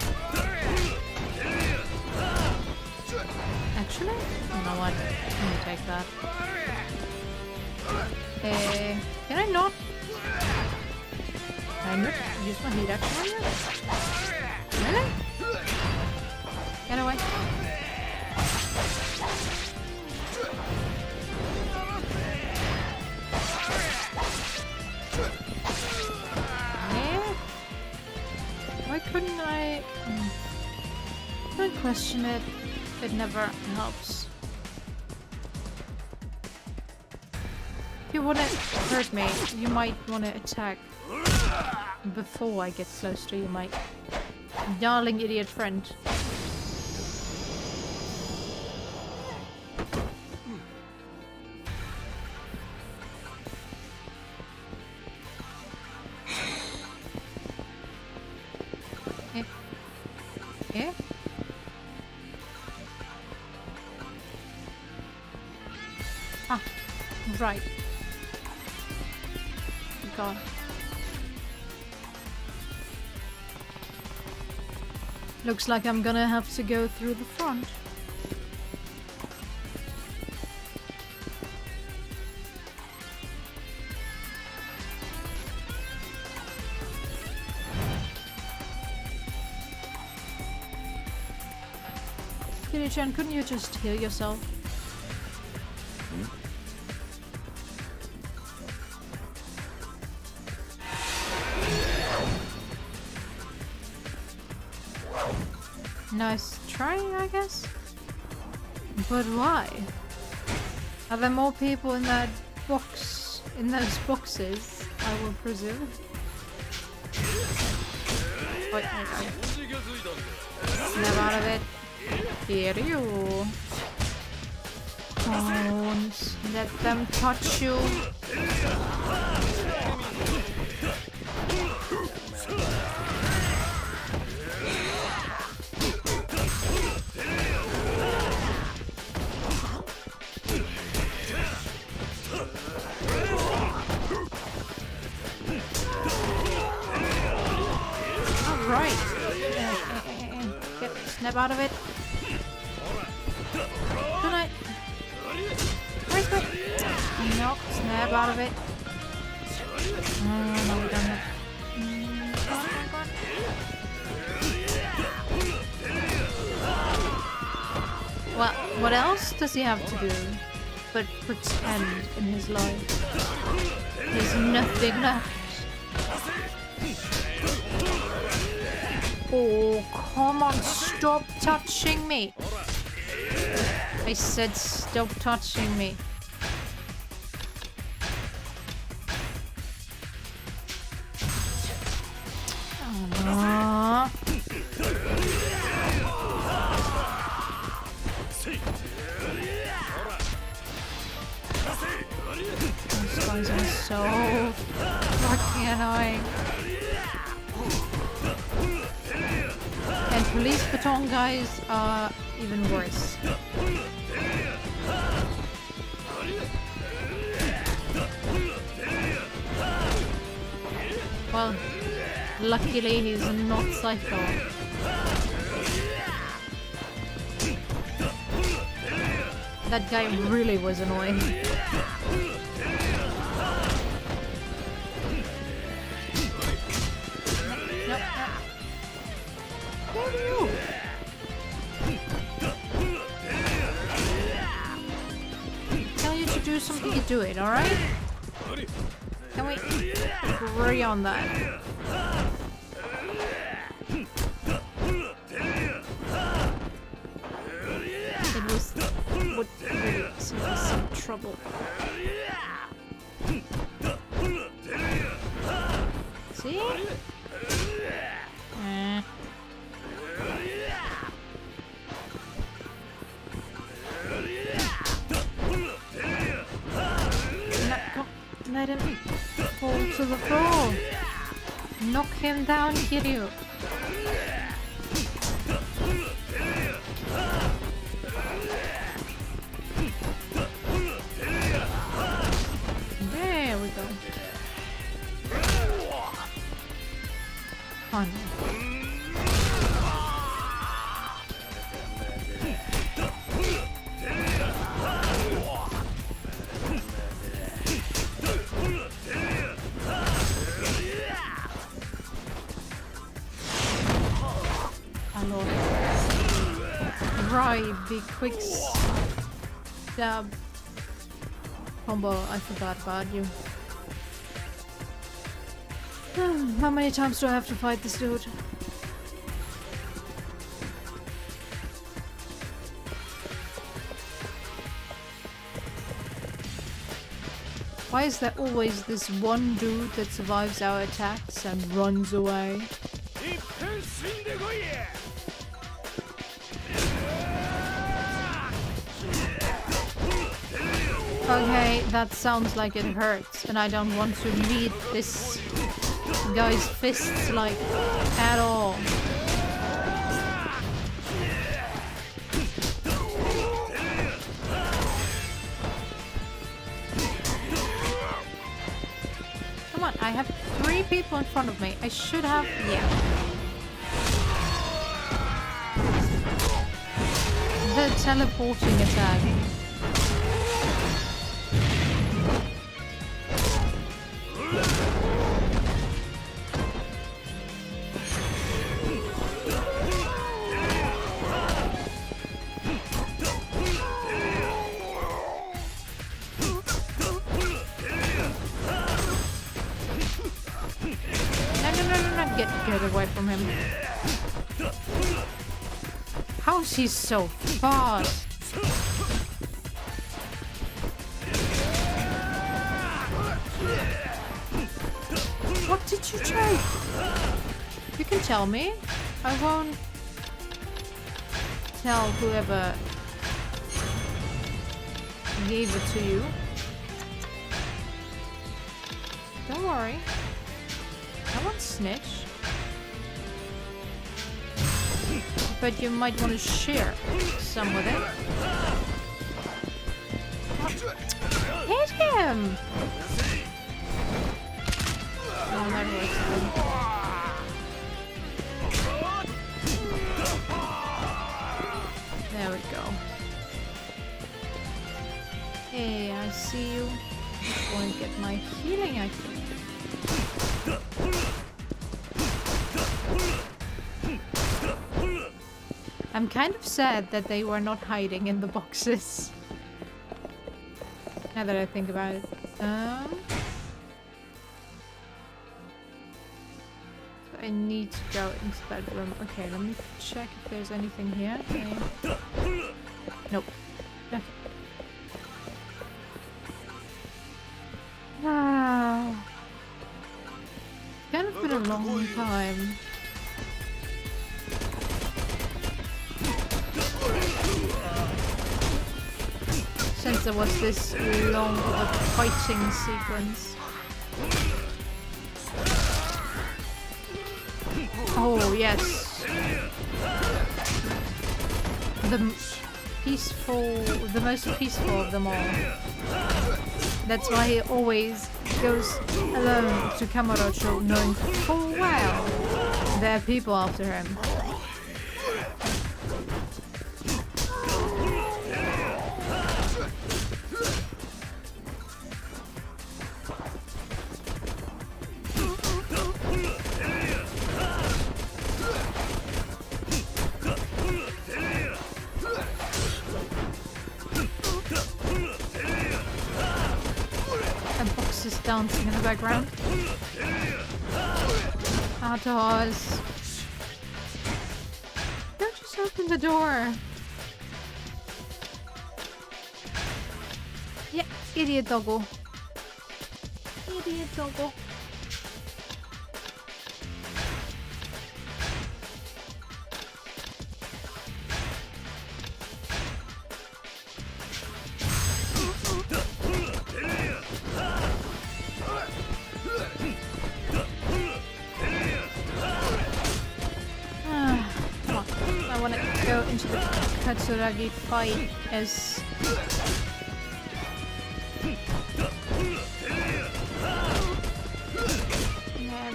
Actually, you know what? Let me take that. Can I not? Can I not use my heat action on you? Really? Get away. Yeah. Why couldn't I? Don't question it. It never helps. If you wanna hurt me, you might wanna attack before I get close to you, my darling idiot friend. Yeah? Ah, right. God. Looks like I'm gonna have to go through the front. Kiryu-chan, couldn't you just heal yourself? Nice try, I guess. But why? Are there more people in that box? In those boxes, I will presume. Wait. Snap out of it. Kiryu. Don't let them touch you. Alright. Snap out of it. Can I? Wait. No, snap out of it. No, we don't have. Come on. Well, what else does he have to do but pretend in his life? There's nothing left. Oh, come on, stop touching me. I said stop touching me. Those guys are so fucking annoying. And police baton guys are even worse. Well, luckily he's not psycho. That guy really was annoying. Tell you to do something, you do it, alright? Can we agree on that? It would really save us some trouble. See? Let him fall to the floor. Knock him down, Kiryu. the quick stab combo. I forgot about you. How many times do I have to fight this dude? Why is there always this one dude that survives our attacks and runs away? Okay, that sounds like it hurts, and I don't want to meet this guy's fists like at all. Come on, I have 3 people in front of me. I should have, yeah. The teleporting attack. Get away from him. How is he so fast? What did you take? You can tell me. I won't tell whoever gave it to you. Don't worry. I won't snitch. But you might want to share some with it. Hit him! Oh, that works good. There we go. Hey, I see you. Want to get my healing, I think. I'm kind of sad that they were not hiding in the boxes. Now that I think about it. I need to go into that room. Okay, let me check if there's anything here. Okay. Nope. Okay. Wow. It's kind of been a long time. Since there was this long of a fighting sequence. Oh yes. The most peaceful of them all. That's why he always goes alone to Kamurocho, knowing full well there are people after him. Dancing in the background. Outdoors. Don't just open the door. Yeah, idiot doggo. Idiot doggo. Katsuragi fight as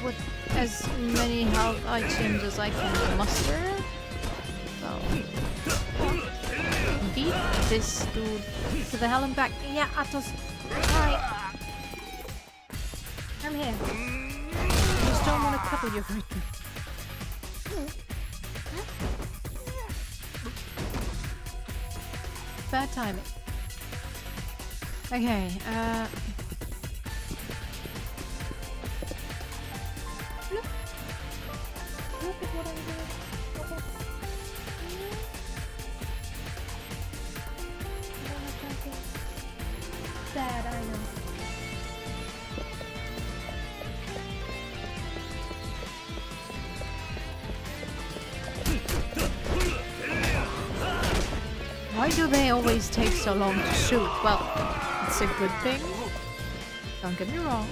with as many health items as I can muster. So beat this dude to the hell and back. Yeah, Atos. Hi. I'm here. I just don't want to couple you right now. bad timing. Okay, look. Look at what I'm doing. Sad, I know. Why do they always take so long to shoot? Well, it's a good thing. Don't get me wrong.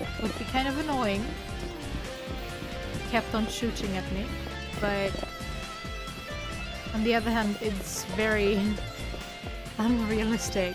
It would be kind of annoying. Kept on shooting at me, but on the other hand, it's very unrealistic.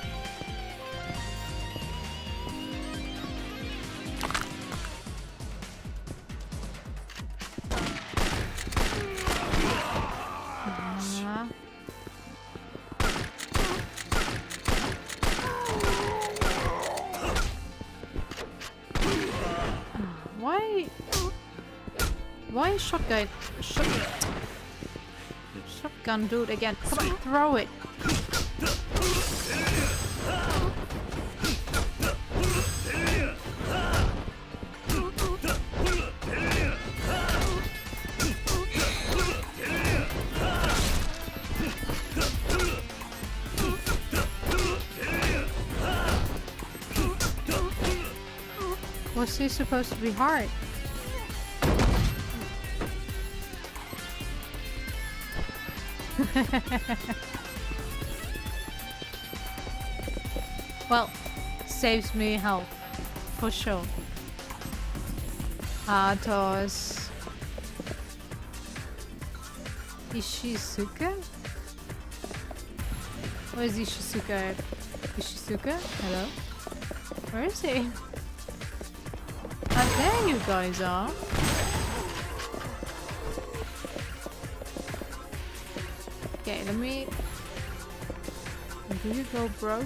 Why shotgun dude again? Come on, throw it. Was he supposed to be hard? Well, saves me health, for sure. Toss. Ishizuka? Where is Ishizuka? Ishizuka? Hello? Where is he? Oh, there you guys are. Okay, let me... Do you go broke?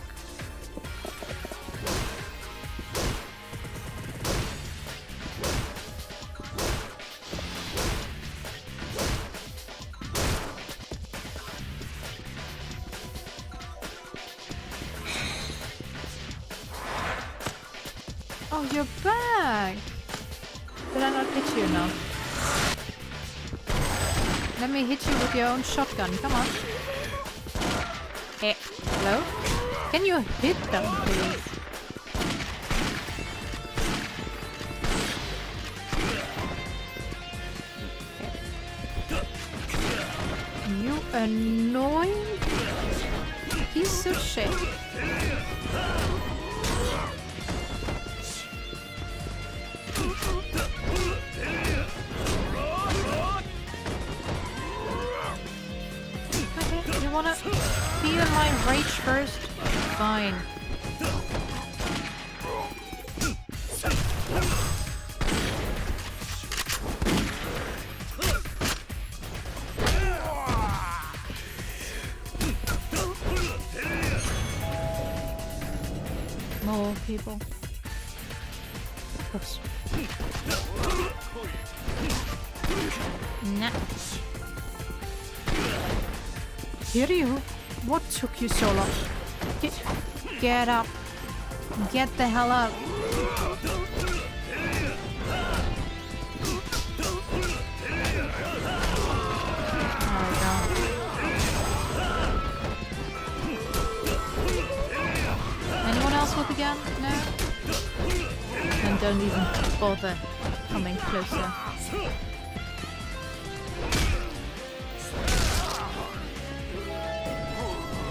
Oh, you're back! Did I not hit you now? Let me hit you with your own shotgun, come on. Hey, hello? Can you hit them, please? You annoying piece of shit. Wanna feel my rage first? Fine. More people. Oops. Nah. Kiryu, what took you so long? Get up. Get the hell up. Oh my god. Anyone else with a gun? No? And don't even bother coming closer.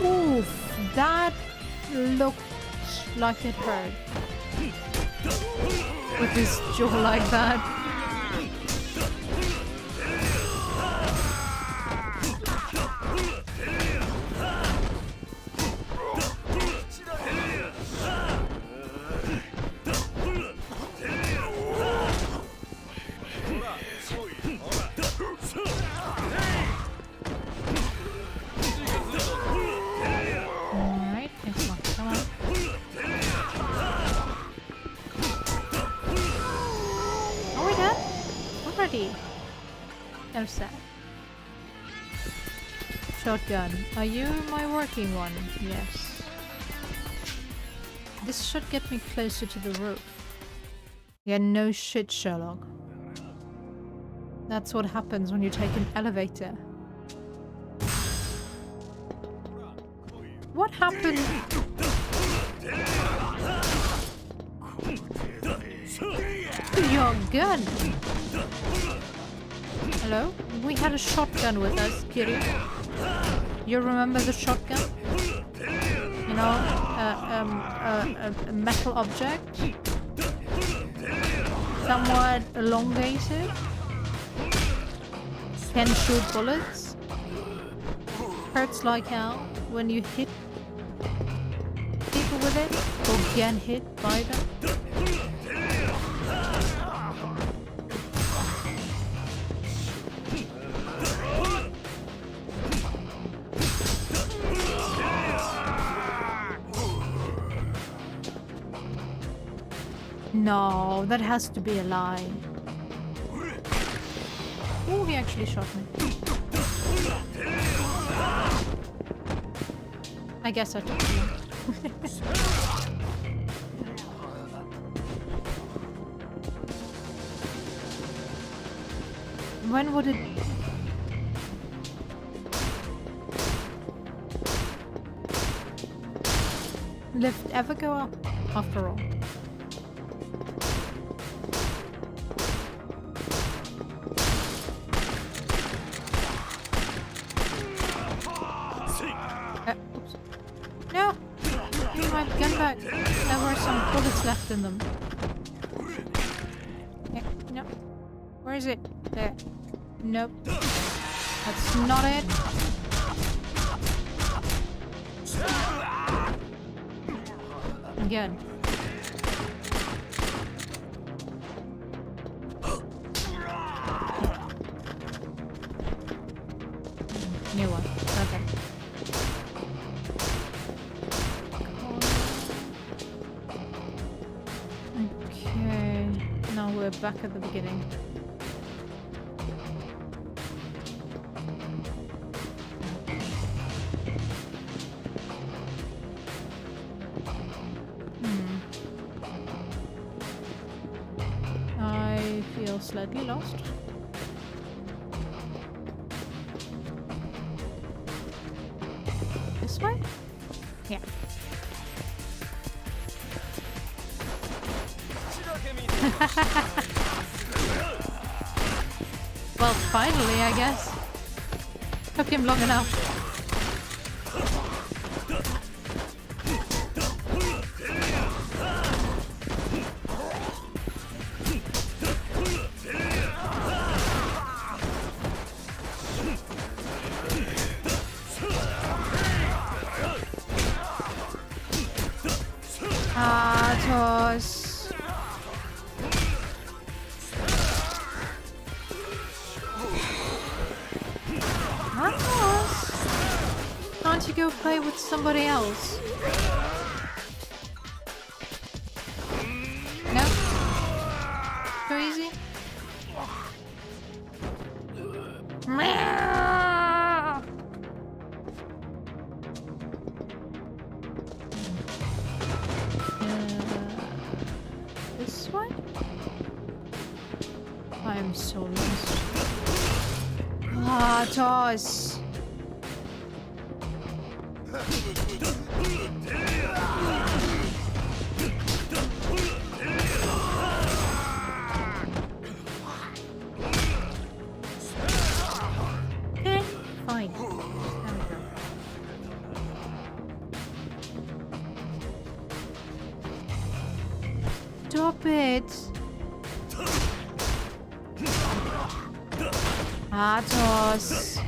Oof, that looked like it hurt. With his jaw like that. shotgun. Are you my working one? Yes. This should get me closer to the roof. Yeah, no shit, Sherlock. That's what happens when you take an elevator. What happened? Your gun! Hello? We had a shotgun with us, Kiryu. You remember the shotgun? You know, a metal object? Somewhat elongated? Can shoot bullets? Hurts like hell when you hit people with it or get hit by them. No, that has to be a lie. Oh, he actually shot me. I guess I took him. When would it... lift ever go up, after all? Oops. No! Give me my gun back. There were some bullets left in them. Yeah, no. Where is it? There. Nope. That's not it. Again. New one. Okay. Okay. Now we're back at the beginning. I feel slightly lost. This way? Yeah. Well, finally, I guess. Took him long enough. Atos. Atos. Can't you go play with somebody else? No? Too easy? This one? I am so lost. Atos. Okay, fine. There we go. Stop it. Atos.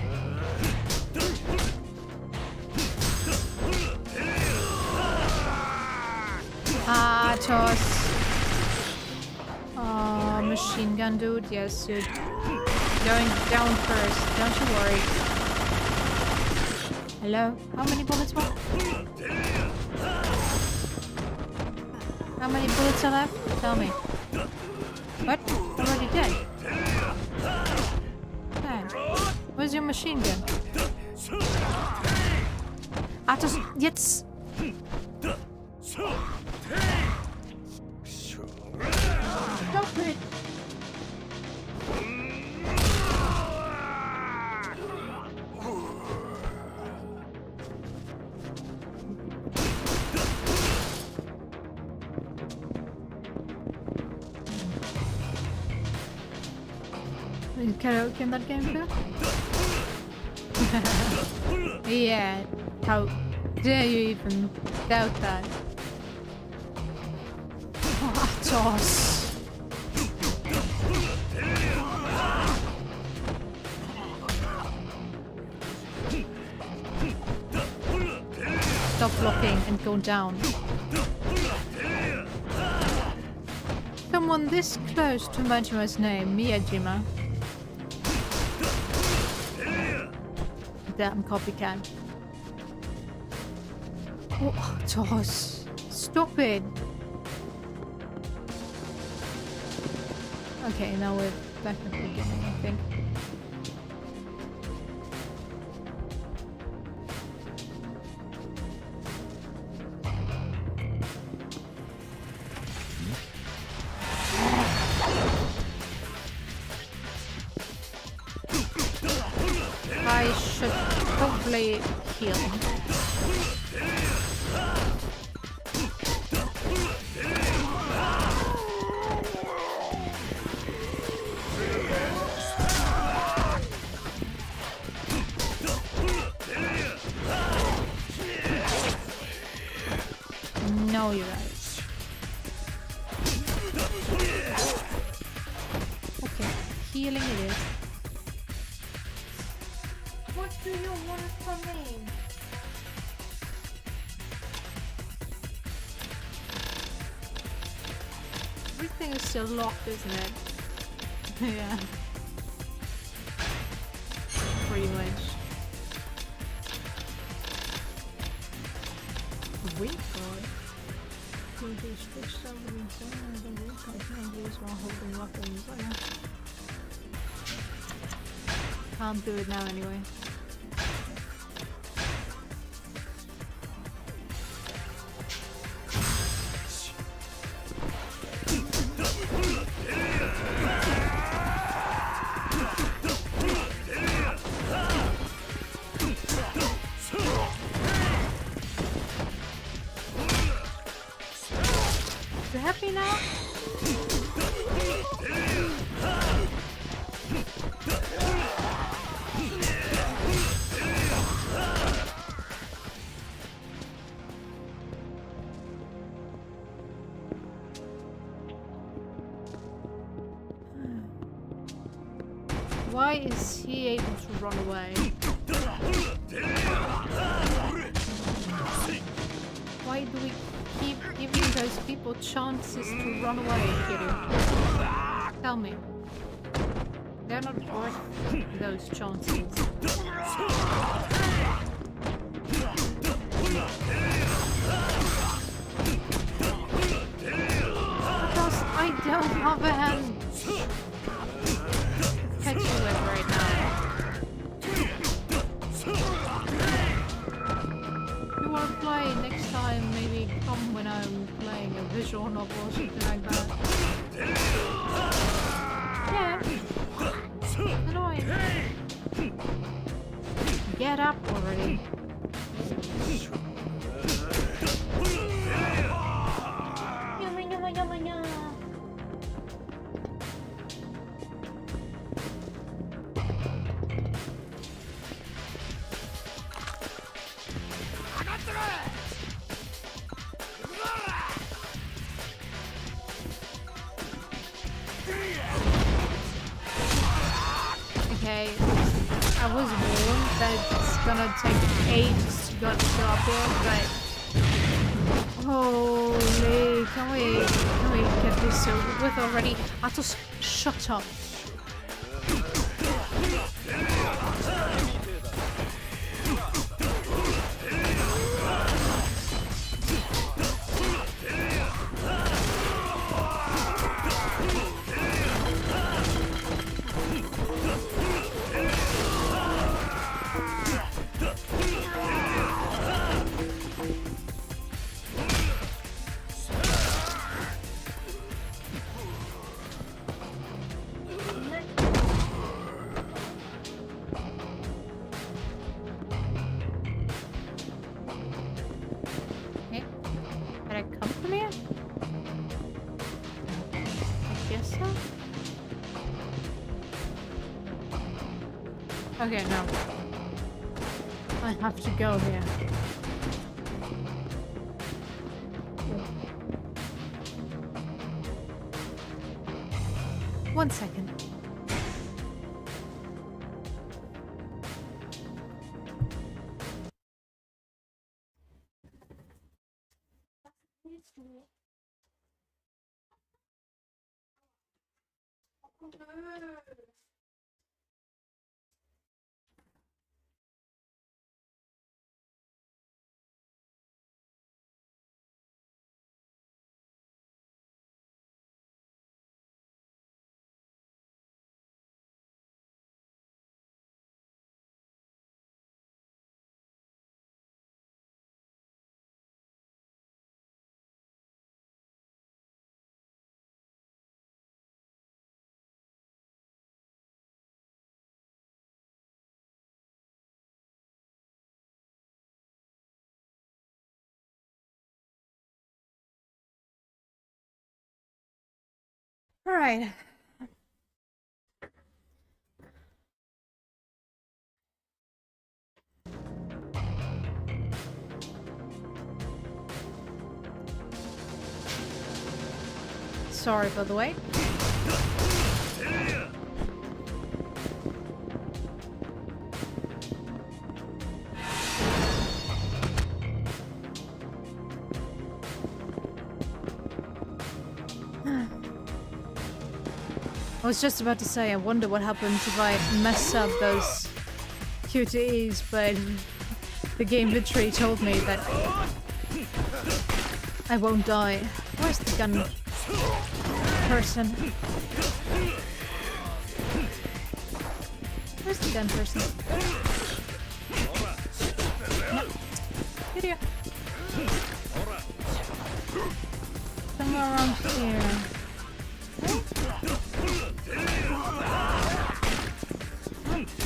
Atos. Oh, machine gun dude. Yes, you're going down first. Don't you worry. Hello? How many bullets were? How many bullets are left? Tell me. What? Already dead? Damn. Where's your machine gun? Atos, jetzt! Stop it! Is karaoke in that game too? Yeah, how dare you even doubt that? Atos! Stop blocking and go down. Someone this close to Majima's name, Miyajima. Damn copycat. Oh, Toss. Stop it. Okay, now we're back at the beginning, I think. I should probably heal. No, you're right. Okay, healing it is. What do you want from me? Everything is still locked, isn't it? Yeah. Pretty much. Weak God. While holding weapons. Can't do it now anyway. You happy now? Why is he able to run away? Why do we keep giving those people chances to run away, Kiryu? Tell me. They're not worth those chances. Because I don't have a hand to catch you with right now. If you want to play next time, maybe come when I'm playing a visual novel or something like that. Yeah. Annoying. Get up already. Okay, I was warned that it's gonna take ages to get up here, but holy, can we get this over with already? Atos, shut up. Okay, no. I have to go here. One second. All right. Sorry, by the way. I was just about to say, I wonder what happens if I mess up those QTEs, but the game literally told me that I won't die. Where's the gun person? Where's the gun person? No. Get here. Somewhere around here.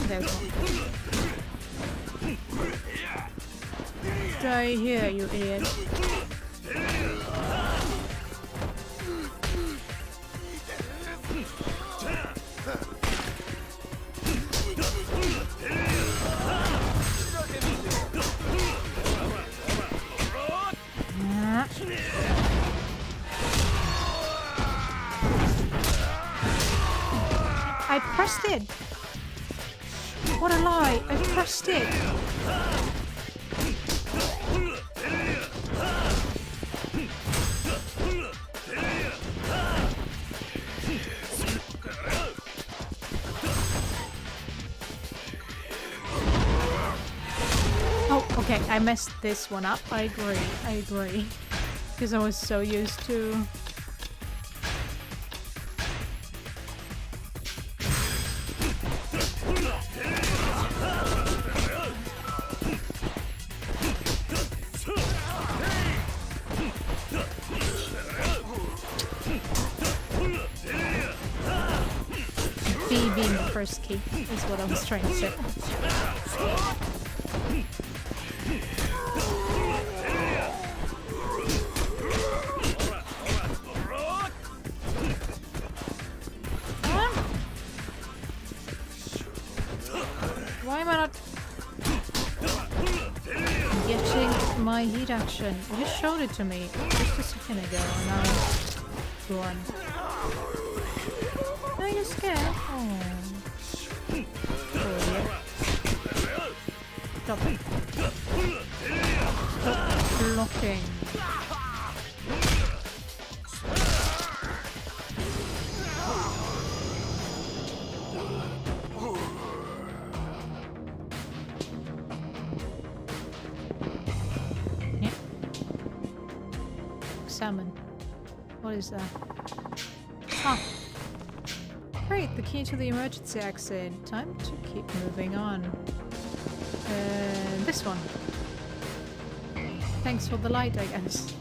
There's one. Stay here, you idiot. I pressed it! What a lie! I pressed it! Oh, okay, I messed this one up. I agree. Because I was so used to... B being the first key is what I was trying to say. Why am I not getting my heat action? You showed it to me just a second ago and now it's gone. Are you scared? Oh. Oh yeah. Stop it. Stop blocking. Yeah. Salmon. What is that? Ah. Great, the key to the emergency exit. Time to keep moving on. This one. Thanks for the light, I guess.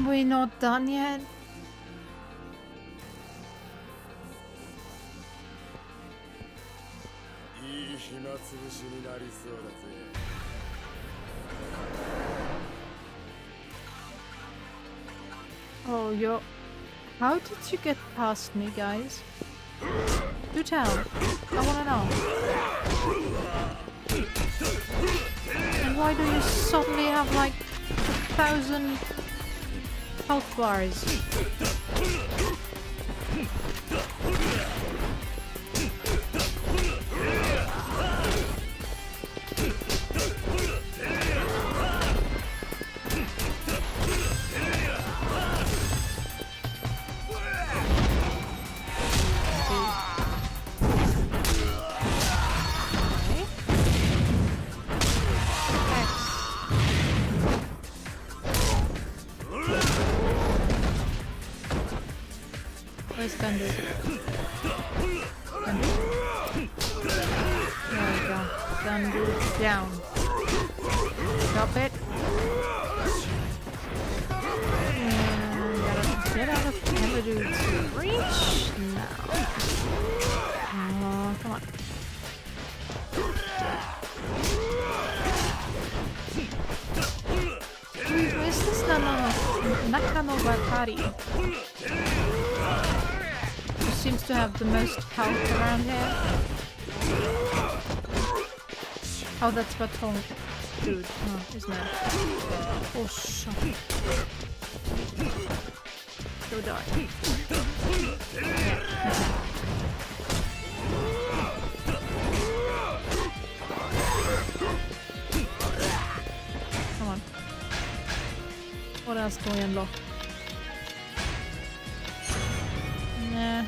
We're not done yet. Oh, you're... How did you get past me, guys? Do tell. I wanna know. And why do you suddenly have like 1,000 health bars? Where's Gundu? Gundu? There we go. Gundu down. Drop it. Gotta get out of Kamurocho's reach now. Oh, come on. Where's this Nakano-Bakari? Who seems to have the most health around here. Oh, that's Baton. Dude, oh, isn't it? Oh, shit. Go die. Yeah, okay. Come on. What else can we unlock? Nah.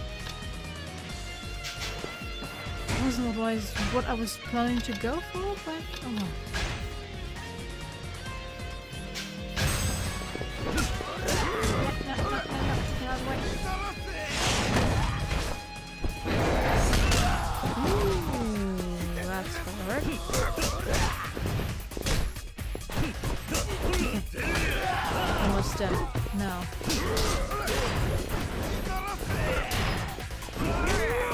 Wasn't otherwise what I was planning to go for, but oh well. Ooh, that's hard. Almost done. No.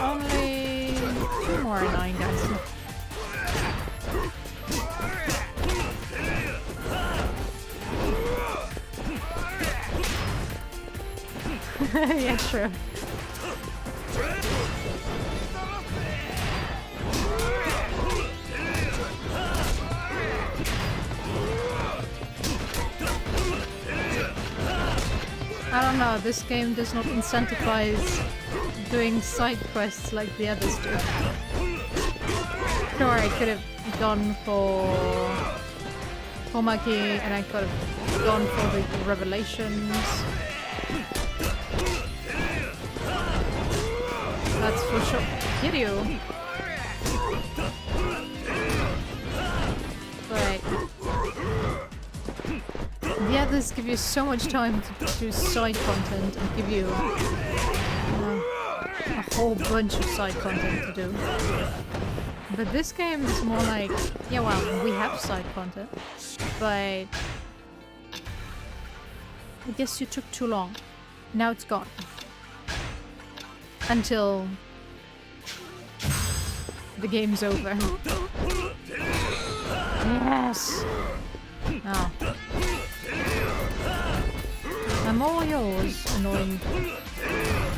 Only 2 more 9 guys. Yeah, true. I don't know, this game does not incentivize doing side quests like the others do. Sure, I could have gone for Homaki and I could have gone for the revelations. That's for sure. Kiryu. But the others give you so much time to do side content and give you a whole bunch of side content to do. But this game is more like, yeah, well, we have side content, but I guess you took too long. Now it's gone. Until the game's over. Yes! Oh. I'm all yours, annoying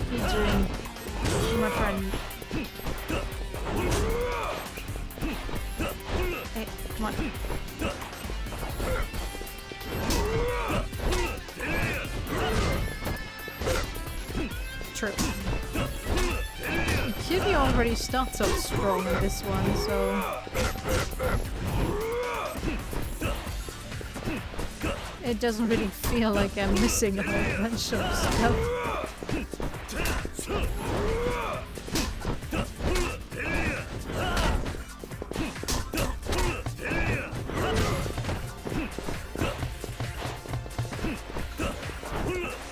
featuring my friend. Hey, come on. True. Kiryu already starts off strong in this one, so it doesn't really feel like I'm missing a whole bunch of stuff.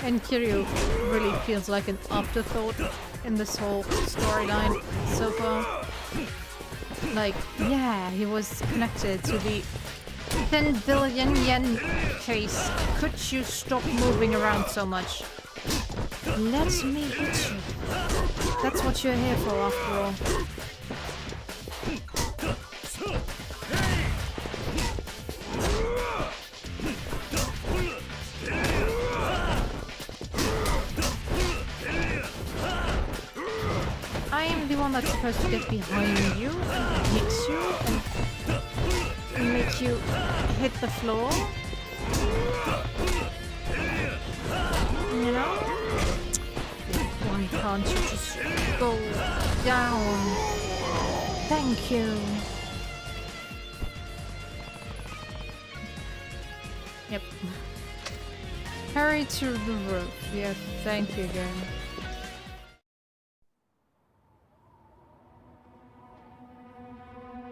And Kiryu really feels like an afterthought in this whole storyline so far. Like, yeah, he was connected to the 10 billion yen case. Could you stop moving around so much? Let me hit you. That's what you're here for, after all. one that's supposed to get behind you and hits you and make you hit the floor. You know? Why can't you just go down? Thank you. Yep. Hurry to the roof. Yes, thank you again.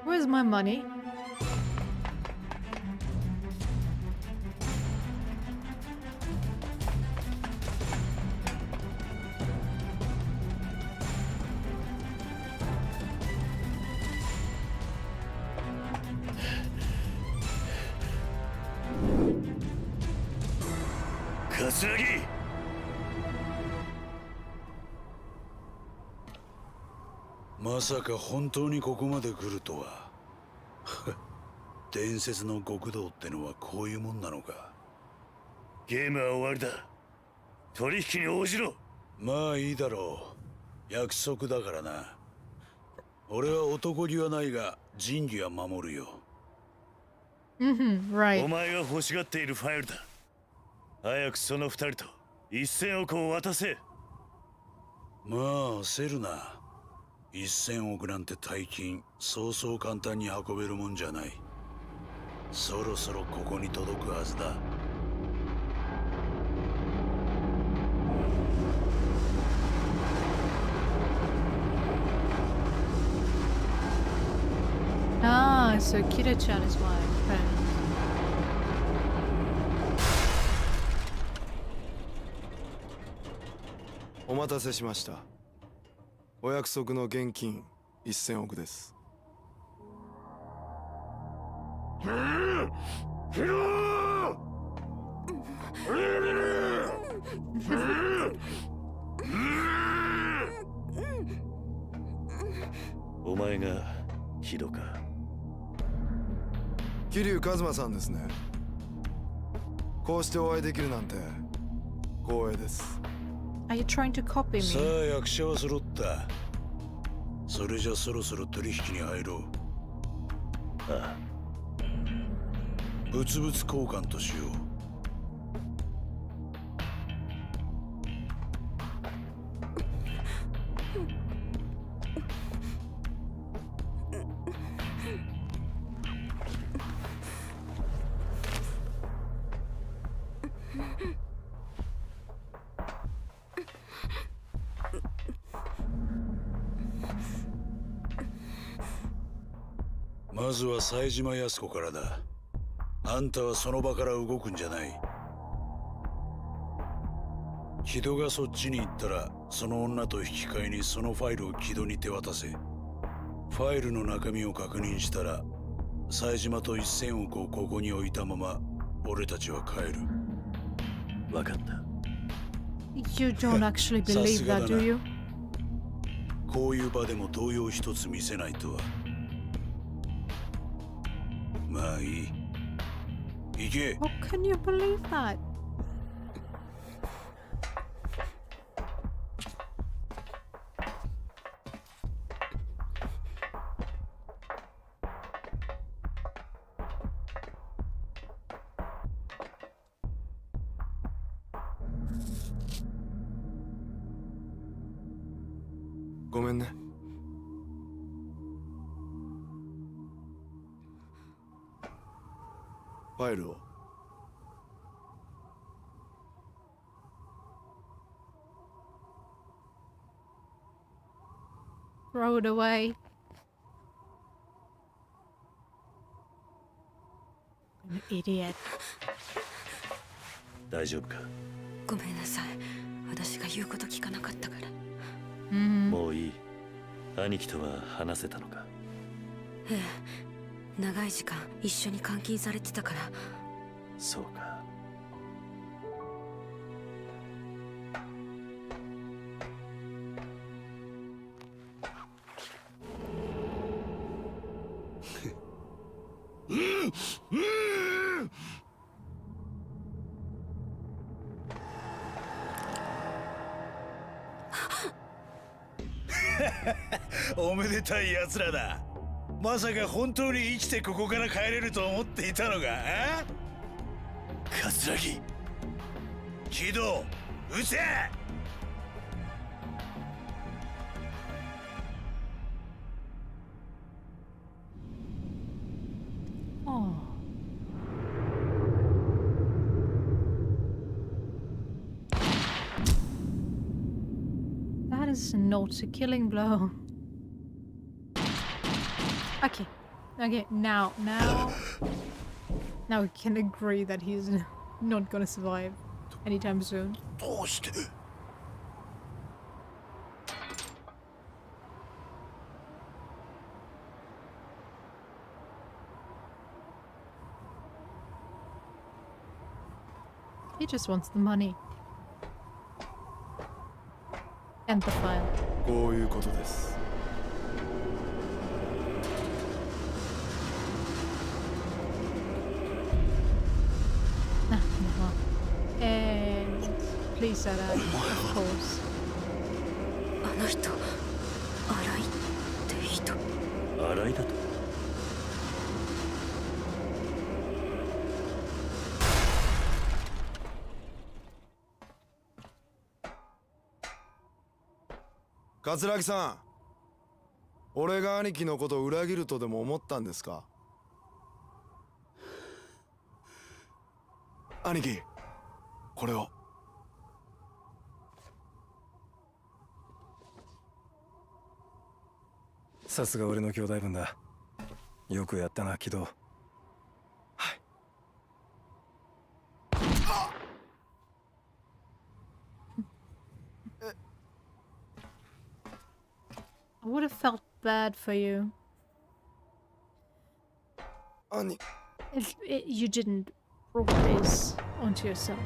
Where's my money? Katsuragi! まさか本当にここまで来るとは。伝説の極道ってのはこういうもんなのか。ゲームは終わりだ。取引に応じろ。まあいいだろう。約束だからな。俺は男気はないが仁義は守るよ。Right. お前が欲しがっているファイルだ。早くその二人と1000億を渡せ。まあ焦るな。1000億なんて大金そうそう簡単に運べるもんじゃない。そろそろここに届くはずだ。Ah, so Kiryu-chan is my friend. お待たせしました。お約束の現金1000億です。お前がヒドか。桐生一馬さんですね。こうしてお会いできるなんて光栄です。Are you trying to copy さ me? あ役者は揃った。それじゃそろそろ取引に入ろう。ああ。物々交換としよう。まずは冴島康子からだ。あんたはその場から動くんじゃない。木戸がそっちに行ったらその女と引き換えにそのファイルを木戸に手渡せ。ファイルの中身を確認したら冴島と1000億をここに置いたまま俺たちは帰る。分かった。 You don't actually believe that, do you? こういう場でも動揺一つ見せないとは。まあいい。行け。 How can you believe that? ごめんね。ファイルを。Throw it away. An idiot. 大丈夫か。ごめんなさい。私が言うこと聞かなかったから。もういい。兄貴とは話せたのか。ええ、長い時間一緒に監禁されてたから。そうか。おめでたいやつらだ。まさか本当に生きてここから帰れると思っていたのか？桂木、木戸、撃て！Oh. That is not a killing blow. Okay. Okay, now we can agree that he's not gonna survive anytime soon. どうして？ He just wants the money. And the file. こういうことです。 And please say that, of course. あの人、荒井って人。荒井だと？桂木さん、俺が兄貴のことを裏切るとでも思ったんですか？兄貴、これを。さすが俺の兄弟分だ。よくやったな、木戸。はい。I would have felt bad for you 兄、 if you didn't brought this onto yourself.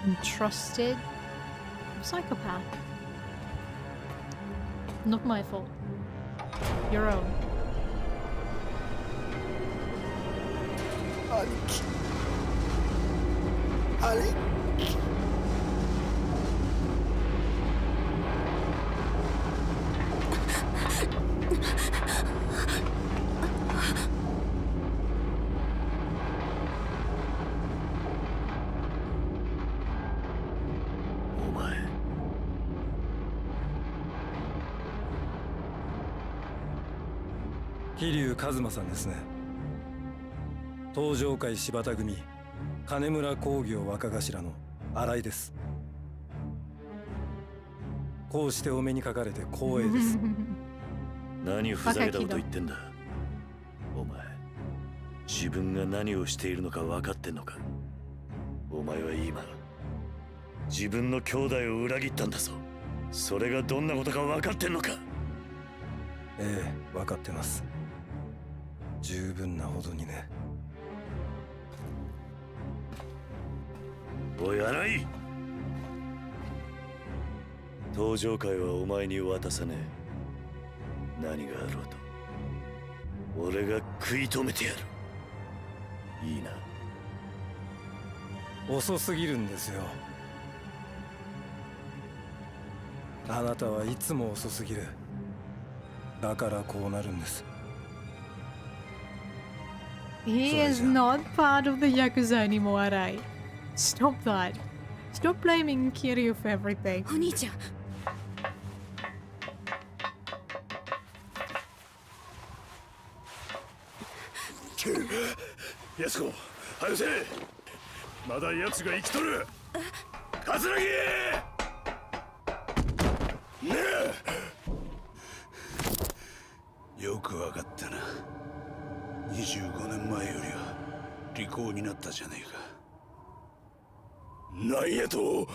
Untrusted psychopath. Not my fault. Your own. 兄貴。兄貴。 桐生一馬さんですね。東上会柴田組金村工業若頭の新井です。こうしてお目にかかれて光栄です。何ふざけたこと言ってんだ。お前、自分が何をしているのか分かってんのか。お前は今自分の兄弟を裏切ったんだぞ。それがどんなことか分かってんのか。ええ、分かってます。十分なほどにね。おい新井、登場会はお前に渡さねえ。何があろうと俺が食い止めてやる。いいな。遅すぎるんですよ。あなたはいつも遅すぎる。だからこうなるんです。 He is not part of the Yakuza anymore, Arai. Stop that. Stop blaming Kiryu for everything. お兄ちゃん。安子、早せ。まだ奴が生きとる。桂木。ねえ。よくわかったな。25年前よりは利口になったじゃねえか。なんやと。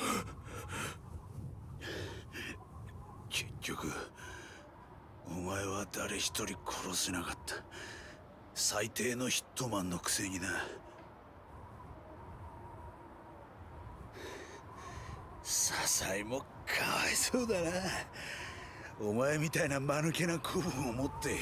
結局お前は誰一人殺せなかった。最低のヒットマンのくせにな。笹井もかわいそうだな。お前みたいな間抜けな子分を持って。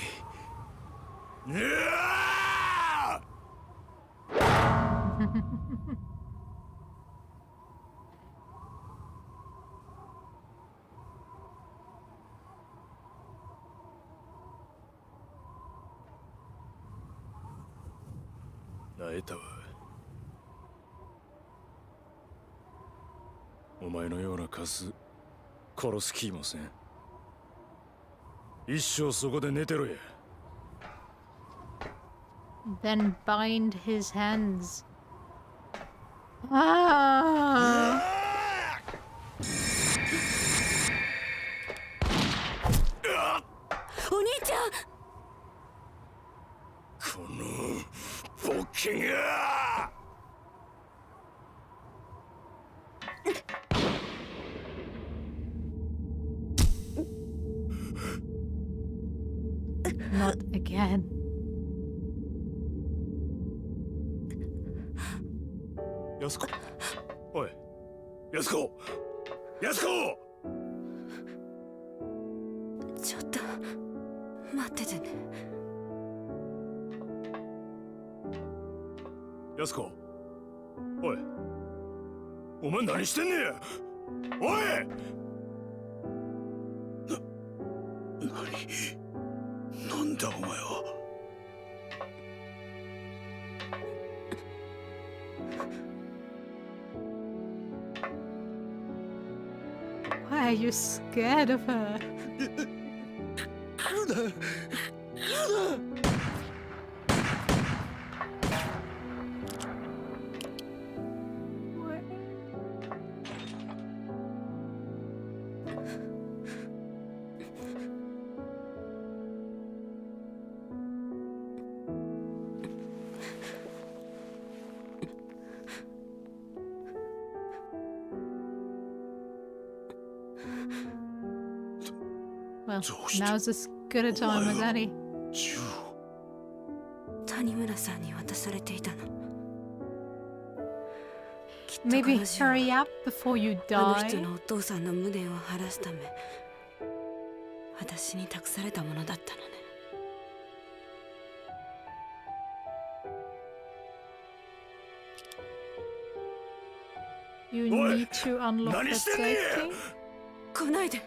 えたわ。お前のようなカス殺す気もせん。一生そこで寝てろや。 Then bind his hands. Ah! お兄ちゃん。このボケが。 Not again. やすこ、おい、やすこ、やすこ。ちょっと待っててね。やすこ、おい、お前何してんねや。おい。なんだお前は。Why are you scared of her? Well, now's as good a time as any. 谷村さんに渡されていたの。 Maybe hurry up before you あの人 die. のお父さんの無念を晴らすため私に託されたものだったのね。 You need to unlock the 何してんねん。 safety. 来ないで。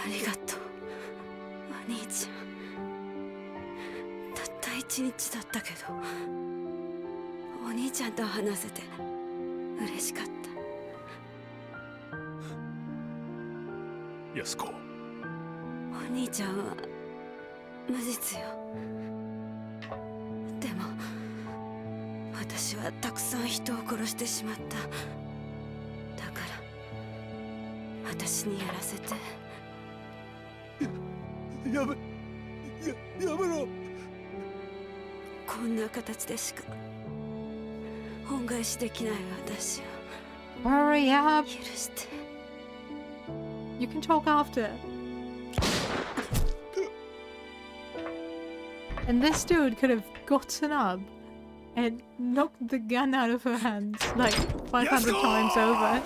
ありがとうお兄ちゃん。たった1日だったけどお兄ちゃんと話せて嬉しかった。やすこ、お兄ちゃんは無実よ。でも私はたくさん人を殺してしまった。だから私にやらせて。やめろ。こんな形でしか恩返しできない私を Hurry up. 許して。 You can talk after. And this dude could have gotten up and knocked the gun out of her hands like 500 times over.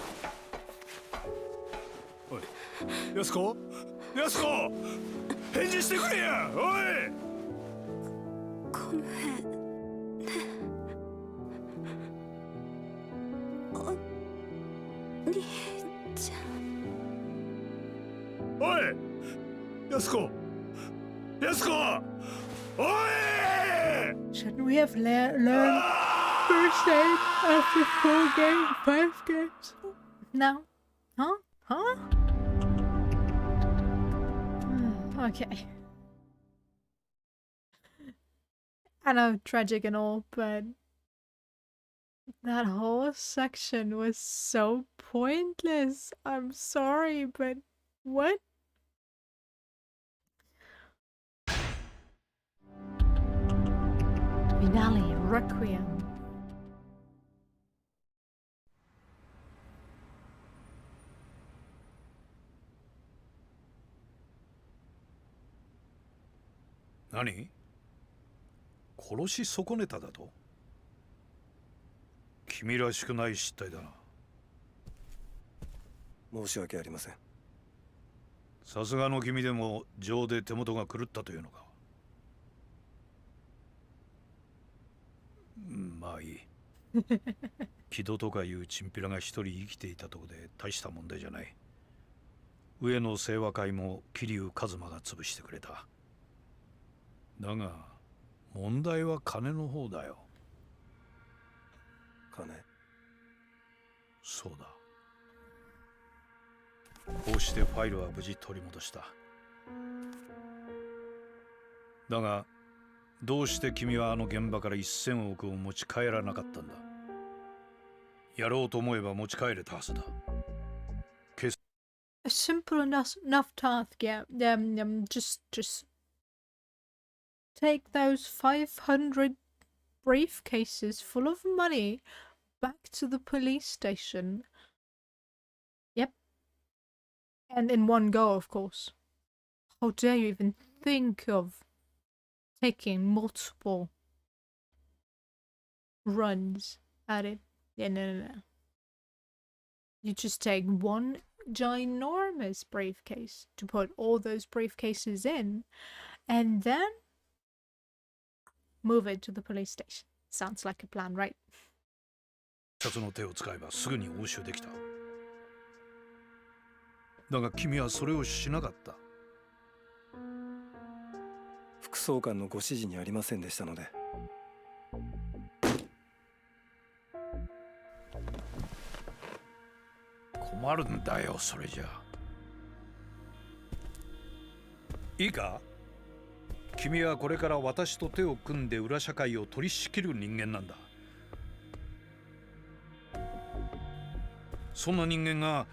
おい、やすこ、やすこ、返事してくれや。おい。ごめんね。お兄ちゃん。おい、やすこ、やすこ、おい。 Shouldn't we have learned first aid after 5 games? No? Huh? Huh? Okay. I know, tragic and all, but that whole section was so pointless. I'm sorry, but what? Finale, Requiem. Nani? 殺し損ねただと？君らしくない失態だな。申し訳ありません。さすがの君でも情で手元が狂ったというのか。まあいい。木戸とかいうチンピラが一人生きていたとこで大した問題じゃない。上野清和会も桐生一馬が潰してくれた。だが問題は金の方だよ。金。そうだ。こうしてファイルは無事取り戻した。だがどうして君はあの現場から1000億を持ち帰らなかったんだ。やろうと思えば持ち帰れたはずだ。A simple enough task, yeah. Just take those 500 briefcases full of money back to the police station. Yep. And in one go, of course. How dare you even think of taking multiple runs at it? Yeah, no. You just take one ginormous briefcase to put all those briefcases in, and then move it to the police station. Sounds like a plan, right? 警察の手を使えばすぐに押収できた。だが君はそれをしなかった。副総監のご指示にありませんでしたので。困るんだよ、それじゃ。いいか、君はこれから私と手を組んで裏社会を取り仕切る人間なんだ。そんな人間が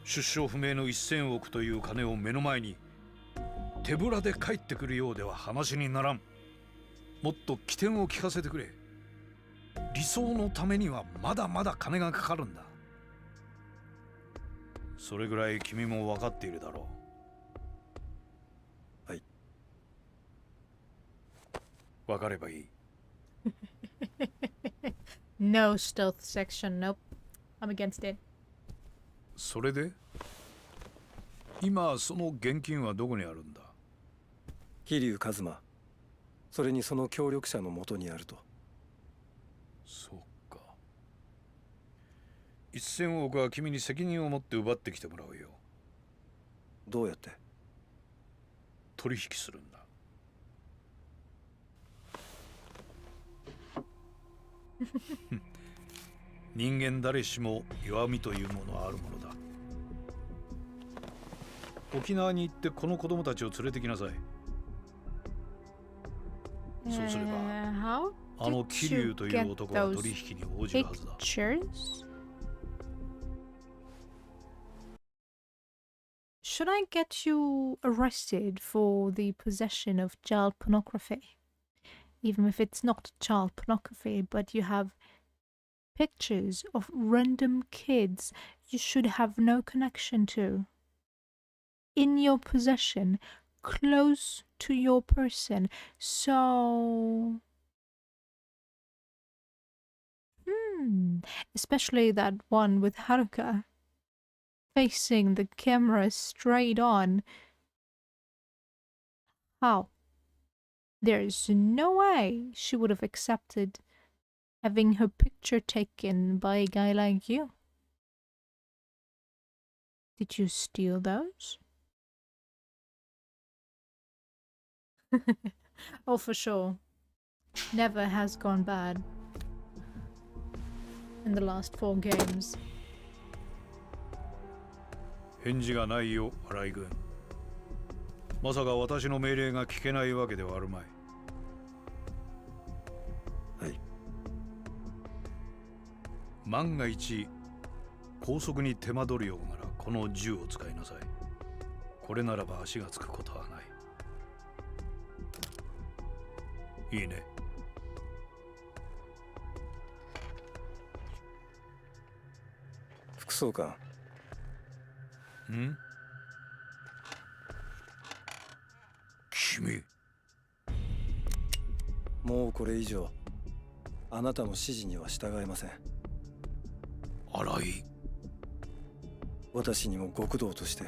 出生不明の1000億という金を目の前に手ぶらで帰ってくるようでは話にならん。もっと起点を聞かせてくれ。理想のためにはまだまだ金がかかるんだ。それぐらい君も分かっているだろう。はい。分かればいい。No stealth section, nope. I'm against it. それで今その現金はどこにあるんだ。桐生一馬、それにその協力者のもとにあると。そうか。1000億は君に責任を持って奪ってきてもらうよ。どうやって？取引するんだ。人間誰しも弱みというものはあるものだ。沖縄に行ってこの子供たちを連れてきなさい。そうすれば、あの桐生という男は取引に応じるはずだ。Should I get you arrested for the possession of child pornography? Even if it's not child pornography, but you have pictures of random kids you should have no connection to in your possession, close to your person. So especially that one with Haruka facing the camera straight on. How? There's no way she would have accepted having her picture taken by a guy like you. Did you steal those? Oh, for sure. Never has gone bad in the last 4 games. 返事がないよ、新井君。まさか私の命令が聞けないわけではあるまい。はい。万が一拘束に手間取るようならこの銃を使いなさい。これならば足がつくことはない。いいね。副総監。ん？君。もうこれ以上あなたの指示には従えません。新井。私にも極道として、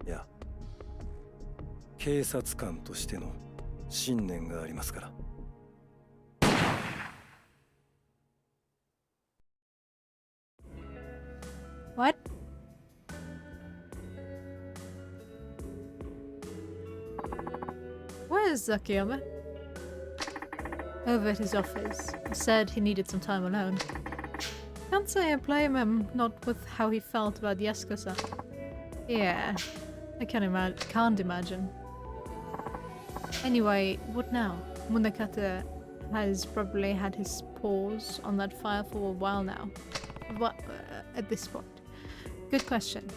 いや警察官としての信念がありますから。What? What There's Zakiyama. Over at his office. Said he needed some time alone. Can't say I blame him, not with how he felt about Yasuko-san. Yeah, I can't imagine. Anyway, what now? Munakata has probably had his paws on that file for a while now. What, at this point? Good question.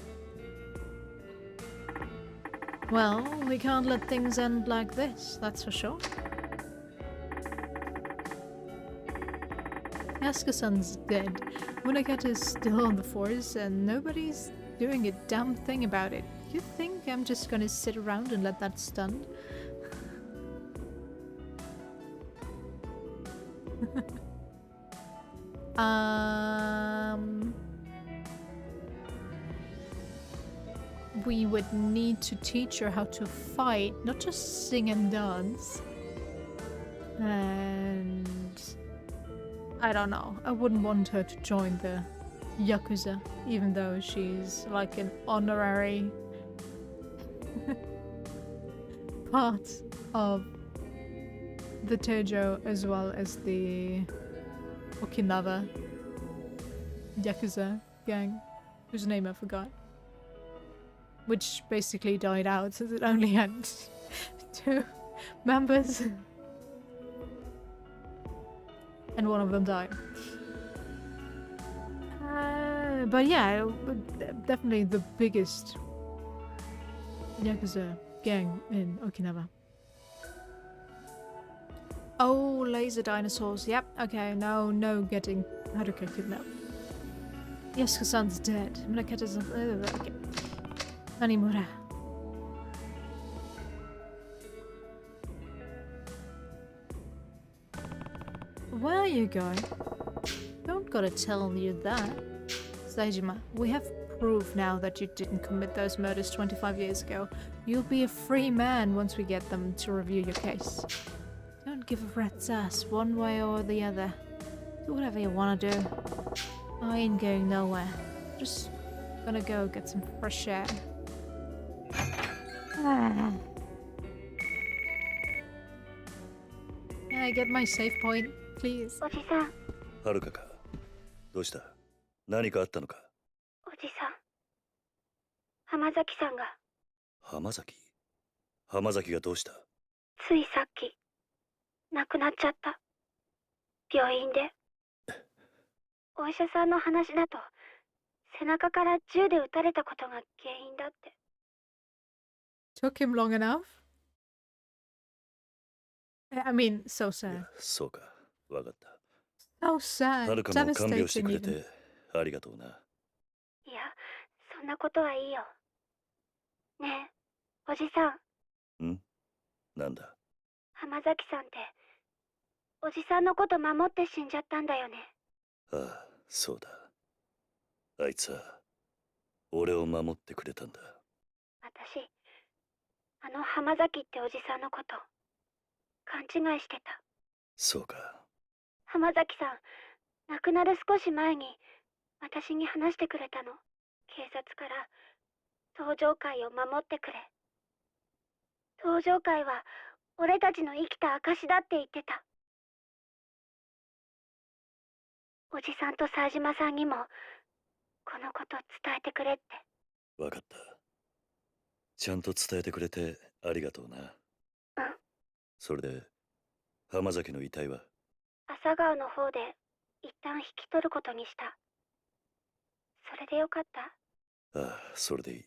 Well, we can't let things end like this, that's for sure. Yasuko-san's dead. Munakata is still on the force and nobody's doing a damn thing about it. You think I'm just gonna sit around and let that stun? We would need to teach her how to fight, not just sing and dance. And I don't know. I wouldn't want her to join the Yakuza, even though she's like an honorary part of the Tejo as well as the Okinawa Yakuza gang, whose name I forgot. Which basically died out, so it only had 2 members. And one of them died. But yeah, definitely the biggest Yakuza gang in Okinawa. Oh, laser dinosaurs. Yep, okay, no getting Haruka kidnapped. Yasuko-san's dead. Munakata's... okay. Hanimura. Where are you going? Don't gotta tell you that. Saejima, we have proof now that you didn't commit those murders 25 years ago. You'll be a free man once we get them to review your case. Don't give a rat's ass one way or the other. Do whatever you wanna do. I ain't going nowhere. Just gonna go get some fresh air. Can I get my save point, please? おじさん。はるかか。どうした？何かあったのか？おじさん。浜崎さんが。浜崎？浜崎がどうした？ついさっき、亡くなっちゃった。病院で。お医者さんの話だと、背中から銃で撃たれたことが原因だって。Took him long enough? I mean, so sad. そうか、わかった。So sad. はるかも看病してくれてありがとうな。いや、そんなことはいいよ。ねえ、おじさん。ん？なんだ？浜崎さんって、おじさんのこと守って死んじゃったんだよね。ああ、そうだ。あいつは俺を守ってくれたんだ。私、あの浜崎っておじさんのこと勘違いしてた。そうか。浜崎さん、亡くなる少し前に私に話してくれたの。警察から登場会を守ってくれ。登場会は俺たちの生きた証だって言ってた。おじさんと冴島さんにもこのこと伝えてくれって。わかった。ちゃんと伝えてくれてありがとうな。うん。それで浜崎の遺体は？朝顔の方で一旦引き取ることにした。それでよかった？ああ、それでいい。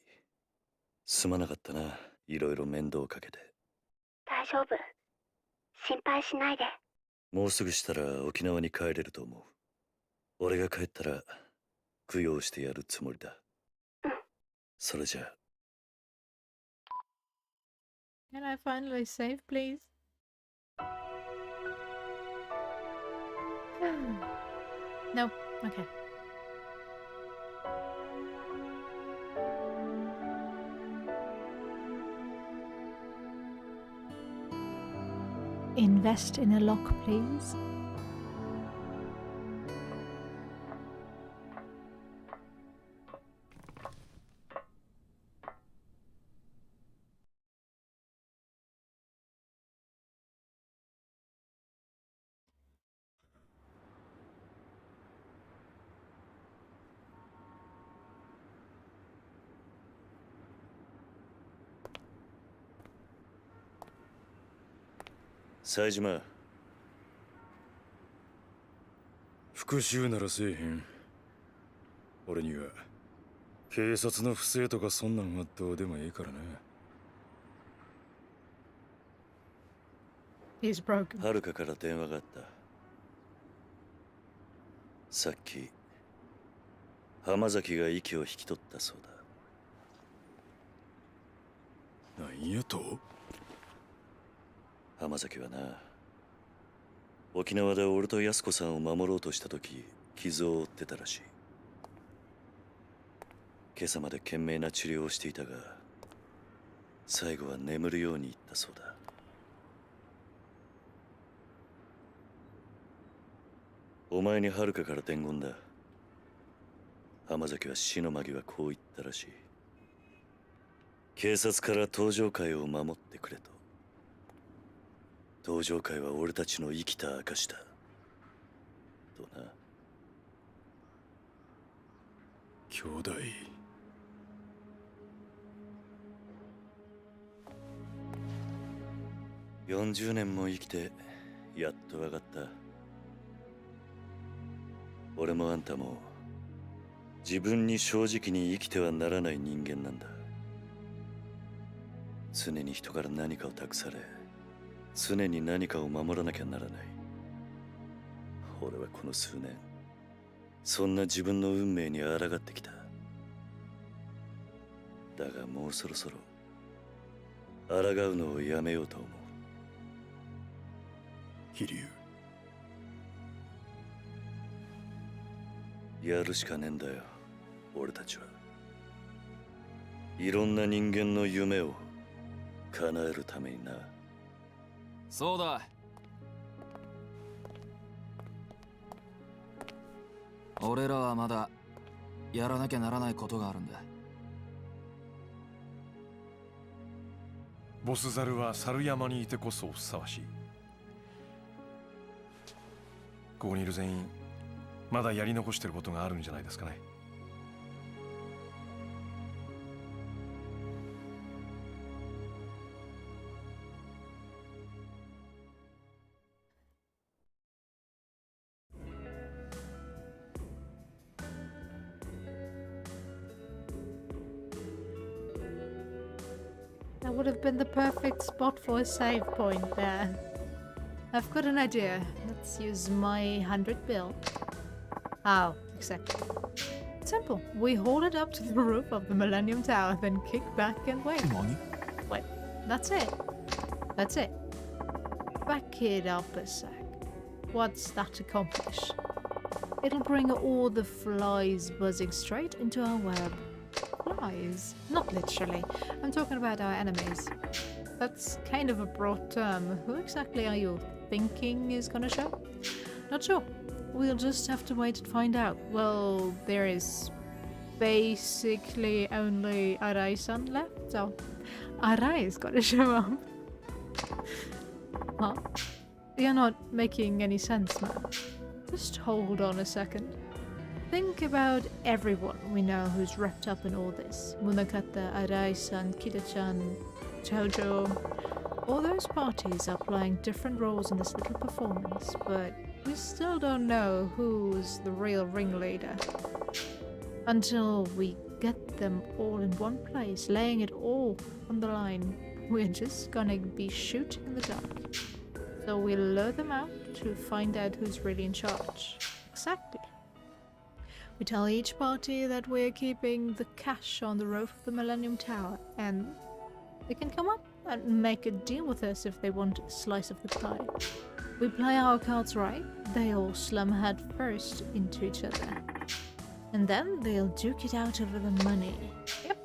すまなかったな。いろいろ面倒かけて。大丈夫。心配しないで。もうすぐしたら沖縄に帰れると思う。俺が帰ったら供養してやるつもりだ。うん。それじゃあ。Can I finally save, please? No. Okay. Invest in a lock, please. 冴島、復讐ならせえへん。俺には警察の不正とかそんなんはどうでもええからな。He's broken. はるかから電話があった。さっき浜崎が息を引き取ったそうだ。なんやと？浜崎はな、沖縄で俺と安子さんを守ろうとした時傷を負ってたらしい。今朝まで懸命な治療をしていたが、最後は眠るように言ったそうだ。お前にはるかから伝言だ。浜崎は死の間際こう言ったらしい。警察から登場会を守ってくれと。登場会は俺たちの生きた証だとな。兄弟。40年も生きてやっと分かった。俺もあんたも自分に正直に生きてはならない人間なんだ。常に人から何かを託され、常に何かを守らなきゃならない。俺はこの数年そんな自分の運命に抗ってきた。だがもうそろそろ抗うのをやめようと思う。飛龍、やるしかねえんだよ、俺たちは。いろんな人間の夢を叶えるためにな。そうだ。俺らはまだやらなきゃならないことがあるんだ。ボスザルは猿山にいてこそふさわしい。ここにいる全員まだやり残してることがあるんじゃないですかね。That would have been the perfect spot for a save point there. I've got an idea. Let's use my 100 bill. How exactly? Simple. We hold it up to the roof of the Millennium Tower, then kick back and wait. Wait, that's it. That's it. Back it up a sec. What's that accomplish? It'll bring all the flies buzzing straight into our web. Flies? Not literally. I'm talking about our enemies. That's kind of a broad term. Who exactly are you thinking is gonna show? Not sure. We'll just have to wait and find out. Well, there is basically only Arai-san left, so Arai's gotta show up. Huh? You're not making any sense, man. Just hold on a second. Think about everyone we know who's wrapped up in all this. Munakata, Arai-san, Kita-chan, Jojo. All those parties are playing different roles in this little performance, but we still don't know who's the real ringleader. Until we get them all in one place, laying it all on the line, we're just gonna be shooting in the dark. So we'll lure them out to find out who's really in charge. Exactly. We tell each party that we're keeping the cash on the roof of the Millennium Tower, and they can come up and make a deal with us if they want a slice of the pie. We play our cards right, they all slam head first into each other. And then they'll duke it out over the money. Yep.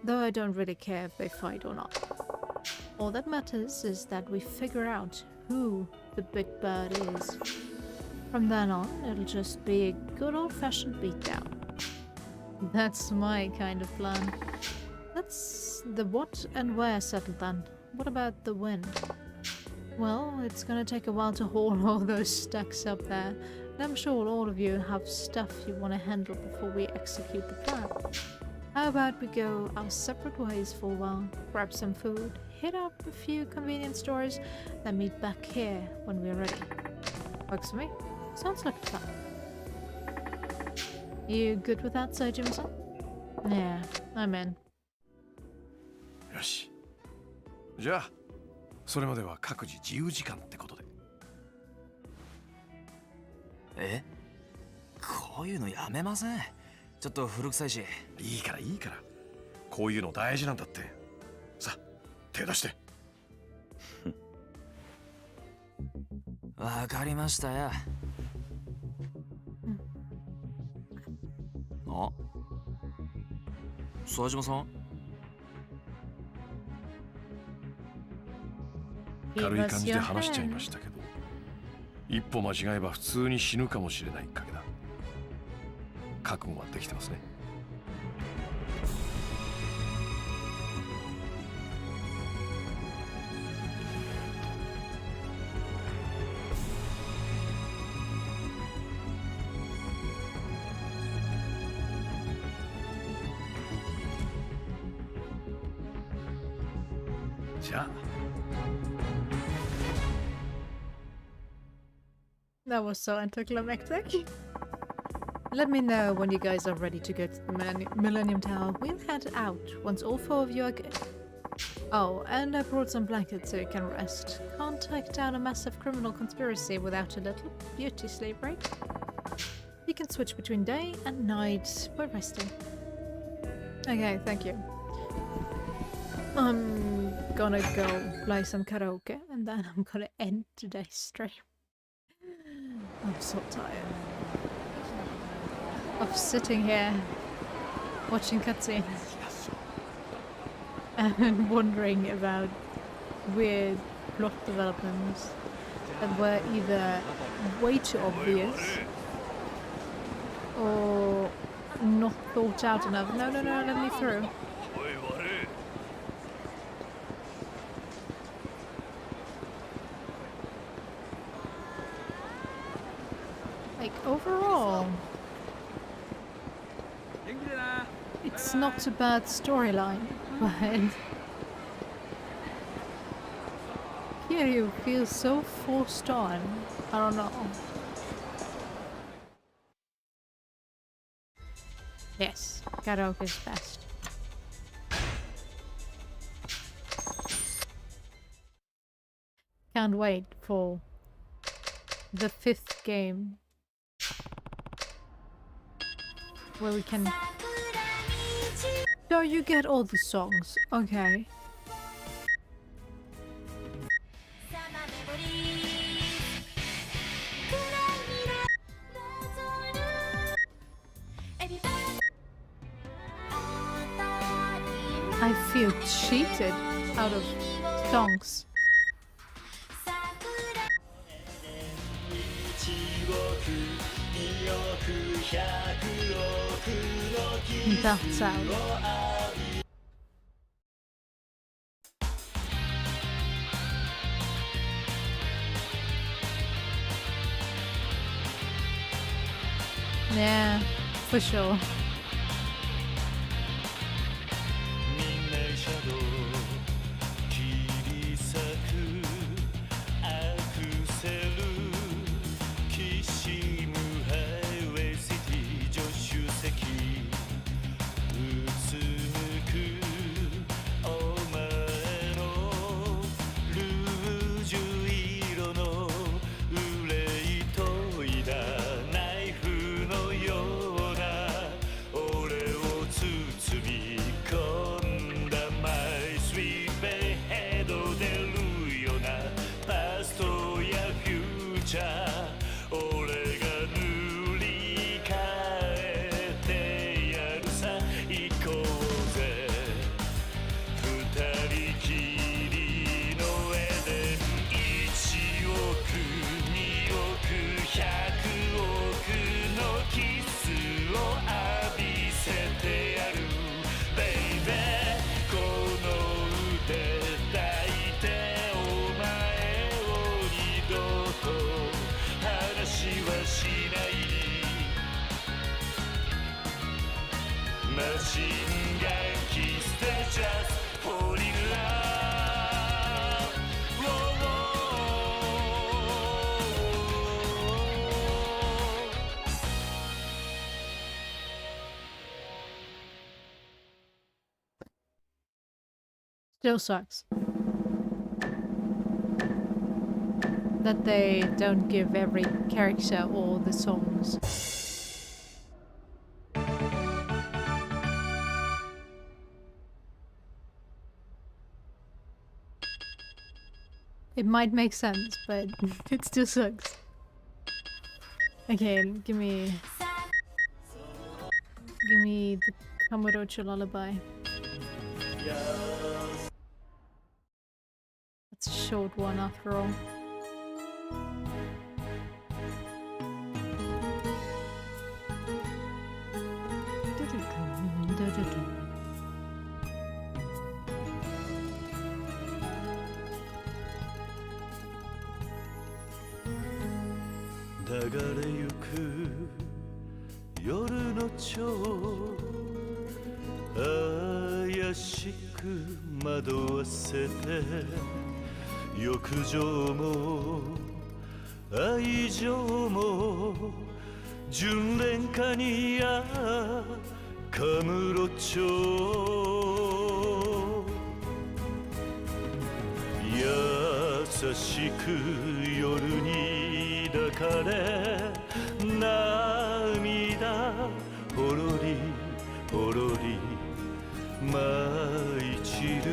Though I don't really care if they fight or not. All that matters is that we figure out who the big bird is. From then on, it'll just be a good old-fashioned beatdown. That's my kind of plan. That's the what and where settled then. What about the when? Well, it's gonna take a while to haul all those stacks up there, and I'm sure all of you have stuff you want to handle before we execute the plan. How about we go our separate ways for a while, grab some food, hit up a few convenience stores, then meet back here when we're ready. Works for me. Sounds like fun. You good with that, Saejima-san? Yeah, I'm in. よし。じゃあ、それまでは各自自由時間ってことで。え？こういうのやめません？ちょっと古臭いし。いいからいいから。こういうの大事なんだって。さ、手出して。わかりましたよ。あ、佐島さん？軽い感じで話しちゃいましたけど、一歩間違えば普通に死ぬかもしれない賭けだ。覚悟はできてますね。じゃあ。That was so anticlimactic. Let me know when you guys are ready to go to the Millennium Tower. We'll head out once all four of you are good. Oh, and I brought some blankets so you can rest. Can't take down a massive criminal conspiracy without a little beauty sleep, right? You can switch between day and night while resting. Okay, thank you. I'm gonna go play some karaoke and then I'm gonna end today's stream. I'm so tired of sitting here watching cutscenes and wondering about weird plot developments that were either way too obvious or not thought out enough. No, no, no, let me through. Like, overall, it's not a bad storyline, but Kiryu feels so forced on. I don't know. Yes, karaoke is best. Can't wait for the 5th game where we can... So you get all the songs, okay. I feel cheated out of songs. That's out. Yeah, for sure. Machine gun kiss the just fall in love. Still sucks. That they don't give every character all the songs. It might make sense, but it still sucks. Okay, give me the Kamurocho lullaby. It's a short one after all.流れゆく夜の蝶怪しく惑わせて欲情も愛情も純恋歌にカムロ町優しく夜に抱かれ涙ほろりほろり舞い散る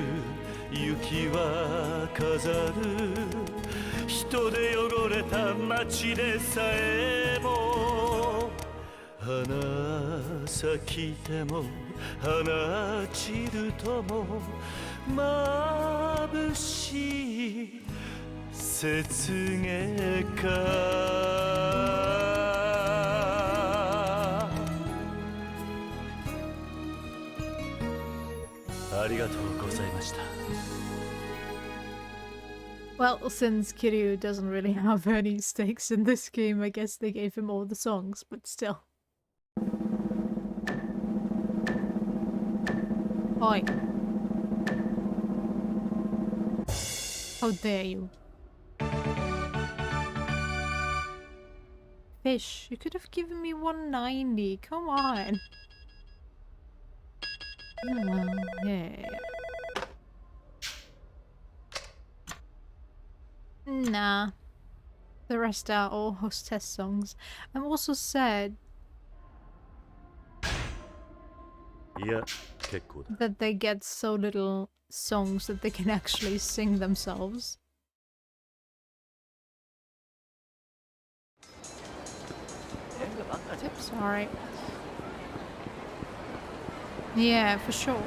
雪は飾る人で汚れた街でさえも花咲きても花散るとも眩しい雪月花ありがとうございました。 Well, since Kiryu doesn't really have any stakes in this game, I guess they gave him all the songs, but still. Oi. How dare you? Fish, you could have given me 190, come on. Oh, yeah. Nah. The rest are all hostess songs. I'm also sad that they get so little songs that they can actually sing themselves. Tips, alright. Yeah, for sure.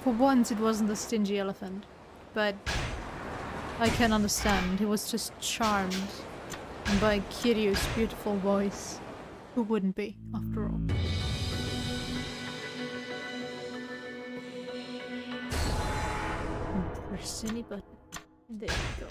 For once it wasn't the stingy elephant, but I can understand. He was just charmed by Kiryu's beautiful voice. Who wouldn't be, after all? Press any button. There you go.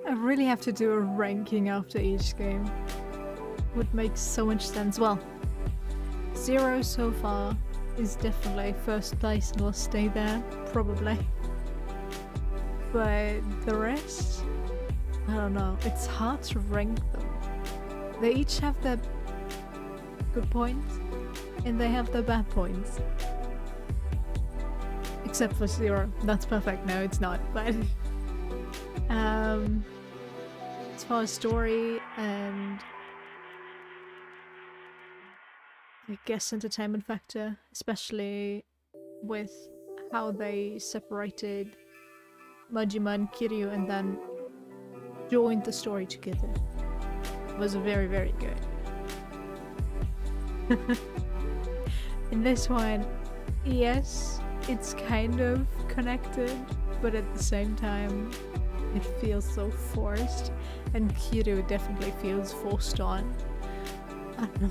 I really have to do a ranking after each game. Would make so much sense. Well, 0 so far is definitely first place and will stay there, probably. But the rest, I don't know. It's hard to rank them. They each have their good points and they have their bad points. Except for 0. That's perfect. No, it's not. But as far as story and I guess entertainment factor, especially with how they separated Majima and Kiryu and then joined the story together, was very, very good. In this one, yes, it's kind of connected, but at the same time it feels so forced, and Kiryu definitely feels forced on. I don't know.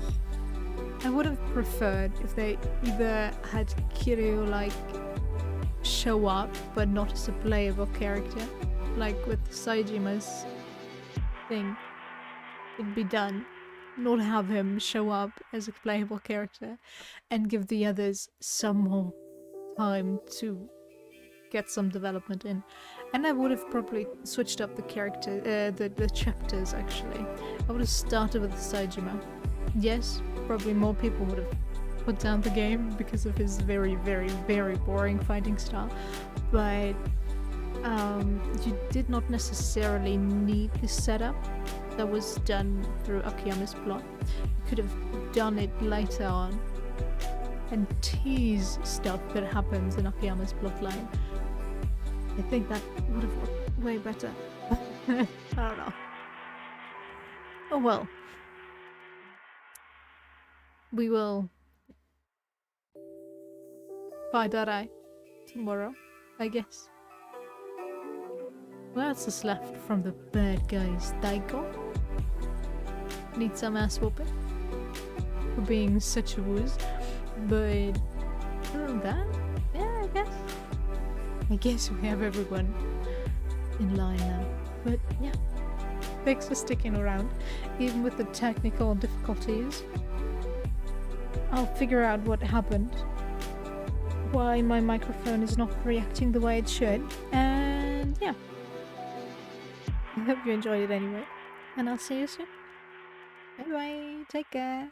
I would have preferred if they either had Kiryu like show up but not as a playable character, like with Saejima's thing, it'd be done. Not have him show up as a playable character and give the others some more time to get some development in. And I would have probably switched up the character, the chapters actually. I would have started with Saejima. Yes, probably more people would have put down the game because of his very, very, very boring fighting style. But you did not necessarily need the setup that was done through Akiyama's plot. You could have done it later on and tease stuff that happens in Akiyama's plotline. I think that would have worked way better. I don't know. Oh well. We will find that out tomorrow, I guess. What else is left from the bad guys? Daiko? Need some ass whooping for being such a wooz. But other than that, yeah, I guess we have everyone in line now. But yeah, thanks for sticking around, even with the technical difficulties. I'll figure out what happened, why my microphone is not reacting the way it should, and yeah. I hope you enjoyed it anyway, and I'll see you soon. Bye bye, take care.